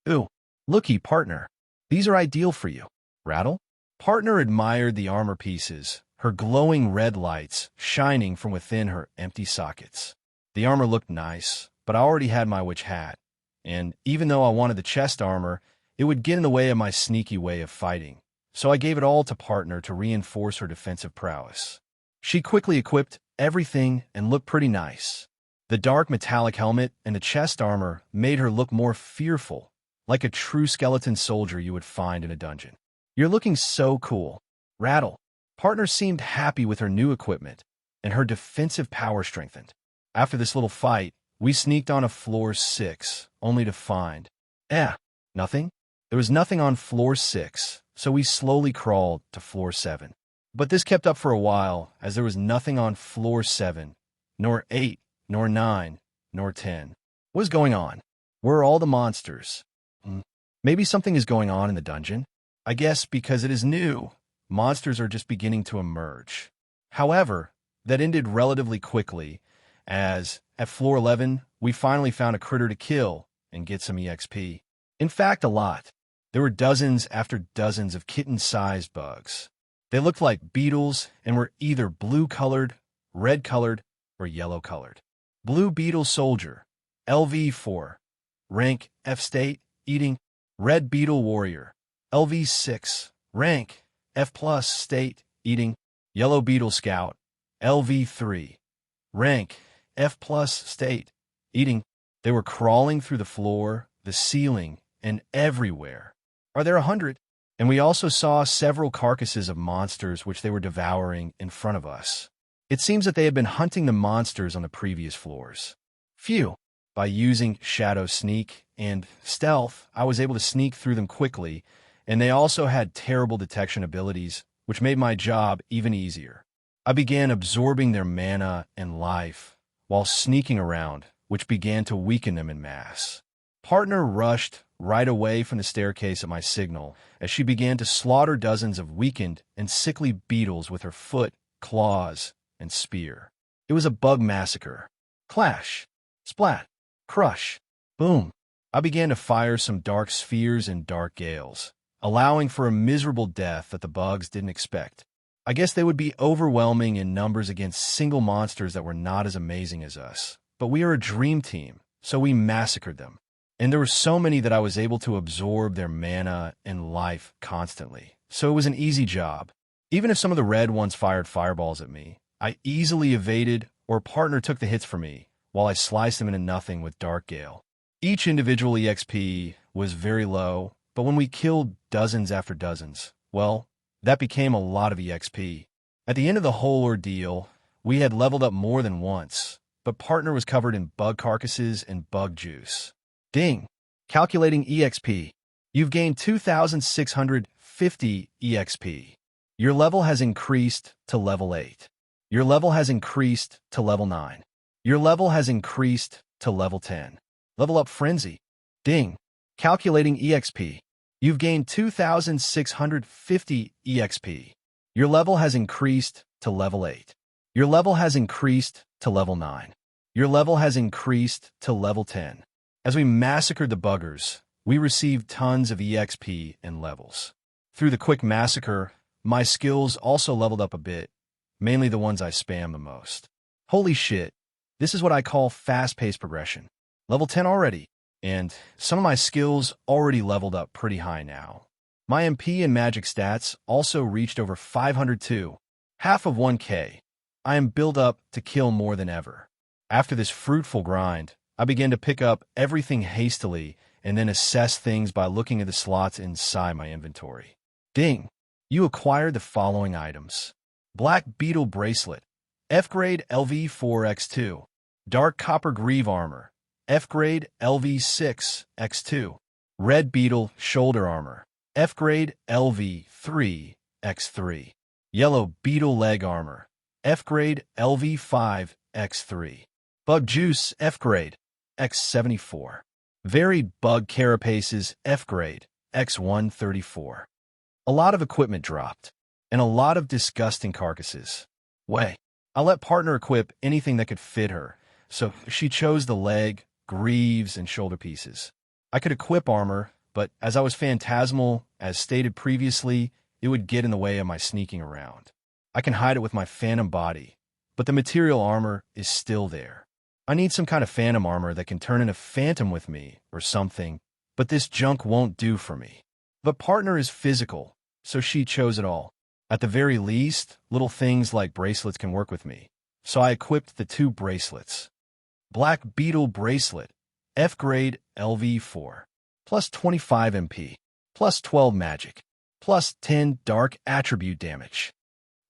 Speaker 1: Ooh, looky, partner. These are ideal for you. Rattle? Partner admired the armor pieces, her glowing red lights shining from within her empty sockets. The armor looked nice, but I already had my witch hat, and even though I wanted the chest armor, it would get in the way of my sneaky way of fighting, so I gave it all to Partner to reinforce her defensive prowess. She quickly equipped everything and looked pretty nice. The dark metallic helmet and the chest armor made her look more fearful, like a true skeleton soldier you would find in a dungeon. You're looking so cool. Rattle. Partner seemed happy with her new equipment, and her defensive power strengthened. After this little fight, we sneaked on a floor 6, only to find, nothing? There was nothing on floor 6, so we slowly crawled to floor 7. But this kept up for a while, as there was nothing on floor 7, nor 8, nor 9, nor 10. What is going on? Where are all the monsters? Maybe something is going on in the dungeon? I guess because it is new, monsters are just beginning to emerge. However, that ended relatively quickly, as, at floor 11, we finally found a critter to kill and get some EXP. In fact, a lot. There were dozens after dozens of kitten-sized bugs. They looked like beetles and were either blue-colored, red-colored, or yellow-colored. Blue Beetle Soldier, LV4. Rank, F State, Eating. Red Beetle Warrior, LV6. Rank, F+, State, Eating. Yellow Beetle Scout, LV3. Rank, F+, State, Eating. They were crawling through the floor, the ceiling, and everywhere. Are there 100? And we also saw several carcasses of monsters which they were devouring in front of us. It seems that they had been hunting the monsters on the previous floors. Phew. By using Shadow Sneak and Stealth, I was able to sneak through them quickly, and they also had terrible detection abilities, which made my job even easier. I began absorbing their mana and life, while sneaking around, which began to weaken them en masse. Partner rushed right away from the staircase at my signal, as she began to slaughter dozens of weakened and sickly beetles with her foot, claws, and spear. It was a bug massacre. Clash. Splat. Crush. Boom. I began to fire some dark spheres and dark gales, allowing for a miserable death that the bugs didn't expect. I guess they would be overwhelming in numbers against single monsters that were not as amazing as us. But we are a dream team, so we massacred them. And there were so many that I was able to absorb their mana and life constantly. So it was an easy job. Even if some of the red ones fired fireballs at me, I easily evaded or Partner took the hits for me, while I sliced them into nothing with Dark Gale. Each individual EXP was very low, but when we killed dozens after dozens, well, that became a lot of EXP. At the end of the whole ordeal, we had leveled up more than once, but Partner was covered in bug carcasses and bug juice. Ding! Calculating EXP. You've gained 2,650 EXP. Your level has increased to level 8. Your level has increased to level 9. Your level has increased to level 10. Level up Frenzy. Ding. Calculating EXP. You've gained 2,650 EXP. Your level has increased to level 8. Your level has increased to level 9. Your level has increased to level 10. As we massacred the buggers, we received tons of EXP and levels. Through the quick massacre, my skills also leveled up a bit, mainly the ones I spam the most. Holy shit, this is what I call fast-paced progression. Level 10 already, and some of my skills already leveled up pretty high now. My MP and magic stats also reached over 502, half of 1k. I am built up to kill more than ever. After this fruitful grind, I began to pick up everything hastily and then assess things by looking at the slots inside my inventory. Ding! You acquired the following items. Black Beetle Bracelet, F-Grade LV4X2. Dark Copper Greave Armor, F-Grade LV6X2. Red Beetle Shoulder Armor, F-Grade LV3X3. Yellow Beetle Leg Armor, F-Grade LV5X3. Bug Juice F-Grade X74. Varied Bug Carapaces F-Grade X134. A lot of equipment dropped, and a lot of disgusting carcasses. I let partner equip anything that could fit her, so she chose the leg, greaves, and shoulder pieces. I could equip armor, but as I was phantasmal, as stated previously, it would get in the way of my sneaking around. I can hide it with my phantom body, but the material armor is still there. I need some kind of phantom armor that can turn into phantom with me or something, but this junk won't do for me. But partner is physical, so she chose it all. At the very least, little things like bracelets can work with me, so I equipped the 2 bracelets. Black Beetle Bracelet, F-Grade LV4, plus 25 MP, plus 12 magic, plus 10 dark attribute damage.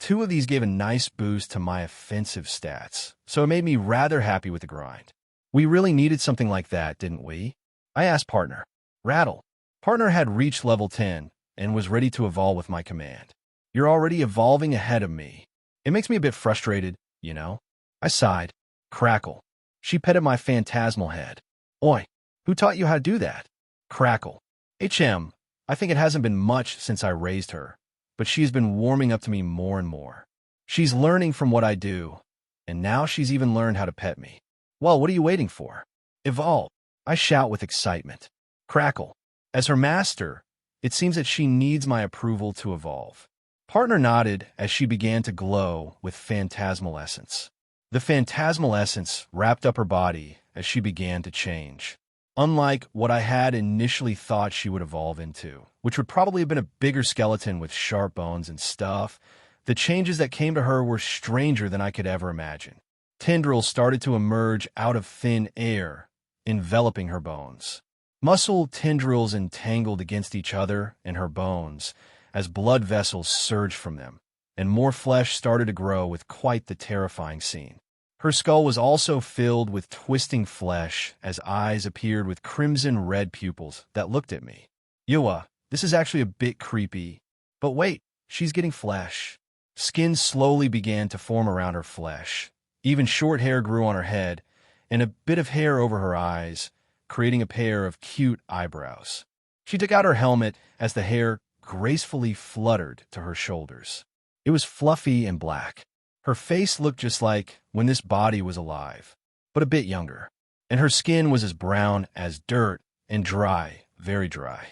Speaker 1: 2 of these gave a nice boost to my offensive stats, so it made me rather happy with the grind. We really needed something like that, didn't we? I asked partner. Rattle. Partner had reached level 10 and was ready to evolve with my command. You're already evolving ahead of me. It makes me a bit frustrated, you know? I sighed. Crackle. She petted my phantasmal head. Oi, who taught you how to do that? Crackle. HM, I think it hasn't been much since I raised her, but she's been warming up to me more and more. She's learning from what I do, and now she's even learned how to pet me. Well, what are you waiting for? Evolve. I shout with excitement. Crackle. As her master, it seems that she needs my approval to evolve. Partner nodded as she began to glow with phantasmal essence. The phantasmal essence wrapped up her body as she began to change. Unlike what I had initially thought she would evolve into, which would probably have been a bigger skeleton with sharp bones and stuff, the changes that came to her were stranger than I could ever imagine. Tendrils started to emerge out of thin air, enveloping her bones. Muscle tendrils entangled against each other and her bones as blood vessels surged from them, and more flesh started to grow with quite the terrifying scene. Her skull was also filled with twisting flesh as eyes appeared with crimson red pupils that looked at me. Yua, this is actually a bit creepy. But wait, she's getting flesh. Skin slowly began to form around her flesh. Even short hair grew on her head, and a bit of hair over her eyes, creating a pair of cute eyebrows. She took out her helmet as the hair gracefully fluttered to her shoulders. It was fluffy and black. Her face looked just like when this body was alive, but a bit younger, and her skin was as brown as dirt and dry, very dry.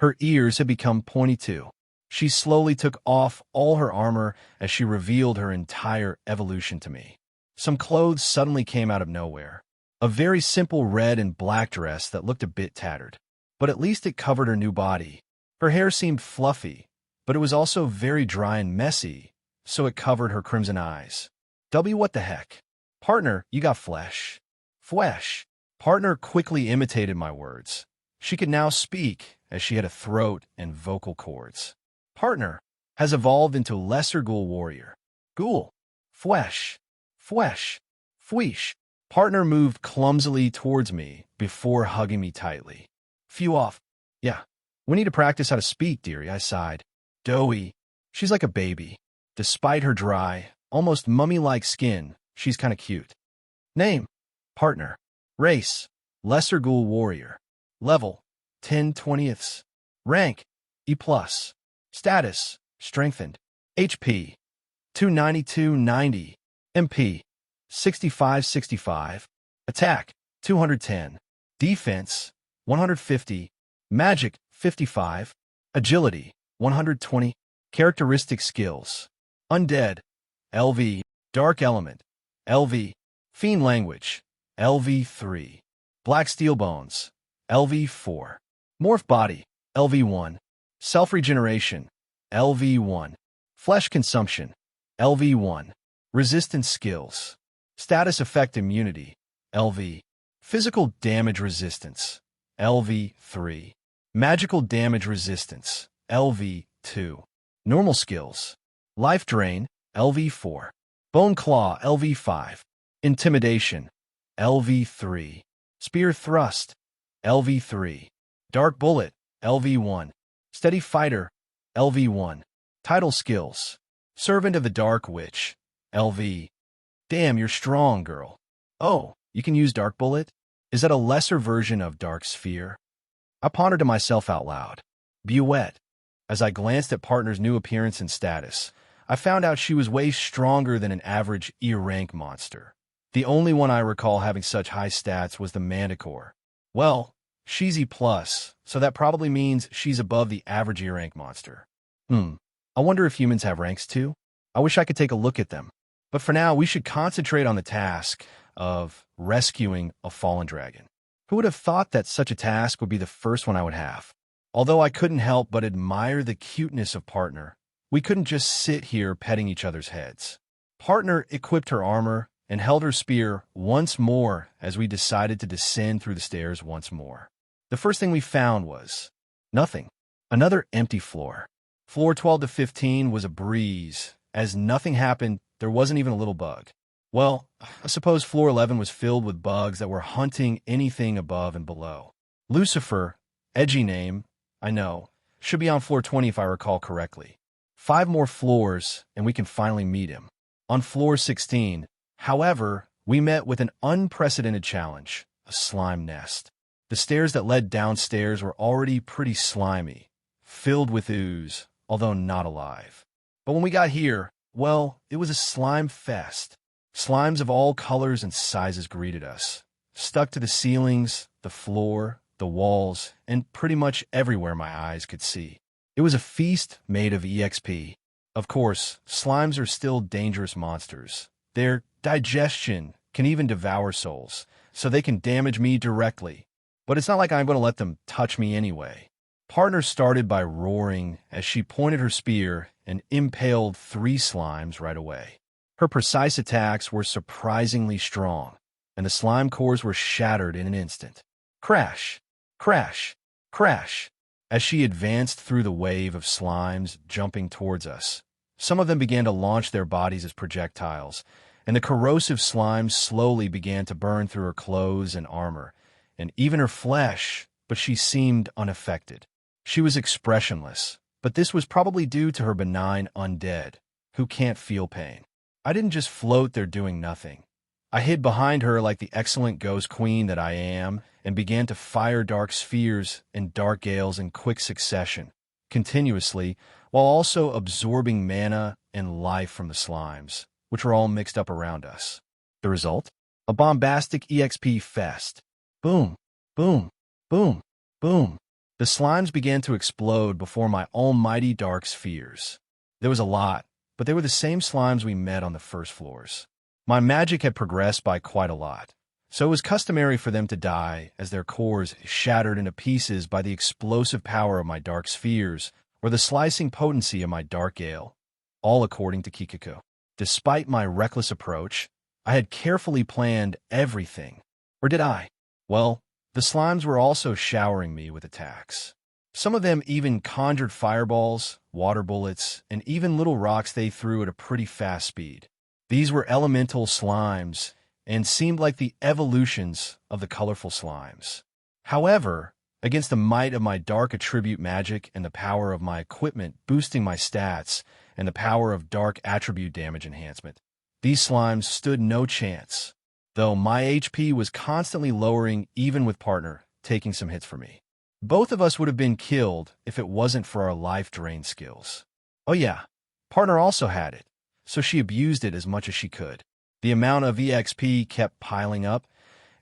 Speaker 1: Her ears had become pointy too. She slowly took off all her armor as she revealed her entire evolution to me. Some clothes suddenly came out of nowhere. A very simple red and black dress that looked a bit tattered, but at least it covered her new body. Her hair seemed fluffy, but it was also very dry and messy, so it covered her crimson eyes. What the heck? Partner, you got flesh. Flesh. Partner quickly imitated my words. She could now speak, as she had a throat and vocal cords. Partner has evolved into Lesser Ghoul Warrior. Ghoul. Flesh. Flesh. Fweesh. Partner moved clumsily towards me before hugging me tightly. Phew off. Yeah. We need to practice how to speak, dearie, I sighed. Doughy. She's like a baby. Despite her dry, almost mummy-like skin, she's kinda cute. Name. Partner. Race. Lesser Ghoul Warrior. Level. 10/20. Rank, E+. Status, strengthened. HP, 292/90. MP, 65/65. Attack, 210. Defense, 150. Magic, 55. Agility, 120. Characteristic skills. Undead, LV. Dark Element, LV. Fiend Language, LV3. Black Steel Bones, LV4. Morph Body, LV1. Self-Regeneration, LV1. Flesh Consumption, LV1. Resistance Skills. Status Effect Immunity, LV. Physical Damage Resistance, LV3. Magical Damage Resistance, LV2. Normal Skills. Life Drain, LV4. Bone Claw, LV5. Intimidation, LV3. Spear Thrust, LV3. Dark Bullet, LV1. Steady Fighter, LV1. Title Skills. Servant of the Dark Witch, LV. Damn, you're strong, girl. Oh, you can use Dark Bullet? Is that a lesser version of Dark Sphere? I pondered to myself out loud. Buette. As I glanced at partner's new appearance and status, I found out she was way stronger than an average E-rank monster. The only one I recall having such high stats was the Manticore. Well, she's E+, so that probably means she's above the average E-rank monster. I wonder if humans have ranks too? I wish I could take a look at them. But for now, we should concentrate on the task of rescuing a fallen dragon. Who would have thought that such a task would be the first one I would have? Although I couldn't help but admire the cuteness of Partner, we couldn't just sit here petting each other's heads. Partner equipped her armor and held her spear once more as we decided to descend through the stairs once more. The first thing we found was nothing. Another empty floor. Floor 12 to 15 was a breeze. As nothing happened, there wasn't even a little bug. Well, I suppose floor 11 was filled with bugs that were hunting anything above and below. Lucifer, edgy name, I know, should be on floor 20 if I recall correctly. 5 more floors, and we can finally meet him. On floor 16, however, we met with an unprecedented challenge, a slime nest. The stairs that led downstairs were already pretty slimy, filled with ooze, although not alive. But when we got here, well, it was a slime fest. Slimes of all colors and sizes greeted us, stuck to the ceilings, the floor, the walls, and pretty much everywhere my eyes could see. It was a feast made of EXP. Of course, slimes are still dangerous monsters. Their digestion can even devour souls, so they can damage me directly. But it's not like I'm going to let them touch me anyway. Partner started by roaring as she pointed her spear and impaled 3 slimes right away. Her precise attacks were surprisingly strong, and the slime cores were shattered in an instant. Crash, crash, crash. As she advanced through the wave of slimes jumping towards us, some of them began to launch their bodies as projectiles, and the corrosive slimes slowly began to burn through her clothes and armor, and even her flesh, but she seemed unaffected. She was expressionless, but this was probably due to her benign undead, who can't feel pain. I didn't just float there doing nothing. I hid behind her like the excellent ghost queen that I am and began to fire dark spheres and dark gales in quick succession, continuously, while also absorbing mana and life from the slimes, which were all mixed up around us. The result? A bombastic EXP fest. Boom, boom, boom, boom. The slimes began to explode before my almighty dark spheres. There was a lot, but they were the same slimes we met on the first floors. My magic had progressed by quite a lot, so it was customary for them to die as their cores shattered into pieces by the explosive power of my dark spheres or the slicing potency of my dark gale, all according to Kikiko. Despite my reckless approach, I had carefully planned everything. Or did I? Well, the slimes were also showering me with attacks. Some of them even conjured fireballs, water bullets, and even little rocks they threw at a pretty fast speed. These were elemental slimes and seemed like the evolutions of the colorful slimes. However, against the might of my dark attribute magic and the power of my equipment boosting my stats and the power of dark attribute damage enhancement, these slimes stood no chance, though my HP was constantly lowering even with Partner taking some hits for me. Both of us would have been killed if it wasn't for our life drain skills. Oh yeah, partner also had it, so she abused it as much as she could. The amount of EXP kept piling up,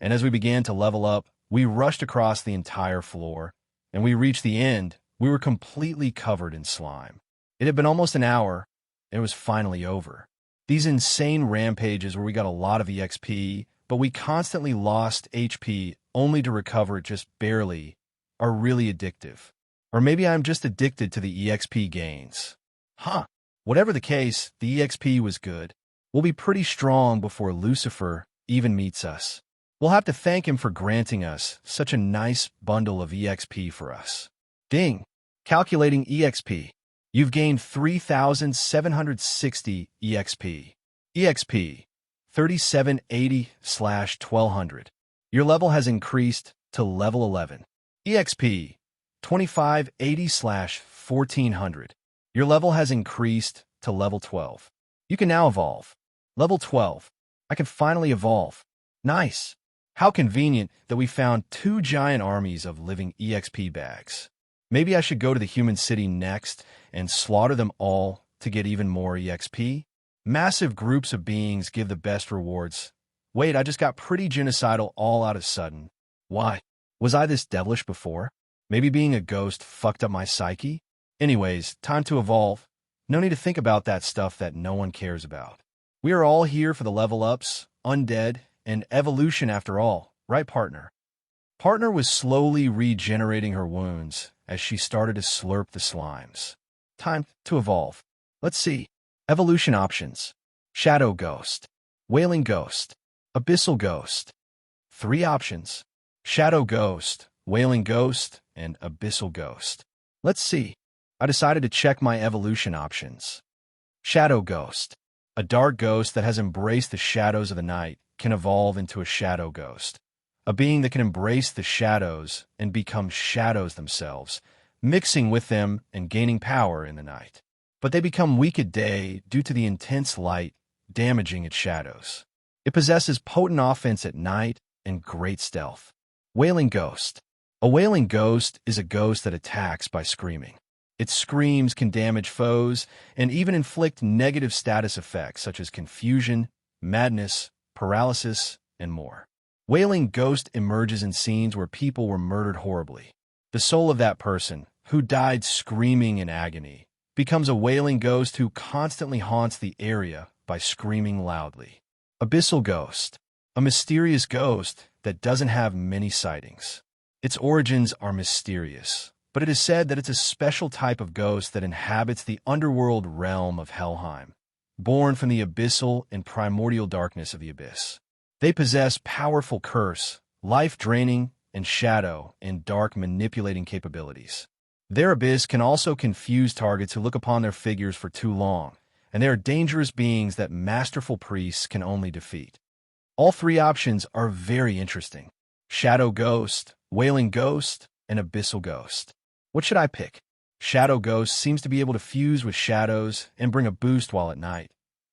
Speaker 1: and as we began to level up, we rushed across the entire floor, and we reached the end. We were completely covered in slime. It had been almost an hour, and it was finally over. These insane rampages where we got a lot of EXP, but we constantly lost HP only to recover it just barely, are really addictive. Or maybe I'm just addicted to the EXP gains. Huh. Whatever the case, the EXP was good. We'll be pretty strong before Lucifer even meets us. We'll have to thank him for granting us such a nice bundle of EXP for us. Ding. Calculating EXP. You've gained 3,760 EXP. EXP 3780/1200. Your level has increased to level 11. EXP 2580/1400. Your level has increased to level 12. You can now evolve. Level 12. I can finally evolve. Nice. How convenient that we found 2 giant armies of living EXP bags. Maybe I should go to the human city next and slaughter them all to get even more EXP. Massive groups of beings give the best rewards. Wait, I just got pretty genocidal all out of sudden. Why? Was I this devilish before? Maybe being a ghost fucked up my psyche? Anyways, time to evolve. No need to think about that stuff that no one cares about. We are all here for the level ups, undead, and evolution after all, right, partner? Partner was slowly regenerating her wounds as she started to slurp the slimes. Time to evolve. Let's see. Evolution options. Shadow Ghost. Wailing Ghost. Abyssal Ghost. 3 options. Shadow Ghost, Wailing Ghost, and Abyssal Ghost. Let's see. I decided to check my evolution options. Shadow Ghost. A dark ghost that has embraced the shadows of the night can evolve into a shadow ghost. A being that can embrace the shadows and become shadows themselves, mixing with them and gaining power in the night. But they become weak at day due to the intense light damaging its shadows. It possesses potent offense at night and great stealth. Wailing Ghost. A wailing ghost is a ghost that attacks by screaming. Its screams can damage foes and even inflict negative status effects such as confusion, madness, paralysis, and more. Wailing Ghost emerges in scenes where people were murdered horribly. The soul of that person, who died screaming in agony, becomes a wailing ghost who constantly haunts the area by screaming loudly. Abyssal Ghost. A mysterious ghost that doesn't have many sightings. Its origins are mysterious, but it is said that it's a special type of ghost that inhabits the underworld realm of Helheim, born from the abyssal and primordial darkness of the abyss. They possess powerful curse, life-draining, and shadow and dark manipulating capabilities. Their abyss can also confuse targets who look upon their figures for too long, and they are dangerous beings that masterful priests can only defeat. All 3 options are very interesting. Shadow Ghost, Wailing Ghost, and Abyssal Ghost. What should I pick? Shadow Ghost seems to be able to fuse with shadows and bring a boost while at night,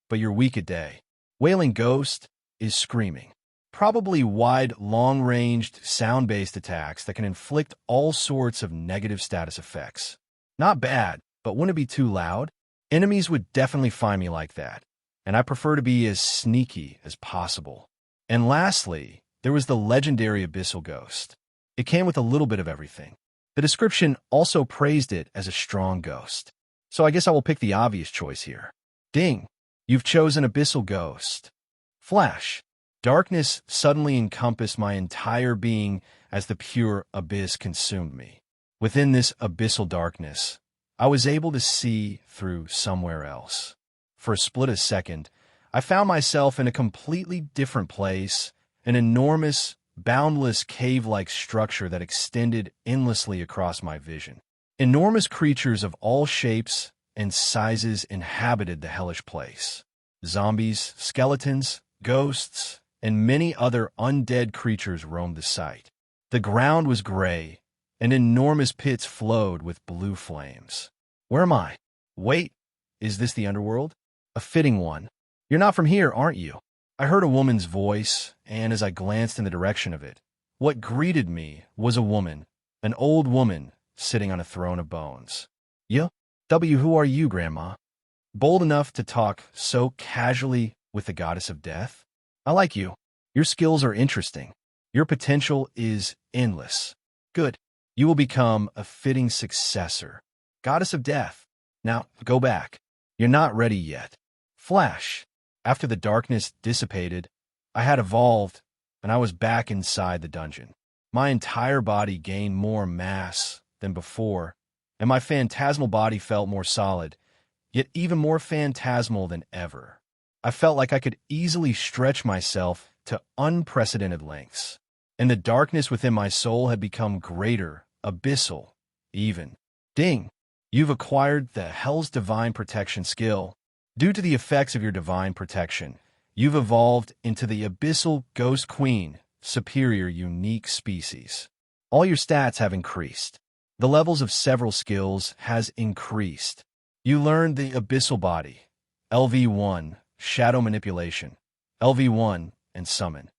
Speaker 1: but you're weak at day. Wailing Ghost is screaming. Probably wide, long-ranged, sound-based attacks that can inflict all sorts of negative status effects. Not bad, but wouldn't it be too loud? Enemies would definitely find me like that, and I prefer to be as sneaky as possible. And lastly, there was the legendary Abyssal Ghost. It came with a little bit of everything. The description also praised it as a strong ghost. So I guess I will pick the obvious choice here. Ding! You've chosen Abyssal Ghost. Flash. Darkness suddenly encompassed my entire being as the pure abyss consumed me. Within this abyssal darkness, I was able to see through somewhere else. For a split of a second, I found myself in a completely different place, an enormous, boundless cave-like structure that extended endlessly across my vision. Enormous creatures of all shapes and sizes inhabited the hellish place. Zombies, skeletons, ghosts, and many other undead creatures roamed the site. The ground was gray, and enormous pits flowed with blue flames. Where am I? Wait, is this the underworld? A fitting one. You're not from here, aren't you? I heard a woman's voice, and as I glanced in the direction of it, what greeted me was a woman, An old woman sitting on a throne of bones. Yeah? Who are you, Grandma? Bold enough to talk so casually with the goddess of death? I like you. Your skills are interesting. Your potential is endless. Good. You will become a fitting successor. Goddess of death. Now, go back. You're not ready yet. Flash. After the darkness dissipated, I had evolved, and I was back inside the dungeon. My entire body gained more mass than before, and my phantasmal body felt more solid, yet even more phantasmal than ever. I felt like I could easily stretch myself to unprecedented lengths, and the darkness within my soul had become greater, abyssal, even. Ding! You've acquired the Hell's Divine Protection skill. Due to the effects of your divine protection, you've evolved into the Abyssal Ghost Queen, superior unique species. All your stats have increased. The levels of several skills has increased. You learned the Abyssal Body, LV1, Shadow Manipulation, LV1, and Summon,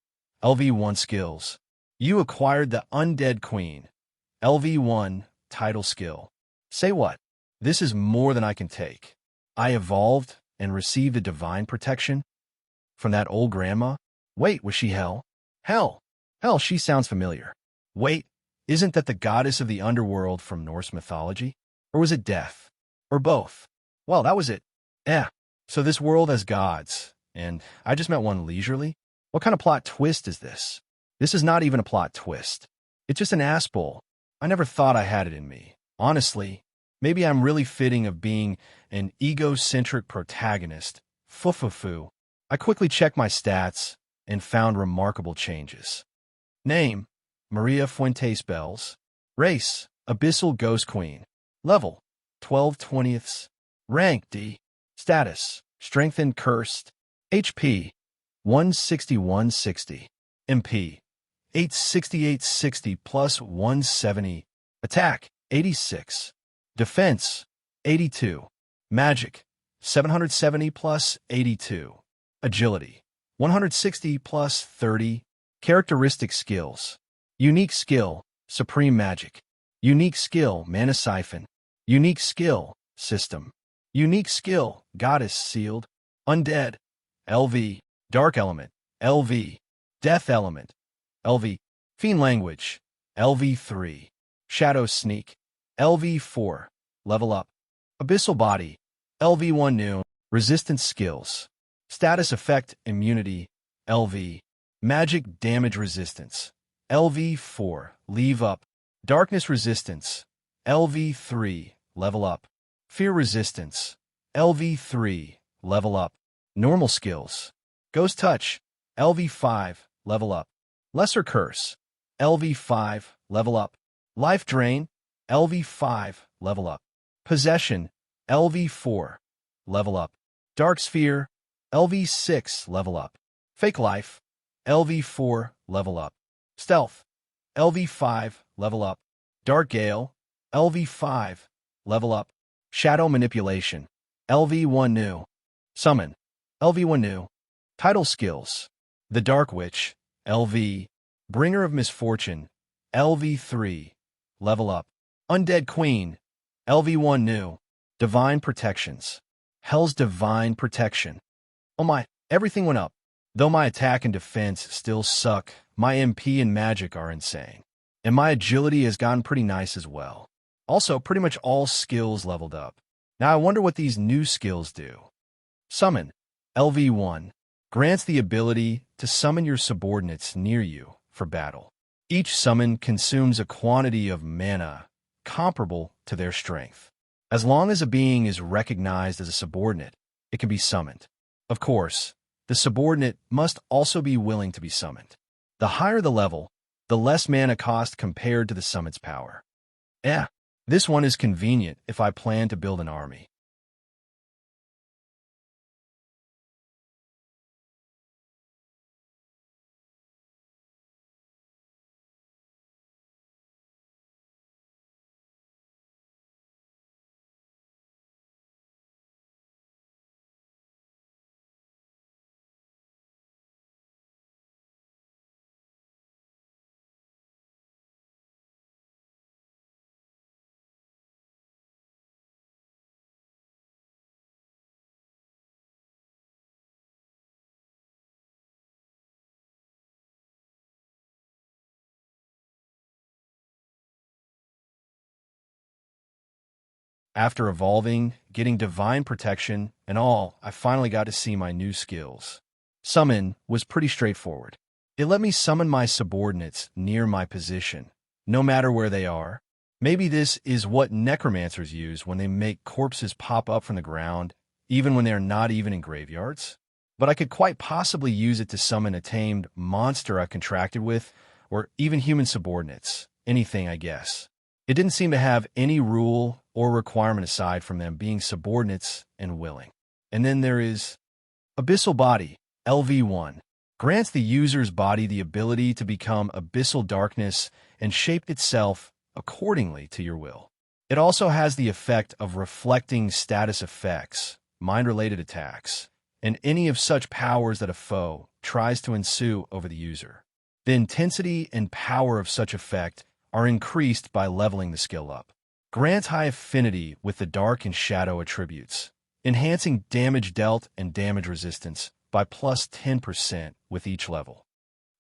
Speaker 1: LV1 skills. You acquired the Undead Queen, LV1, title skill. Say what? This is more than I can take. I evolved and received a divine protection from that old grandma? Wait, was she Hell? Hell! Hell, she sounds familiar. Wait, isn't that the goddess of the underworld from Norse mythology? Or was it Death? Or both? Well, that was it. So this world has gods, and I just met one leisurely? What kind of plot twist is this? This is not even a plot twist. It's just an ass bowl. I never thought I had it in me. Honestly, maybe I'm really fitting of being an egocentric protagonist. Fufufu. I quickly checked my stats and found remarkable changes. Name, Maria Fuentes Bells. Race, Abyssal Ghost Queen. Level, 12/20. Rank, D. Status, Strengthened Cursed. HP, 160/160. MP, 868/60 plus 170. Attack, 86. Defense, 82. Magic, 770 plus 82. Agility, 160 plus 30. Characteristic skills. Unique skill, Supreme Magic. Unique skill, Mana Siphon. Unique skill, System. Unique skill, Goddess Sealed. Undead, LV. Dark Element, LV. Death Element, LV. Fiend Language, LV3. Shadow Sneak, LV4. Level Up. Abyssal Body, LV1 New. Resistance Skills. Status Effect Immunity, LV. Magic Damage Resistance, LV4. Leave Up. Darkness Resistance, LV3. Level Up. Fear Resistance, LV3. Level Up. Normal Skills. Ghost Touch, LV5. Level Up. Lesser Curse, LV5. Level Up. Life Drain, LV5. Level Up. Possession, LV4. Level Up. Dark Sphere, LV6. Level Up. Fake Life, LV4. Level Up. Stealth, LV5. Level Up. Dark Gale, LV5. Level Up. Shadow Manipulation, LV1 New. Summon, LV1 New. Title Skills. The Dark Witch, LV. Bringer of Misfortune, LV3. Level Up. Undead Queen, LV1 New. Divine Protections. Hell's Divine Protection. Oh my, everything went up. Though my attack and defense still suck, my MP and magic are insane. And my agility has gotten pretty nice as well. Also, pretty much all skills leveled up. Now I wonder what these new skills do. Summon, LV1. Grants the ability to summon your subordinates near you for battle. Each summon consumes a quantity of mana comparable to their strength. As long as a being is recognized as a subordinate, it can be summoned. Of course, the subordinate must also be willing to be summoned. The higher the level, the less mana cost compared to the summon's power. This one is convenient if I plan to build an army. After evolving, getting divine protection, and all, I finally got to see my new skills. Summon was pretty straightforward. It let me summon my subordinates near my position, no matter where they are. Maybe this is what necromancers use when they make corpses pop up from the ground, even when they are not even in graveyards. But I could quite possibly use it to summon a tamed monster I contracted with, or even human subordinates. Anything, I guess. It didn't seem to have any rule or requirement aside from them being subordinates and willing. And then there is Abyssal Body, LV1. Grants the user's body the ability to become abyssal darkness and shape itself accordingly to your will. It also has the effect of reflecting status effects, mind-related attacks, and any of such powers that a foe tries to ensue over the user. The intensity and power of such effect are increased by leveling the skill up. Grants high affinity with the dark and shadow attributes, enhancing damage dealt and damage resistance by plus 10% with each level.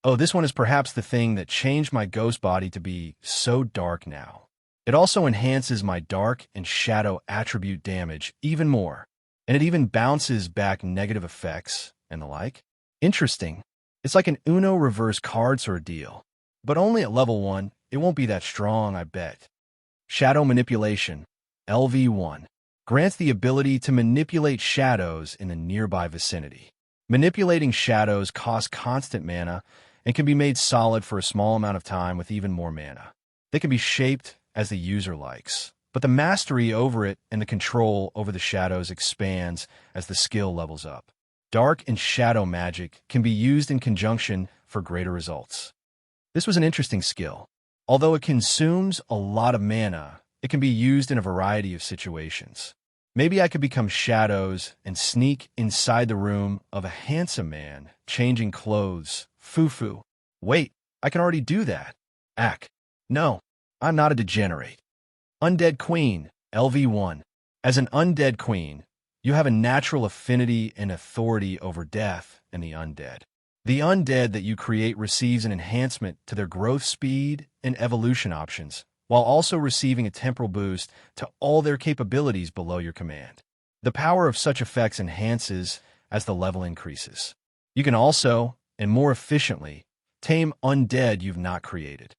Speaker 1: Oh, this one is perhaps the thing that changed my ghost body to be so dark now. It also enhances my dark and shadow attribute damage even more, and it even bounces back negative effects and the like. Interesting. It's like an Uno reverse card sort of deal, but only at level 1. It won't be that strong, I bet. Shadow Manipulation, LV1, grants the ability to manipulate shadows in the nearby vicinity. Manipulating shadows costs constant mana and can be made solid for a small amount of time with even more mana. They can be shaped as the user likes, but the mastery over it and the control over the shadows expands as the skill levels up. Dark and shadow magic can be used in conjunction for greater results. This was an interesting skill. Although it consumes a lot of mana, it can be used in a variety of situations. Maybe I could become shadows and sneak inside the room of a handsome man, changing clothes. Foo-foo. Wait, I can already do that. Ack. No, I'm not a degenerate. Undead Queen, LV1. As an undead queen, you have a natural affinity and authority over death and the undead. The undead that you create receives an enhancement to their growth speed and evolution options, while also receiving a temporal boost to all their capabilities below your command. The power of such effects enhances as the level increases. You can also, and more efficiently, tame undead you've not created.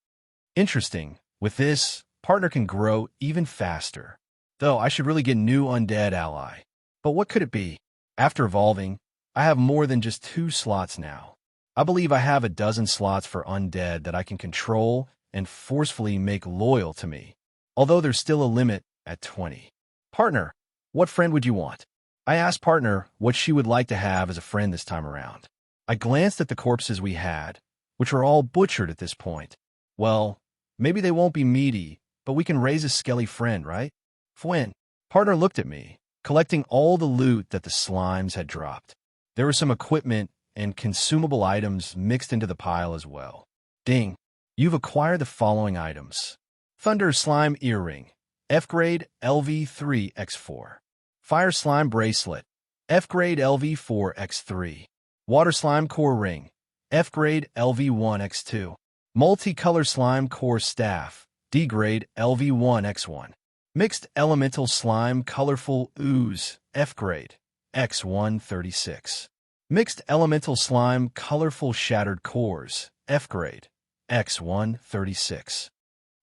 Speaker 1: Interesting, with this, partner can grow even faster. Though I should really get new undead ally. But what could it be? After evolving, I have more than just 2 slots now. I believe I have a dozen slots for undead that I can control and forcefully make loyal to me, although there's still a limit at 20. Partner, what friend would you want? I asked partner what she would like to have as a friend this time around. I glanced at the corpses we had, which were all butchered at this point. Well, maybe they won't be meaty, but we can raise a skelly friend, right? Fwin. Partner looked at me, collecting all the loot that the slimes had dropped. There was some equipment and consumable items mixed into the pile as well. Ding. You've acquired the following items. Thunder Slime Earring, F-Grade LV3X4. Fire Slime Bracelet, F-Grade LV4X3. Water Slime Core Ring, F-Grade LV1X2. Multicolor Slime Core Staff, D-Grade LV1X1. Mixed Elemental Slime Colorful Ooze, F-Grade, X136. Mixed Elemental Slime Colorful Shattered Cores, F-Grade, X136.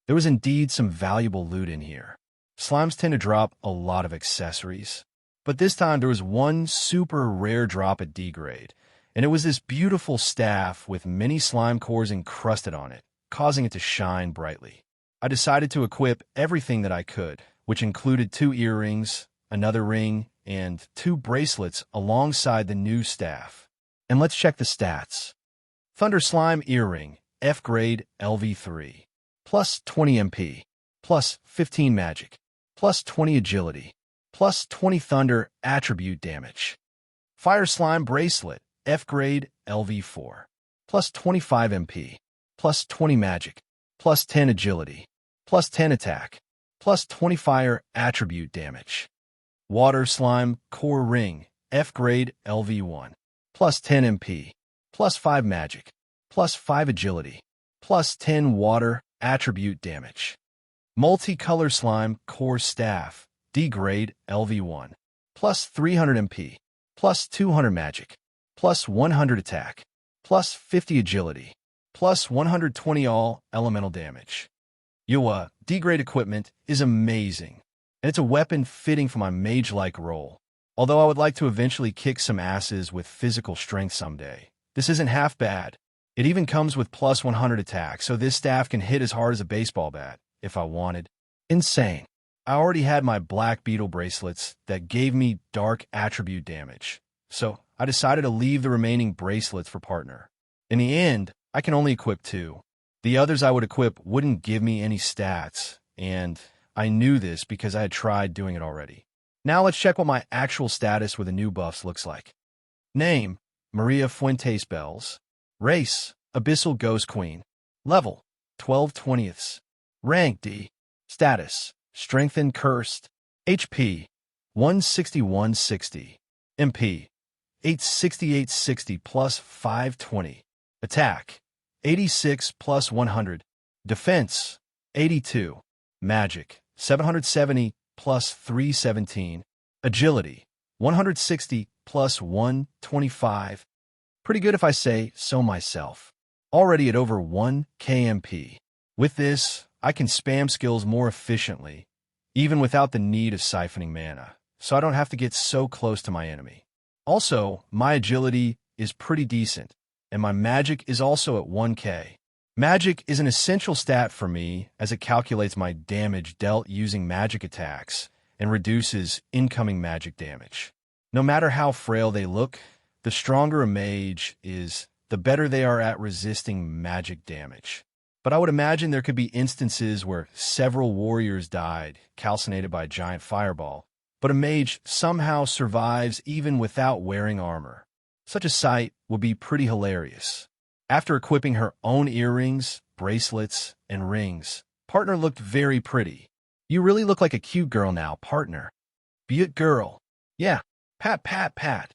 Speaker 1: There was indeed some valuable loot in here. Slimes tend to drop a lot of accessories, but this time there was one super rare drop at D-Grade, and it was this beautiful staff with many slime cores encrusted on it, causing it to shine brightly. I decided to equip everything that I could, which included 2 earrings, another ring, and 2 bracelets alongside the new staff. And let's check the stats. Thunder Slime Earring, F-Grade LV3, plus 20 MP, plus 15 Magic, plus 20 Agility, plus 20 Thunder Attribute Damage. Fire Slime Bracelet, F-Grade LV4, plus 25 MP, plus 20 Magic, plus 10 Agility, plus 10 Attack, plus 20 Fire Attribute Damage. Water Slime Core Ring, F-Grade LV1, plus 10 MP, plus 5 Magic, plus 5 Agility, plus 10 Water Attribute Damage. Multicolor Slime Core Staff, D grade LV1, plus 300 MP, plus 200 magic, plus 100 attack, plus 50 agility, plus 120 all elemental damage. D grade equipment is amazing, and it's a weapon fitting for my mage-like role. Although I would like to eventually kick some asses with physical strength someday, this isn't half bad. It even comes with plus 100 attack, so this staff can hit as hard as a baseball bat, if I wanted. Insane. I already had my black beetle bracelets that gave me dark attribute damage, so I decided to leave the remaining bracelets for partner. In the end, I can only equip 2. The others I would equip wouldn't give me any stats, and I knew this because I had tried doing it already. Now let's check what my actual status with the new buffs looks like. Name, Maria Fuentes Bells. Race, Abyssal Ghost Queen. Level, 12/20. Rank D. Status, Strengthened Cursed. HP, 16160. MP, 86860 plus 520. Attack, 86 plus 100. Defense, 82. Magic, 770 plus 317. Agility, 160 plus 125. Pretty good if I say so myself. Already at over 1 KMP. With this, I can spam skills more efficiently, even without the need of siphoning mana, so I don't have to get so close to my enemy. Also, my agility is pretty decent, and my magic is also at 1K. Magic is an essential stat for me as it calculates my damage dealt using magic attacks and reduces incoming magic damage. No matter how frail they look, the stronger a mage is, the better they are at resisting magic damage. But I would imagine there could be instances where several warriors died, calcinated by a giant fireball, but a mage somehow survives even without wearing armor. Such a sight would be pretty hilarious. After equipping her own earrings, bracelets, and rings, partner looked very pretty. You really look like a cute girl now, partner. Be it girl. Yeah, pat, pat, pat.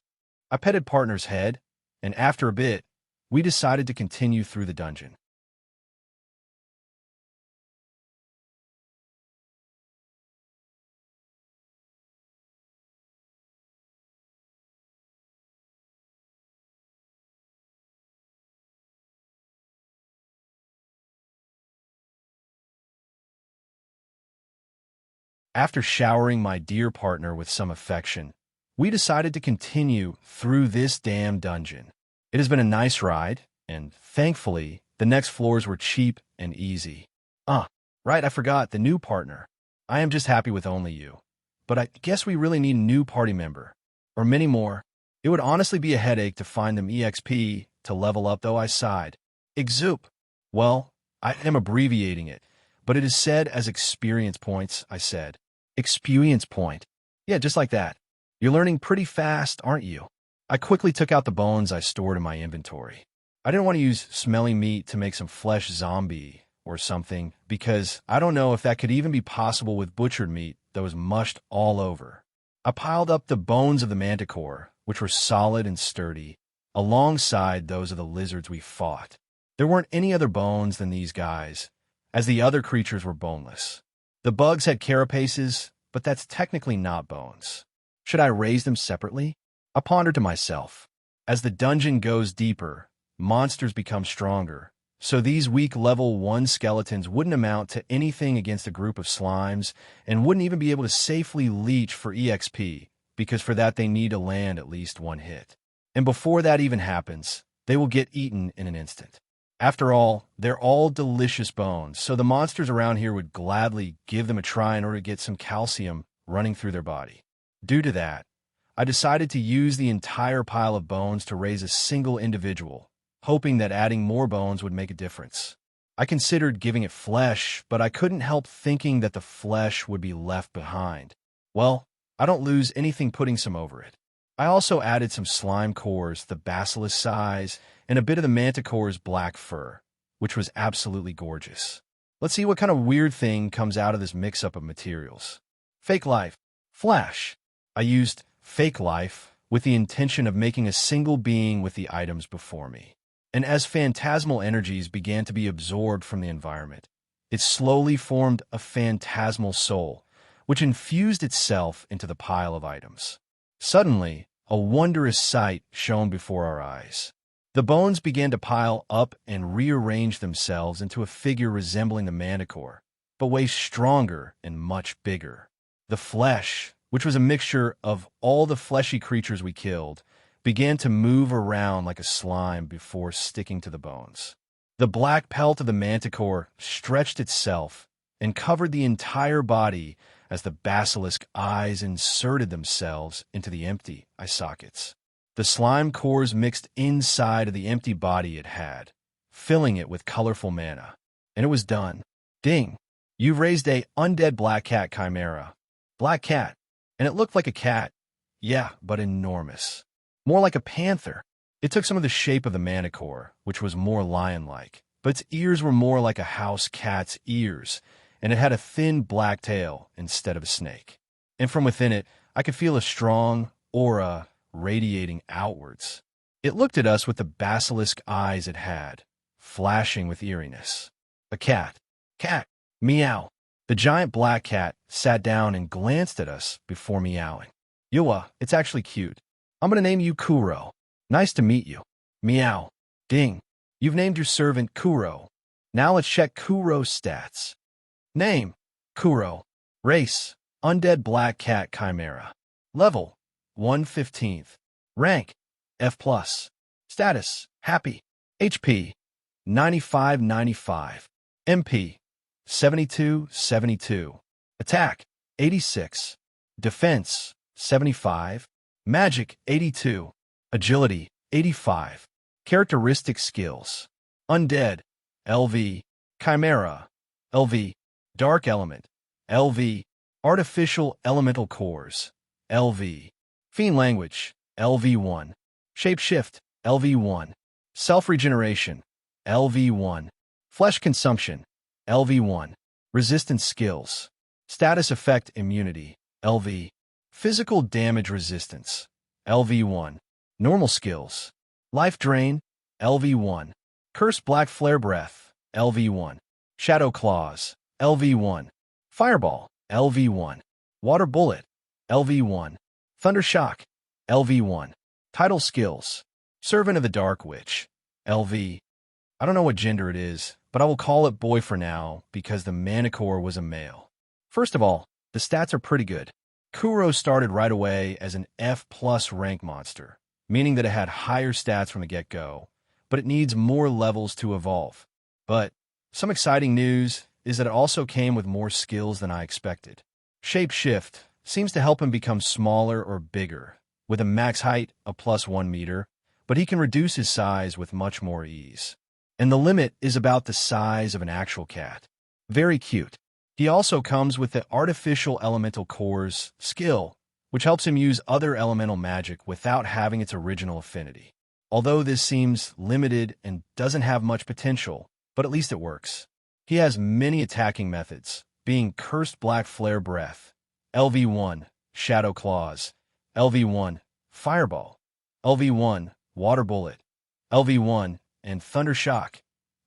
Speaker 1: I petted partner's head, and after a bit, we decided to continue through the dungeon. After showering my dear partner with some affection, we decided to continue through this damn dungeon. It has been a nice ride, and thankfully, the next floors were cheap and easy. Right, I forgot, the new partner. I am just happy with only you. But I guess we really need a new party member. Or many more. It would honestly be a headache to find them EXP to level up, though I sighed. Exoop. Well, I am abbreviating it, but it is said as experience points, I said. Experience point. Yeah, just like that. You're learning pretty fast, aren't you? I quickly took out the bones I stored in my inventory. I didn't want to use smelly meat to make some flesh zombie or something, because I don't know if that could even be possible with butchered meat that was mushed all over. I piled up the bones of the manticore, which were solid and sturdy, alongside those of the lizards we fought. There weren't any other bones than these guys, as the other creatures were boneless. The bugs had carapaces, but that's technically not bones. Should I raise them separately? I pondered to myself. As the dungeon goes deeper, monsters become stronger, so these weak level 1 skeletons wouldn't amount to anything against a group of slimes and wouldn't even be able to safely leech for EXP, because for that they need to land at least 1 hit. And before that even happens, they will get eaten in an instant. After all, they're all delicious bones, so the monsters around here would gladly give them a try in order to get some calcium running through their body. Due to that, I decided to use the entire pile of bones to raise a single individual, hoping that adding more bones would make a difference. I considered giving it flesh, but I couldn't help thinking that the flesh would be left behind. Well, I don't lose anything putting some over it. I also added some slime cores, the basilisk size, and a bit of the manticore's black fur, which was absolutely gorgeous. Let's see what kind of weird thing comes out of this mix-up of materials. Fake life. Flash. I used fake life with the intention of making a single being with the items before me. And as phantasmal energies began to be absorbed from the environment, it slowly formed a phantasmal soul, which infused itself into the pile of items. Suddenly, a wondrous sight shone before our eyes. The bones began to pile up and rearrange themselves into a figure resembling the manticore, but way stronger and much bigger. The flesh, which was a mixture of all the fleshy creatures we killed, began to move around like a slime before sticking to the bones. The black pelt of the manticore stretched itself and covered the entire body as the basilisk eyes inserted themselves into the empty eye sockets. The slime cores mixed inside of the empty body it had, filling it with colorful mana. And it was done. Ding! You've raised a undead black cat chimera. Black cat. And it looked like a cat. Yeah, but enormous. More like a panther. It took some of the shape of the manticore, which was more lion-like, but its ears were more like a house cat's ears, and it had a thin black tail instead of a snake. And from within it, I could feel a strong aura radiating outwards. It looked at us with the basilisk eyes it had, flashing with eeriness. A cat. Cat. Meow. The giant black cat sat down and glanced at us before meowing. Yua, it's actually cute. I'm going to name you Kuro. Nice to meet you. Meow. Ding. You've named your servant Kuro. Now let's check Kuro's stats. Name. Kuro. Race. Undead black cat chimera. Level. 1/15th. Rank. F+. Status. Happy. HP. 95/95. MP. 72/72. Attack. 86. Defense. 75. Magic. 82. Agility. 85. Characteristic skills. Undead. LV. Chimera. LV. Dark element. LV. Artificial elemental cores. LV. Fiend language. LV1. Shapeshift. LV1. Self-regeneration. LV1. Flesh consumption. LV1. Resistance skills. Status effect immunity. LV. Physical damage resistance. LV1. Normal skills. Life drain. LV1. Cursed black flare breath. LV1. Shadow claws. LV1. Fireball. LV1. Water bullet. LV1. Thunder shock. LV1. Title skills. Servant of the Dark Witch. LV. I don't know what gender it is, but I will call it boy for now because the manticore was a male. First of all, the stats are pretty good. Kuro started right away as an F+ rank monster, meaning that it had higher stats from the get-go, but it needs more levels to evolve. But some exciting news is that it also came with more skills than I expected. Shapeshift seems to help him become smaller or bigger, with a max height of +1 meter, but he can reduce his size with much more ease. And the limit is about the size of an actual cat. Very cute. He also comes with the Artificial Elemental Cores skill, which helps him use other elemental magic without having its original affinity. Although this seems limited and doesn't have much potential, but at least it works. He has many attacking methods, being Cursed Black Flare Breath, LV1, Shadow Claws, LV1, Fireball, LV1, Water Bullet, LV1, and Thunder Shock,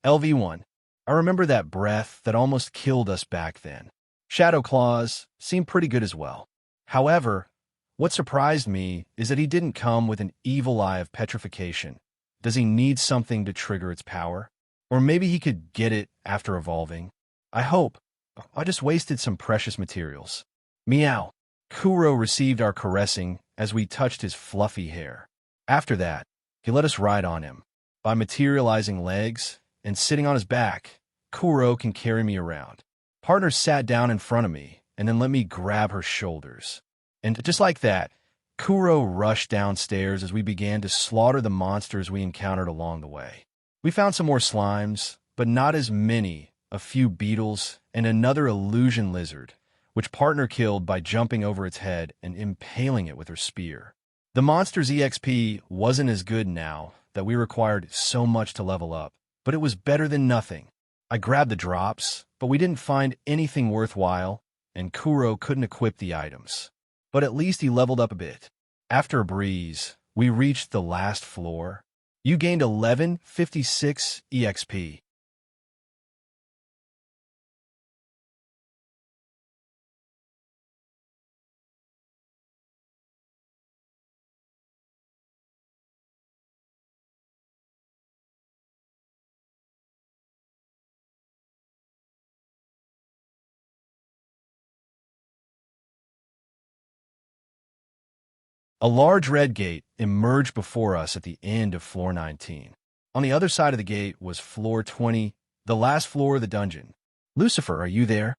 Speaker 1: LV1. I remember that breath that almost killed us back then. Shadow Claws seemed pretty good as well. However, what surprised me is that he didn't come with an evil eye of petrification. Does he need something to trigger its power? Or maybe he could get it after evolving? I hope. I just wasted some precious materials. Meow. Kuro received our caressing as we touched his fluffy hair. After that, he let us ride on him. By materializing legs and sitting on his back, Kuro can carry me around. Partner sat down in front of me and then let me grab her shoulders. And just like that, Kuro rushed downstairs as we began to slaughter the monsters we encountered along the way. We found some more slimes, but not as many, a few beetles, and another illusion lizard, which Partner killed by jumping over its head and impaling it with her spear. The monster's EXP wasn't as good now that we required so much to level up, but it was better than nothing. I grabbed the drops, but we didn't find anything worthwhile, and Kuro couldn't equip the items. But at least he leveled up a bit. After a breeze, we reached the last floor. You gained 1156 EXP. A large red gate emerged before us at the end of floor 19. On the other side of the gate was floor 20, the last floor of the dungeon. Lucifer, are you there?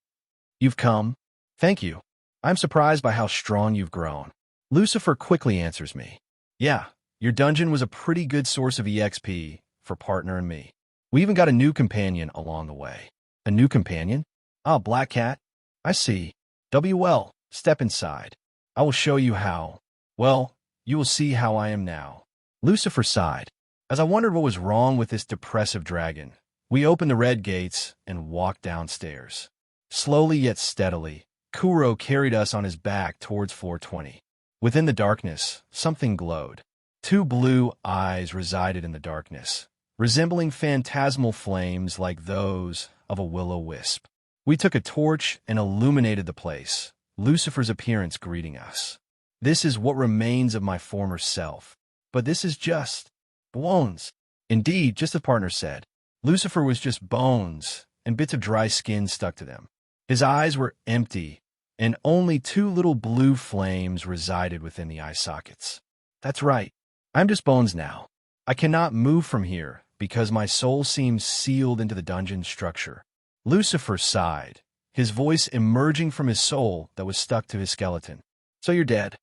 Speaker 1: You've come? Thank you. I'm surprised by how strong you've grown. Lucifer quickly answers me. Yeah, your dungeon was a pretty good source of EXP for partner and me. We even got a new companion along the way. A new companion? Ah, Black Cat. I see. WL, step inside. I will show you how. Well, you will see how I am now. Lucifer sighed. As I wondered what was wrong with this depressive dragon, we opened the red gates and walked downstairs. Slowly yet steadily, Kuro carried us on his back towards floor 20. Within the darkness, something glowed. Two blue eyes resided in the darkness, resembling phantasmal flames like those of a will-o-wisp. We took a torch and illuminated the place, Lucifer's appearance greeting us. This is what remains of my former self. But this is just bones. Indeed, just as partner said, Lucifer was just bones, and bits of dry skin stuck to them. His eyes were empty, and only two little blue flames resided within the eye sockets. That's right. I'm just bones now. I cannot move from here because my soul seems sealed into the dungeon structure. Lucifer sighed, his voice emerging from his soul that was stuck to his skeleton. So you're dead?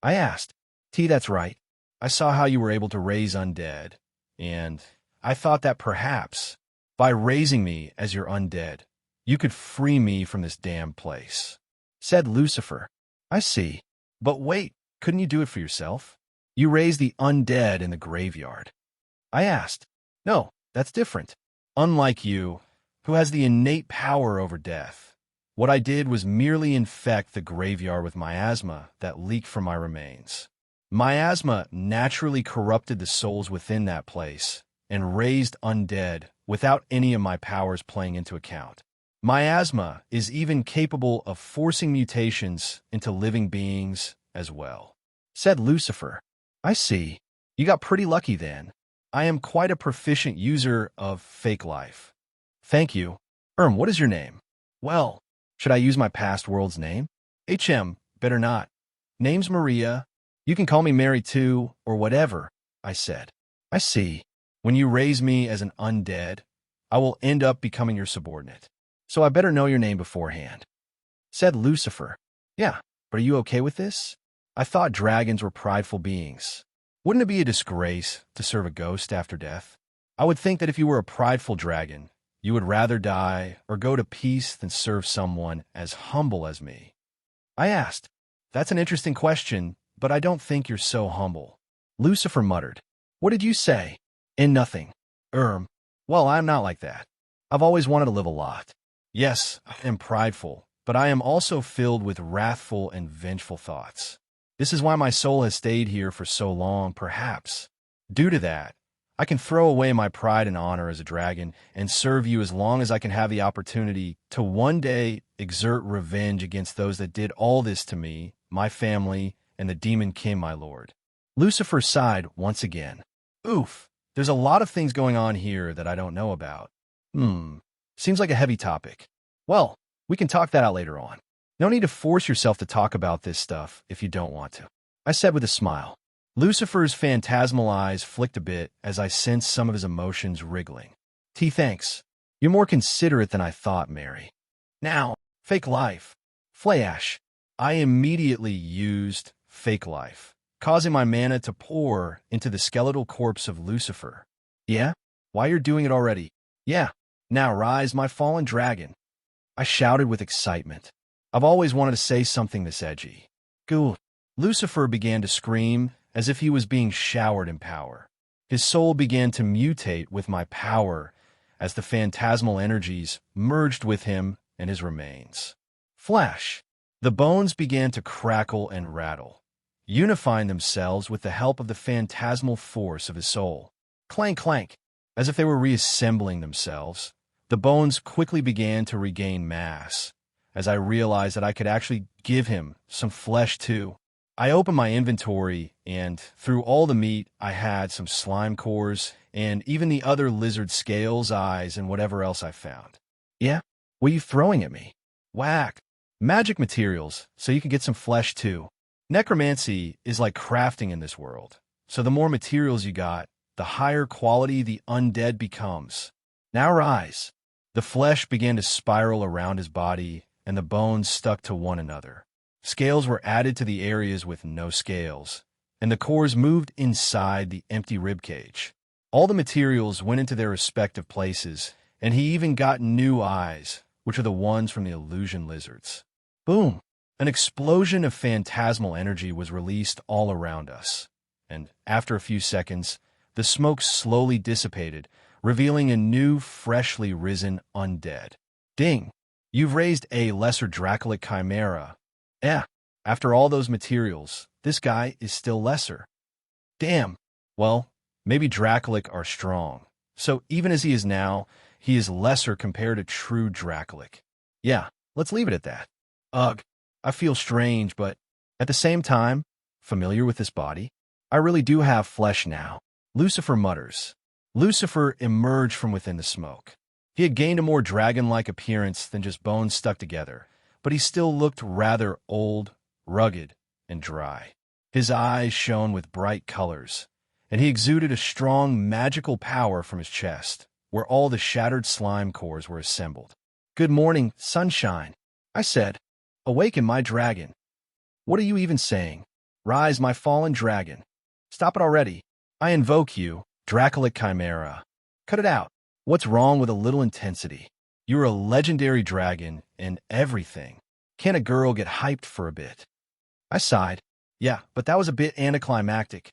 Speaker 1: I asked. That's right. I saw how you were able to raise undead, and I thought that perhaps, by raising me as your undead, you could free me from this damned place. Said Lucifer. I see. But wait, couldn't you do it for yourself? You raised the undead in the graveyard. I asked. No, that's different. Unlike you, who has the innate power over death, what I did was merely infect the graveyard with miasma that leaked from my remains. Miasma naturally corrupted the souls within that place and raised undead without any of my powers playing into account. Miasma is even capable of forcing mutations into living beings as well. Said Lucifer. I see. You got pretty lucky then. I am quite a proficient user of fake life. Thank you. What is your name? Well, should I use my past world's name? Better not. Name's Maria. You can call me Mary too, or whatever, I said. I see. When you raise me as an undead, I will end up becoming your subordinate. So I better know your name beforehand. Said Lucifer. Yeah, but are you okay with this? I thought dragons were prideful beings. Wouldn't it be a disgrace to serve a ghost after death? I would think that if you were a prideful dragon, you would rather die or go to peace than serve someone as humble as me. I asked. That's an interesting question, but I don't think you're so humble. Lucifer muttered. What did you say? Nothing. Well, I'm not like that. I've always wanted to live a lot. Yes, I am prideful, but I am also filled with wrathful and vengeful thoughts. This is why my soul has stayed here for so long, perhaps. Due to that, I can throw away my pride and honor as a dragon and serve you as long as I can have the opportunity to one day exert revenge against those that did all this to me, my family, and the demon king, my lord. Lucifer sighed once again. Oof, there's a lot of things going on here that I don't know about. Seems like a heavy topic. Well, we can talk that out later on. No need to force yourself to talk about this stuff if you don't want to, I said with a smile. Lucifer's phantasmal eyes flicked a bit as I sensed some of his emotions wriggling. Thanks. You're more considerate than I thought, Mary. Now, fake life. Flash. I immediately used fake life, causing my mana to pour into the skeletal corpse of Lucifer. Yeah? Why you're doing it already? Yeah. Now rise, my fallen dragon. I shouted with excitement. I've always wanted to say something this edgy. Ghoul. Lucifer began to scream as if he was being showered in power. His soul began to mutate with my power as the phantasmal energies merged with him and his remains. Flash. The bones began to crackle and rattle, unifying themselves with the help of the phantasmal force of his soul. Clank, clank. As if they were reassembling themselves, the bones quickly began to regain mass, as I realized that I could actually give him some flesh too. I opened my inventory, and through all the meat, I had some slime cores, and even the other lizard scales, eyes, and whatever else I found. Yeah? What are you throwing at me? Whack. Magic materials, so you can get some flesh too. Necromancy is like crafting in this world. So the more materials you got, the higher quality the undead becomes. Now rise. The flesh began to spiral around his body, and the bones stuck to one another. Scales were added to the areas with no scales, and the cores moved inside the empty ribcage. All the materials went into their respective places, and he even got new eyes, which are the ones from the illusion lizards. Boom! An explosion of phantasmal energy was released all around us, and after a few seconds, the smoke slowly dissipated, revealing a new, freshly risen undead. Ding! You've raised a lesser Dracolic chimera. After all those materials, this guy is still lesser. Damn! Well, maybe Dracolic are strong. So even as he is now, he is lesser compared to true Dracolic. Yeah, let's leave it at that. Ugh, I feel strange, but at the same time, familiar with this body. I really do have flesh now. Lucifer mutters. Lucifer emerged from within the smoke. He had gained a more dragon-like appearance than just bones stuck together, but he still looked rather old, rugged, and dry. His eyes shone with bright colors, and he exuded a strong magical power from his chest, where all the shattered slime cores were assembled. "Good morning, sunshine," I said. "Awaken my dragon." "What are you even saying? Rise, my fallen dragon. Stop it already. I invoke you, Dracolic Chimera. Cut it out. What's wrong with a little intensity? You're a legendary dragon and everything. Can't a girl get hyped for a bit?" I sighed. "Yeah, but that was a bit anticlimactic."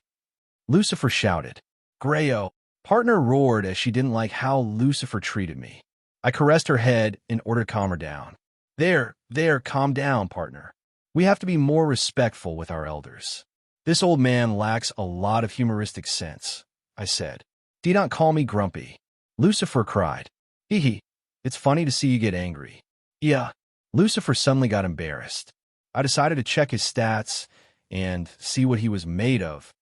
Speaker 1: Lucifer shouted. "Grayo." Partner roared as she didn't like how Lucifer treated me. I caressed her head in order to calm her down. There, calm down, partner. We have to be more respectful with our elders. This old man lacks a lot of humoristic sense, I said. Do not call me grumpy. Lucifer cried. Hee hee. It's funny to see you get angry. Yeah. Lucifer suddenly got embarrassed. I decided to check his stats and see what he was made of.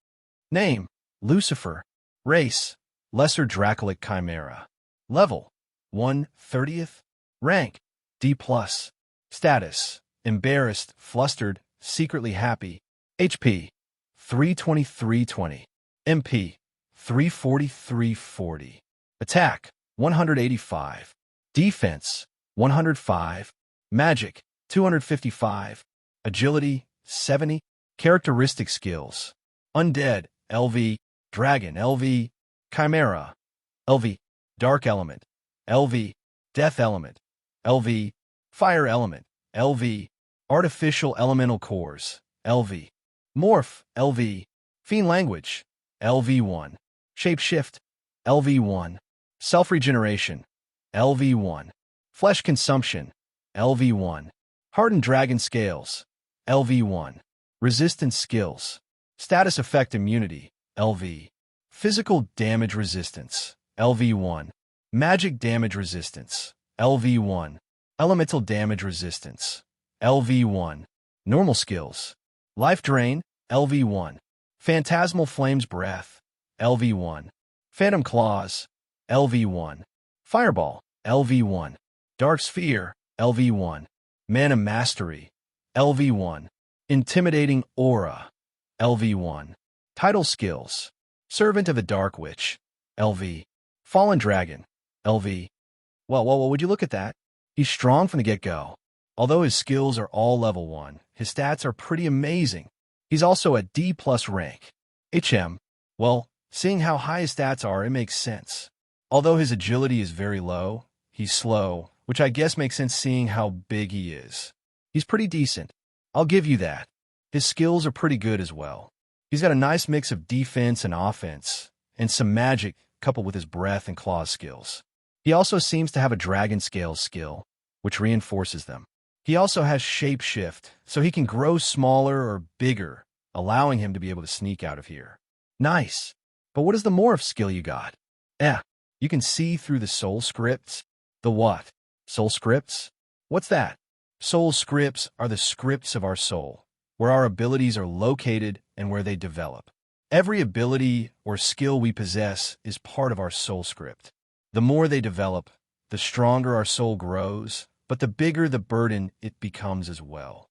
Speaker 1: Name, Lucifer. Race, Lesser Dracolic Chimera. Level, 1/30th. Rank, D+. Status, embarrassed, flustered, secretly happy. HP, 32320. MP, 34340. Attack, 185. Defense, 105. Magic, 255. Agility, 70. Characteristic skills. Undead, LV. Dragon, LV. Chimera, LV. Dark Element, LV. Death Element, LV. Fire Element, LV. Artificial Elemental Cores, LV. Morph, LV. Fiend Language, LV1. Shapeshift, LV1. Self-Regeneration, LV1. Flesh Consumption, LV1. Hardened Dragon Scales, LV1. Resistance Skills. Status Effect Immunity, LV. Physical Damage Resistance, LV1. Magic Damage Resistance, LV1. Elemental Damage Resistance, LV1. Normal Skills. Life Drain, LV1. Phantasmal Flames Breath, LV1. Phantom Claws, LV1. Fireball, LV1. Dark Sphere, LV1. Mana Mastery, LV1. Intimidating Aura, LV1. Title Skills. Servant of the Dark Witch, LV. Fallen Dragon, LV. Well, would you look at that? He's strong from the get-go. Although his skills are all level 1, his stats are pretty amazing. He's also at D+ rank. HM. Well, seeing how high his stats are, it makes sense. Although his agility is very low, he's slow, which I guess makes sense seeing how big he is. He's pretty decent. I'll give you that. His skills are pretty good as well. He's got a nice mix of defense and offense, and some magic coupled with his breath and claws skills. He also seems to have a dragon scales skill, which reinforces them. He also has shapeshift, so he can grow smaller or bigger, allowing him to be able to sneak out of here. Nice. But what is the morph skill you got? You can see through the soul scripts. The what? Soul scripts? What's that? Soul scripts are the scripts of our soul, where our abilities are located and where they develop. Every ability or skill we possess is part of our soul script. The more they develop, the stronger our soul grows, but the bigger the burden it becomes as well.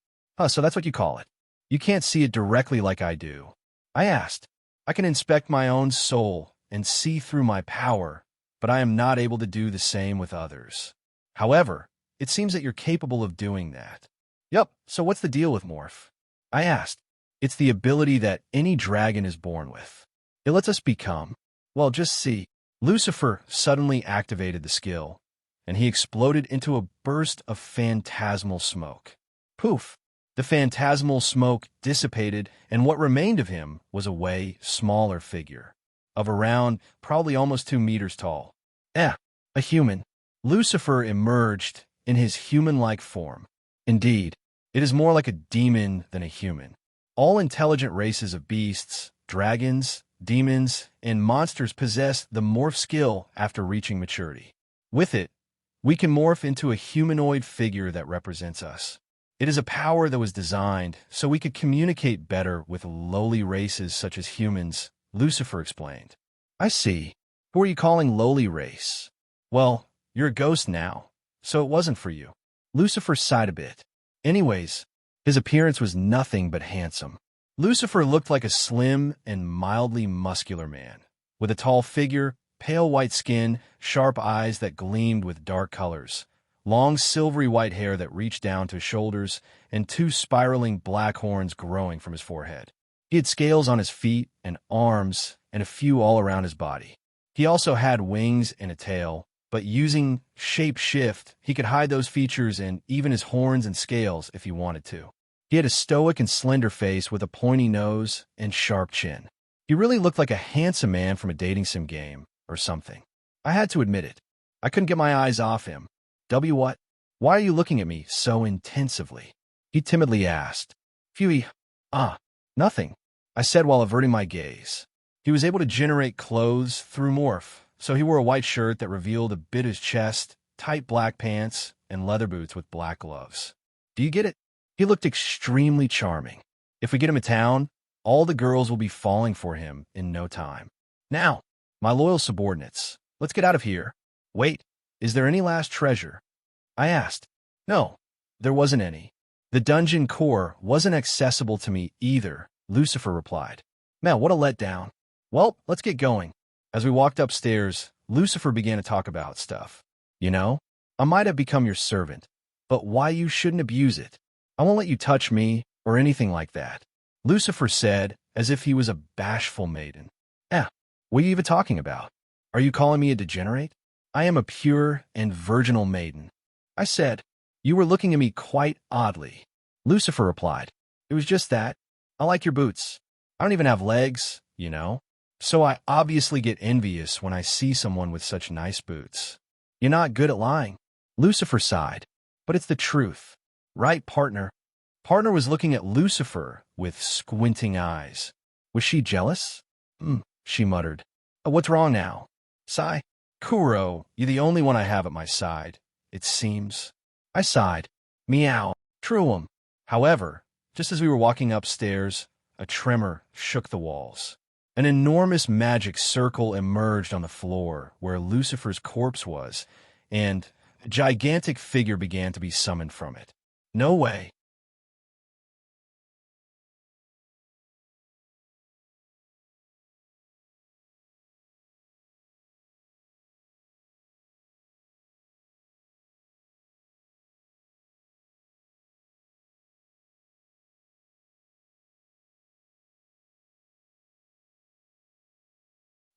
Speaker 1: So that's what you call it. You can't see it directly like I do. I asked. I can inspect my own soul and see through my power, but I am not able to do the same with others. However, it seems that you're capable of doing that. Yup, so what's the deal with Morph? I asked. It's the ability that any dragon is born with. It lets us become. Well, just see. Lucifer suddenly activated the skill, and he exploded into a burst of phantasmal smoke. Poof! The phantasmal smoke dissipated, and what remained of him was a way smaller figure, of around probably almost 2 meters tall. A human. Lucifer emerged in his human-like form. Indeed, it is more like a demon than a human. All intelligent races of beasts, dragons, demons, and monsters possess the morph skill after reaching maturity. With it, we can morph into a humanoid figure that represents us. It is a power that was designed so we could communicate better with lowly races such as humans, Lucifer explained. I see. Who are you calling lowly race? Well, you're a ghost now, so it wasn't for you. Lucifer sighed a bit. Anyways, his appearance was nothing but handsome. Lucifer looked like a slim and mildly muscular man, with a tall figure, pale white skin, sharp eyes that gleamed with dark colors, long silvery white hair that reached down to his shoulders, and 2 spiraling black horns growing from his forehead. He had scales on his feet and arms, and a few all around his body. He also had wings and a tail, but using shape shift, he could hide those features and even his horns and scales if he wanted to. He had a stoic and slender face with a pointy nose and sharp chin. He really looked like a handsome man from a dating sim game or something. I had to admit it. I couldn't get my eyes off him. What? Why are you looking at me so intensively? He timidly asked. Phew. Nothing, I said while averting my gaze. He was able to generate clothes through morph, so he wore a white shirt that revealed a bit of his chest, tight black pants, and leather boots with black gloves. Do you get it? He looked extremely charming. If we get him a town, all the girls will be falling for him in no time. Now, my loyal subordinates, let's get out of here. Wait, is there any last treasure? I asked. No, there wasn't any. The dungeon core wasn't accessible to me either, Lucifer replied. Man, what a letdown. Well, let's get going. As we walked upstairs, Lucifer began to talk about stuff. You know, I might have become your servant, but why you shouldn't abuse it. I won't let you touch me or anything like that, Lucifer said, as if he was a bashful maiden. What are you even talking about? Are you calling me a degenerate? I am a pure and virginal maiden. I said. You were looking at me quite oddly, Lucifer replied. It was just that. I like your boots. I don't even have legs, you know. So I obviously get envious when I see someone with such nice boots. You're not good at lying, Lucifer sighed. But it's the truth. Right, partner? Partner was looking at Lucifer with squinting eyes. Was she jealous? She muttered. What's wrong now? Sigh. Kuro, you're the only one I have at my side, it seems. I sighed. Meow. True. However, just as we were walking upstairs, a tremor shook the walls. An enormous magic circle emerged on the floor where Lucifer's corpse was, and a gigantic figure began to be summoned from it. No way.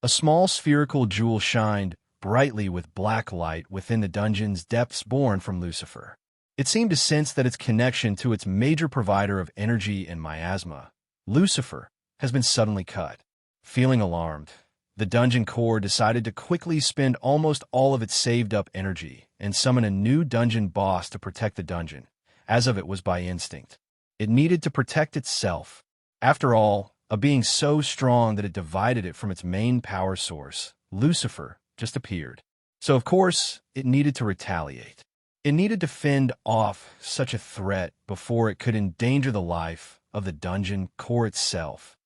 Speaker 1: A small spherical jewel shined brightly with black light within the dungeon's depths born from Lucifer. It seemed to sense that its connection to its major provider of energy and miasma, Lucifer, has been suddenly cut. Feeling alarmed, the dungeon core decided to quickly spend almost all of its saved-up energy and summon a new dungeon boss to protect the dungeon, as if it was by instinct. It needed to protect itself. After all, a being so strong that it divided it from its main power source, Lucifer, just appeared. So, of course, it needed to retaliate. It needed to fend off such a threat before it could endanger the life of the dungeon core itself.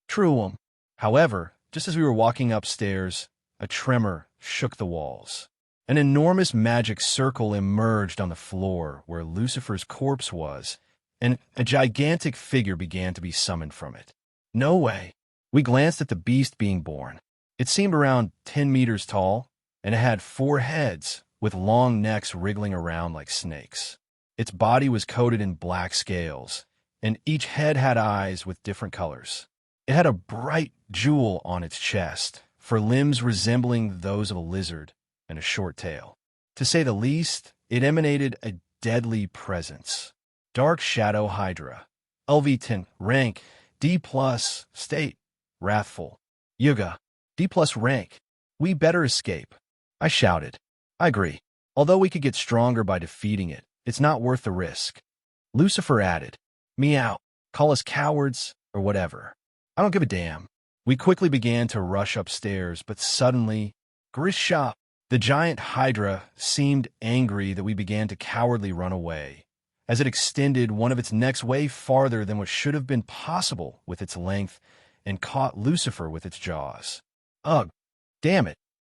Speaker 1: True. However, just as we were walking upstairs, a tremor shook the walls. An enormous magic circle emerged on the floor where Lucifer's corpse was, and a gigantic figure began to be summoned from it. No way. We glanced at the beast being born. It seemed around 10 meters tall, and it had 4 heads, with long necks wriggling around like snakes. Its body was coated in black scales, and each head had eyes with different colors. It had a bright jewel on its chest, for limbs resembling those of a lizard, and a short tail. To say the least, it emanated a deadly presence. Dark Shadow Hydra. LV10, rank, D+, state, wrathful. Yuga, D+ rank. We better escape. I shouted. I agree. Although we could get stronger by defeating it, it's not worth the risk. Lucifer added, meow, call us cowards or whatever. I don't give a damn. We quickly began to rush upstairs, but suddenly, Grisha, the giant hydra, seemed angry that we began to cowardly run away, as it extended one of its necks way farther than what should have been possible with its length and caught Lucifer with its jaws. Ugh, damn it.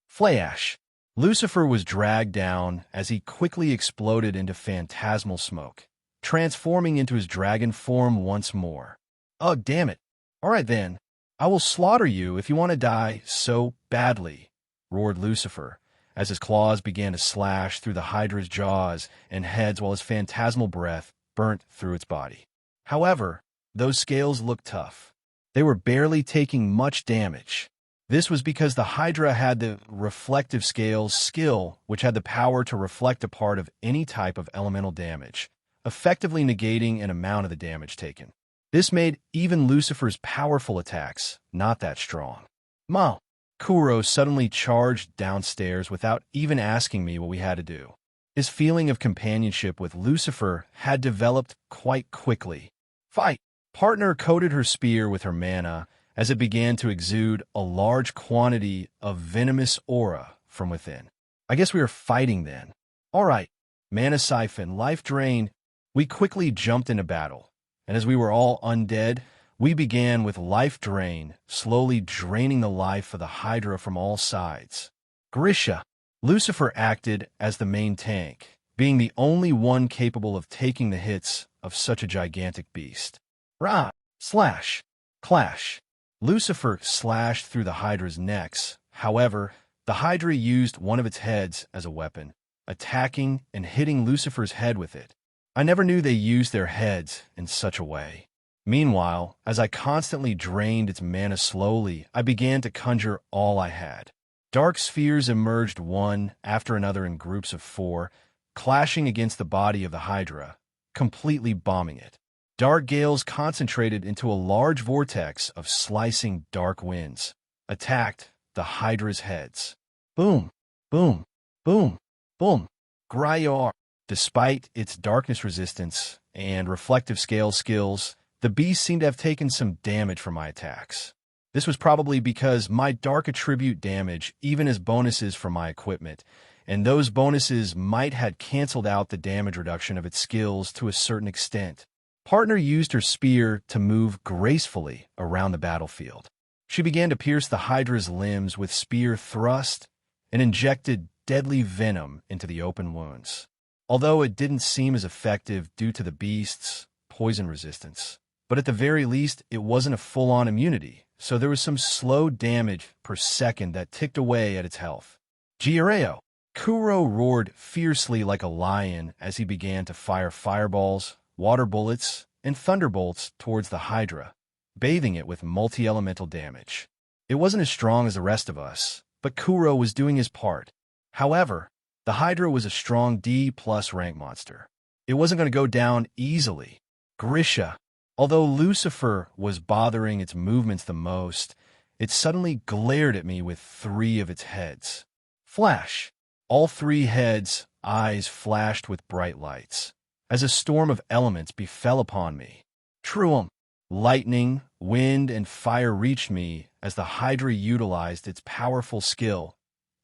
Speaker 1: Flash. Lucifer was dragged down as he quickly exploded into phantasmal smoke, transforming into his dragon form once more. Ugh, damn it. All right then, I will slaughter you if you want to die so badly, roared Lucifer, as his claws began to slash through the Hydra's jaws and heads while his phantasmal breath burnt through its body. However, those scales looked tough. They were barely taking much damage. This was because the Hydra had the reflective scales skill, which had the power to reflect a part of any type of elemental damage, effectively negating an amount of the damage taken. This made even Lucifer's powerful attacks not that strong. Ma, Kuro suddenly charged downstairs without even asking me what we had to do. His feeling of companionship with Lucifer had developed quite quickly. Fight! Partner coated her spear with her mana as it began to exude a large quantity of venomous aura from within. I guess we were fighting then. All right, mana siphon, life drain. We quickly jumped into battle, and as we were all undead, we began with life drain, slowly draining the life of the Hydra from all sides. Grisha, Lucifer acted as the main tank, being the only one capable of taking the hits of such a gigantic beast. Rah! Slash! Clash! Lucifer slashed through the Hydra's necks. However, the Hydra used one of its heads as a weapon, attacking and hitting Lucifer's head with it. I never knew they used their heads in such a way. Meanwhile, as I constantly drained its mana slowly, I began to conjure all I had. Dark spheres emerged one after another in groups of 4, clashing against the body of the Hydra, completely bombing it. Dark gales concentrated into a large vortex of slicing dark winds, attacked the Hydra's heads. Boom, boom, boom, boom. Grayar. Despite its darkness resistance and reflective scale skills, the beast seemed to have taken some damage from my attacks. This was probably because my dark attribute damage even as bonuses from my equipment, and those bonuses might have canceled out the damage reduction of its skills to a certain extent. Partner used her spear to move gracefully around the battlefield. She began to pierce the Hydra's limbs with spear thrust and injected deadly venom into the open wounds, although it didn't seem as effective due to the beast's poison resistance. But at the very least, it wasn't a full-on immunity, so there was some slow damage per second that ticked away at its health. Jireo! Kuro roared fiercely like a lion as he began to fire fireballs, water bullets, and thunderbolts towards the Hydra, bathing it with multi-elemental damage. It wasn't as strong as the rest of us, but Kuro was doing his part. However, the Hydra was a strong D+ rank monster. It wasn't going to go down easily. Grisha, although Lucifer was bothering its movements the most, it suddenly glared at me with 3 of its heads. Flash! All 3 heads' eyes flashed with bright lights, as a storm of elements befell upon me. Truum! Lightning, wind, and fire reached me as the Hydra utilized its powerful skill,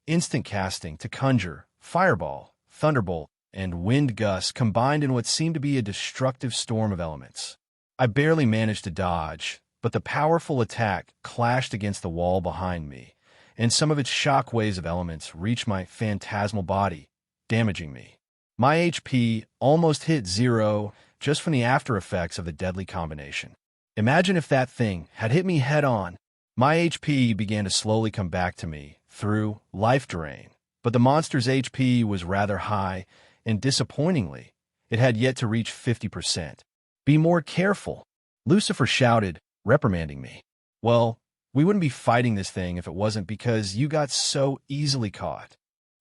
Speaker 1: instant casting, to conjure fireball, thunderbolt, and wind gusts combined in what seemed to be a destructive storm of elements. I barely managed to dodge, but the powerful attack clashed against the wall behind me, and some of its shockwaves of elements reached my phantasmal body, damaging me. My HP almost hit 0 just from the after effects of the deadly combination. Imagine if that thing had hit me head-on. My HP began to slowly come back to me through life drain, but the monster's HP was rather high, and disappointingly, it had yet to reach 50%. "Be more careful," Lucifer shouted, reprimanding me. "Well, we wouldn't be fighting this thing if it wasn't because you got so easily caught."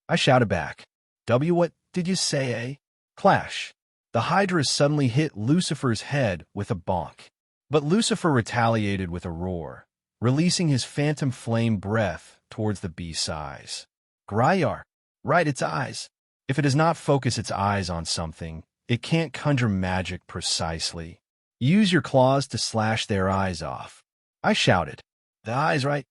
Speaker 1: I shouted back, What did you say, eh?" Clash. The Hydra suddenly hit Lucifer's head with a bonk. But Lucifer retaliated with a roar, releasing his phantom flame breath towards the beast's eyes. Grayar. Right, its eyes. If it does not focus its eyes on something, it can't conjure magic precisely. Use your claws to slash their eyes off. I shouted. The eyes, right?